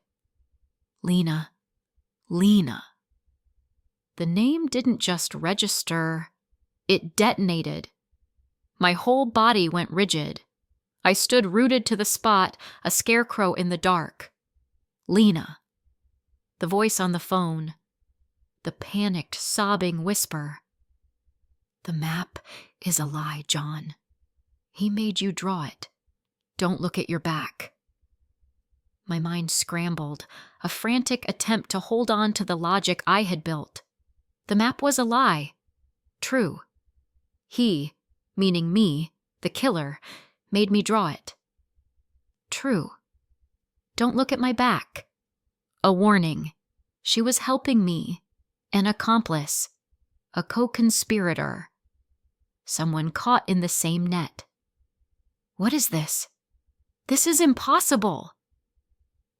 Speaker 1: Lena. Lena. The name didn't just register, it detonated. My whole body went rigid. I stood rooted to the spot, a scarecrow in the dark. Lena. The voice on the phone. The panicked, sobbing whisper. The map is a lie, John. He made you draw it. Don't look at your back. My mind scrambled, a frantic attempt to hold on to the logic I had built. The map was a lie. True. He, meaning me, the killer, made me draw it. True. Don't look at my back. A warning. She was helping me. An accomplice. A co-conspirator. Someone caught in the same net. What is this? This is impossible.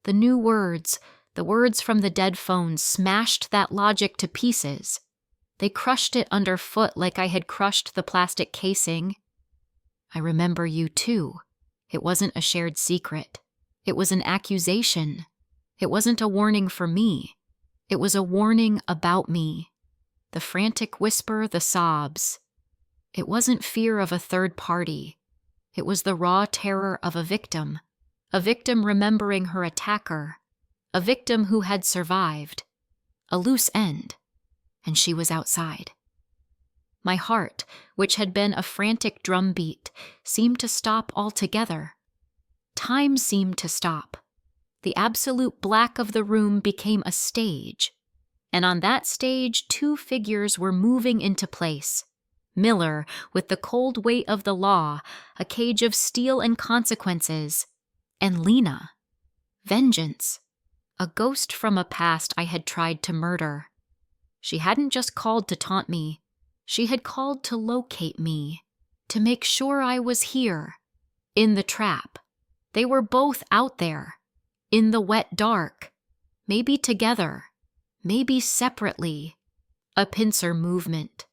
Speaker 1: The new words, the words from the dead phone, smashed that logic to pieces. They crushed it underfoot like I had crushed the plastic casing. I remember you too. It wasn't a shared secret. It was an accusation. It wasn't a warning for me. It was a warning about me. The frantic whisper, the sobs. It wasn't fear of a third party. It was the raw terror of a victim remembering her attacker, a victim who had survived, a loose end, and she was outside. My heart, which had been a frantic drumbeat, seemed to stop altogether. Time seemed to stop. The absolute black of the room became a stage, and on that stage 2 figures were moving into place. Miller, with the cold weight of the law, a cage of steel and consequences, and Lena. Vengeance. A ghost from a past I had tried to murder. She hadn't just called to taunt me. She had called to locate me, to make sure I was here, in the trap. They were both out there, in the wet dark, maybe together, maybe separately. A pincer movement.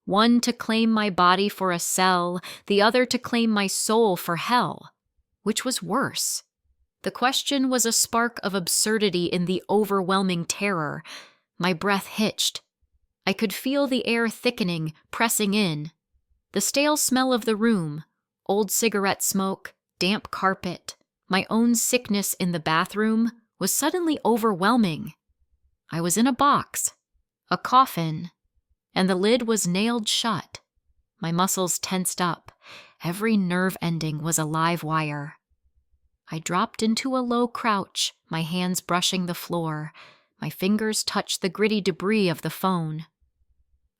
Speaker 1: One to claim my body for a cell, the other to claim my soul for hell. Which was worse? The question was a spark of absurdity in the overwhelming terror. My breath hitched. I could feel the air thickening, pressing in. The stale smell of the room, old cigarette smoke, damp carpet, my own sickness in the bathroom was suddenly overwhelming. I was in a box, a coffin, and the lid was nailed shut. My muscles tensed up. Every nerve ending was a live wire. I dropped into a low crouch, my hands brushing the floor. My fingers touched the gritty debris of the phone.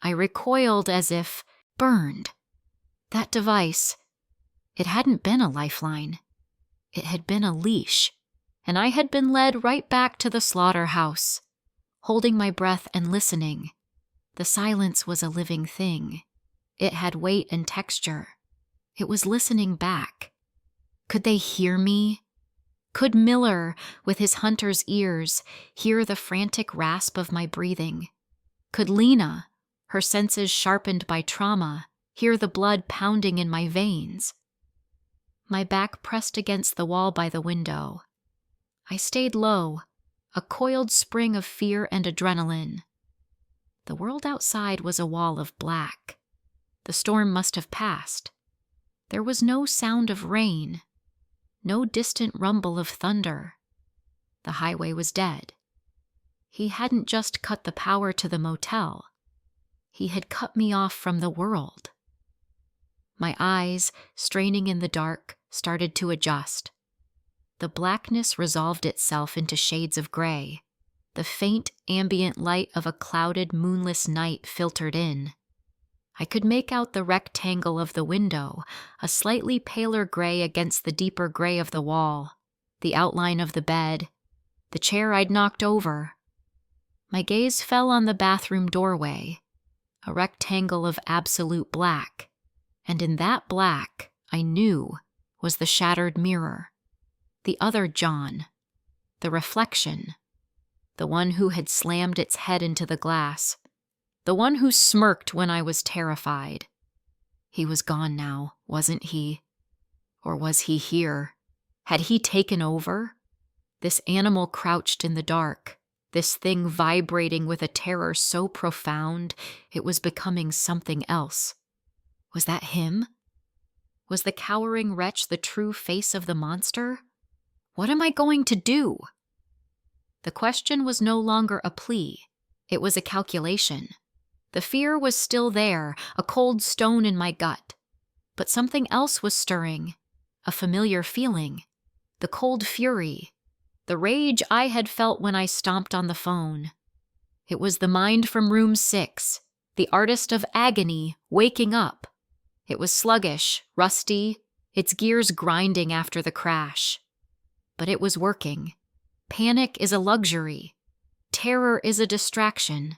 Speaker 1: I recoiled as if burned. That device, it hadn't been a lifeline. It had been a leash, and I had been led right back to the slaughterhouse, holding my breath and listening. The silence was a living thing. It had weight and texture. It was listening back. Could they hear me? Could Miller, with his hunter's ears, hear the frantic rasp of my breathing? Could Lena, her senses sharpened by trauma, hear the blood pounding in my veins? My back pressed against the wall by the window. I stayed low, a coiled spring of fear and adrenaline. The world outside was a wall of black. The storm must have passed. There was no sound of rain, no distant rumble of thunder. The highway was dead. He hadn't just cut the power to the motel. He had cut me off from the world. My eyes, straining in the dark, started to adjust. The blackness resolved itself into shades of gray. The faint ambient light of a clouded, moonless night filtered in. I could make out the rectangle of the window, a slightly paler gray against the deeper gray of the wall, the outline of the bed, the chair I'd knocked over. My gaze fell on the bathroom doorway, a rectangle of absolute black, and in that black, I knew, was the shattered mirror, the other John, the reflection, the one who had slammed its head into the glass, the one who smirked when I was terrified. He was gone now, wasn't he? Or was he here? Had he taken over? This animal crouched in the dark, this thing vibrating with a terror so profound it was becoming something else. Was that him? Was the cowering wretch the true face of the monster? What am I going to do? The question was no longer a plea. It was a calculation. The fear was still there, a cold stone in my gut. But something else was stirring, a familiar feeling, the cold fury, the rage I had felt when I stomped on the phone. It was the mind from room 6, the artist of agony, waking up. It was sluggish, rusty, its gears grinding after the crash. But it was working. Panic is a luxury. Terror is a distraction.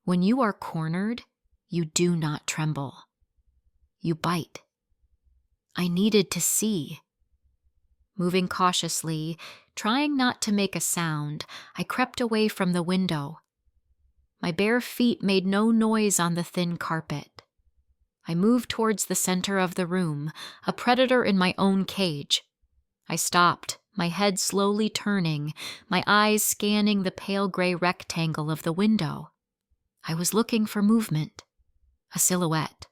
Speaker 1: When you are cornered, you do not tremble. You bite. I needed to see. Moving cautiously, trying not to make a sound, I crept away from the window. My bare feet made no noise on the thin carpet. I moved towards the center of the room, a predator in my own cage. I stopped, my head slowly turning, my eyes scanning the pale gray rectangle of the window. I was looking for movement, a silhouette,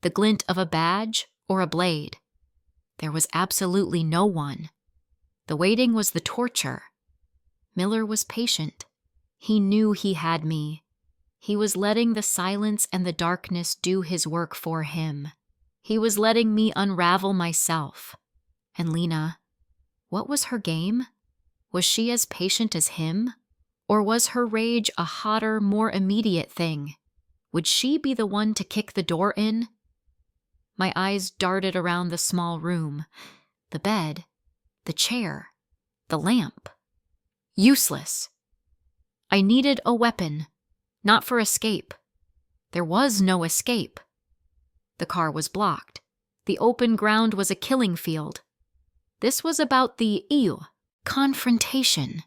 Speaker 1: the glint of a badge or a blade. There was absolutely no one. The waiting was the torture. Miller was patient. He knew he had me. He was letting the silence and the darkness do his work for him. He was letting me unravel myself. And Lena, what was her game? Was she as patient as him? Or was her rage a hotter, more immediate thing? Would she be the one to kick the door in? My eyes darted around the small room, the bed, the chair, the lamp. Useless. I needed a weapon, not for escape. There was no escape. The car was blocked. The open ground was a killing field. This was about the confrontation.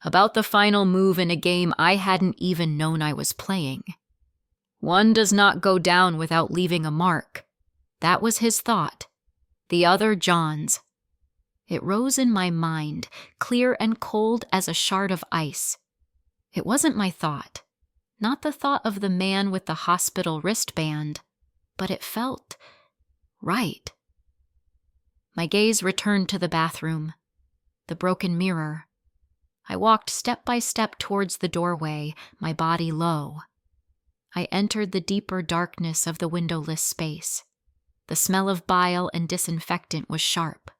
Speaker 1: About the final move in a game I hadn't even known I was playing. One does not go down without leaving a mark. That was his thought. The other John's. It rose in my mind, clear and cold as a shard of ice. It wasn't my thought, not the thought of the man with the hospital wristband, but it felt right. My gaze returned to the bathroom, the broken mirror. I walked step by step towards the doorway, my body low. I entered the deeper darkness of the windowless space. The smell of bile and disinfectant was sharp.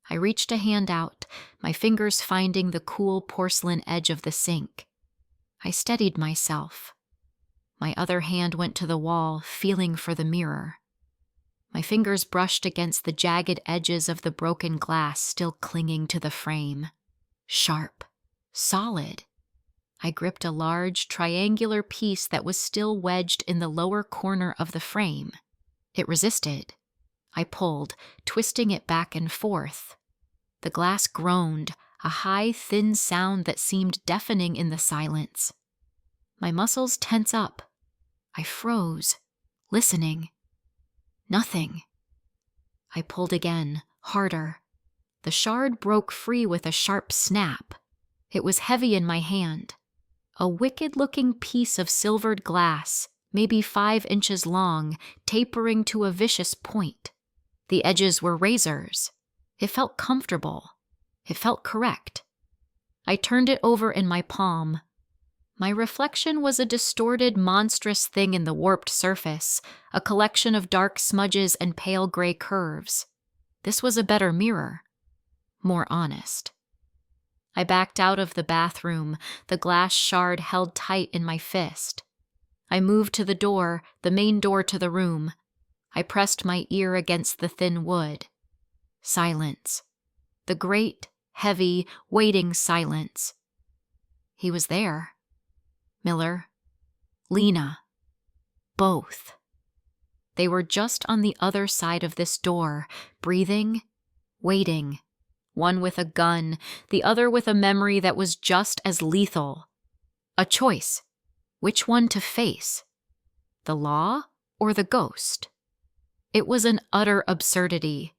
Speaker 1: I reached a hand out, my fingers finding the cool porcelain edge of the sink. I steadied myself. My other hand went to the wall, feeling for the mirror. My fingers brushed against the jagged edges of the broken glass still clinging to the frame. Sharp. Solid. I gripped a large, triangular piece that was still wedged in the lower corner of the frame. It resisted. I pulled, twisting it back and forth. The glass groaned, a high, thin sound that seemed deafening in the silence. My muscles tense up. I froze, listening. Nothing. I pulled again, harder. The shard broke free with a sharp snap. It was heavy in my hand. A wicked-looking piece of silvered glass, maybe 5 inches long, tapering to a vicious point. The edges were razors. It felt comfortable. It felt correct. I turned it over in my palm. My reflection was a distorted, monstrous thing in the warped surface, a collection of dark smudges and pale gray curves. This was a better mirror. More honest. I backed out of the bathroom, the glass shard held tight in my fist. I moved to the door, the main door to the room. I pressed my ear against the thin wood. Silence. The great, heavy, waiting silence. He was there. Miller, Lena, both. They were just on the other side of this door, breathing, waiting, one with a gun, the other with a memory that was just as lethal. A choice. Which one to face? The law or the ghost? It was an utter absurdity.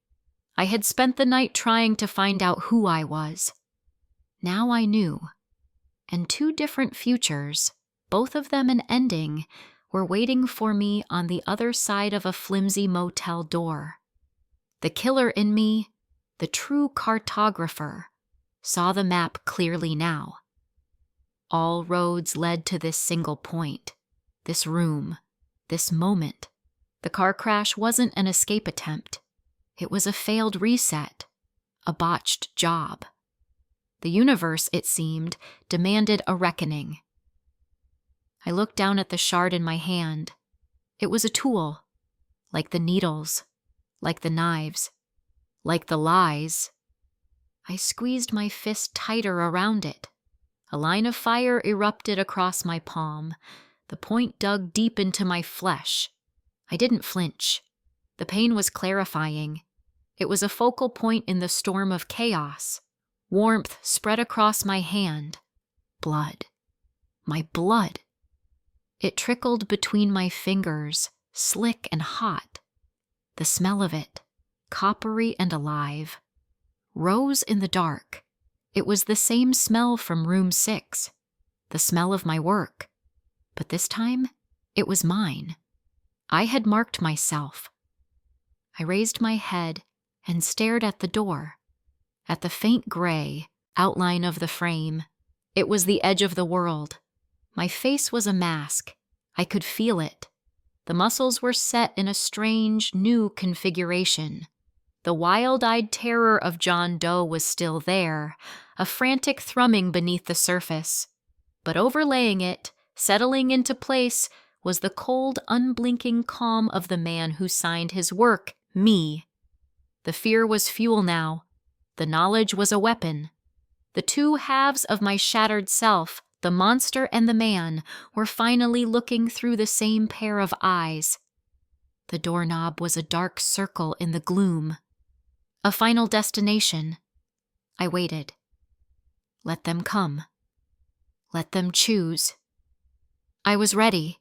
Speaker 1: I had spent the night trying to find out who I was. Now I knew. And two different futures, both of them an ending, were waiting for me on the other side of a flimsy motel door. The killer in me, the true cartographer, saw the map clearly now. All roads led to this single point, this room, this moment. The car crash wasn't an escape attempt. It was a failed reset, a botched job. The universe, it seemed, demanded a reckoning. I looked down at the shard in my hand. It was a tool, like the needles, like the knives, like the lies. I squeezed my fist tighter around it. A line of fire erupted across my palm. The point dug deep into my flesh. I didn't flinch. The pain was clarifying. It was a focal point in the storm of chaos. Warmth spread across my hand. Blood. My blood. It trickled between my fingers, slick and hot. The smell of it, coppery and alive, rose in the dark. It was the same smell from room 6, the smell of my work. But this time, it was mine. I had marked myself. I raised my head and stared at the door, at the faint gray outline of the frame. It was the edge of the world. My face was a mask. I could feel it. The muscles were set in a strange, new configuration. The wild-eyed terror of John Doe was still there, a frantic thrumming beneath the surface. But overlaying it, settling into place, was the cold, unblinking calm of the man who signed his work, me. The fear was fuel now. The knowledge was a weapon. The two halves of my shattered self, the monster and the man, were finally looking through the same pair of eyes. The doorknob was a dark circle in the gloom. A final destination. I waited. Let them come. Let them choose. I was ready.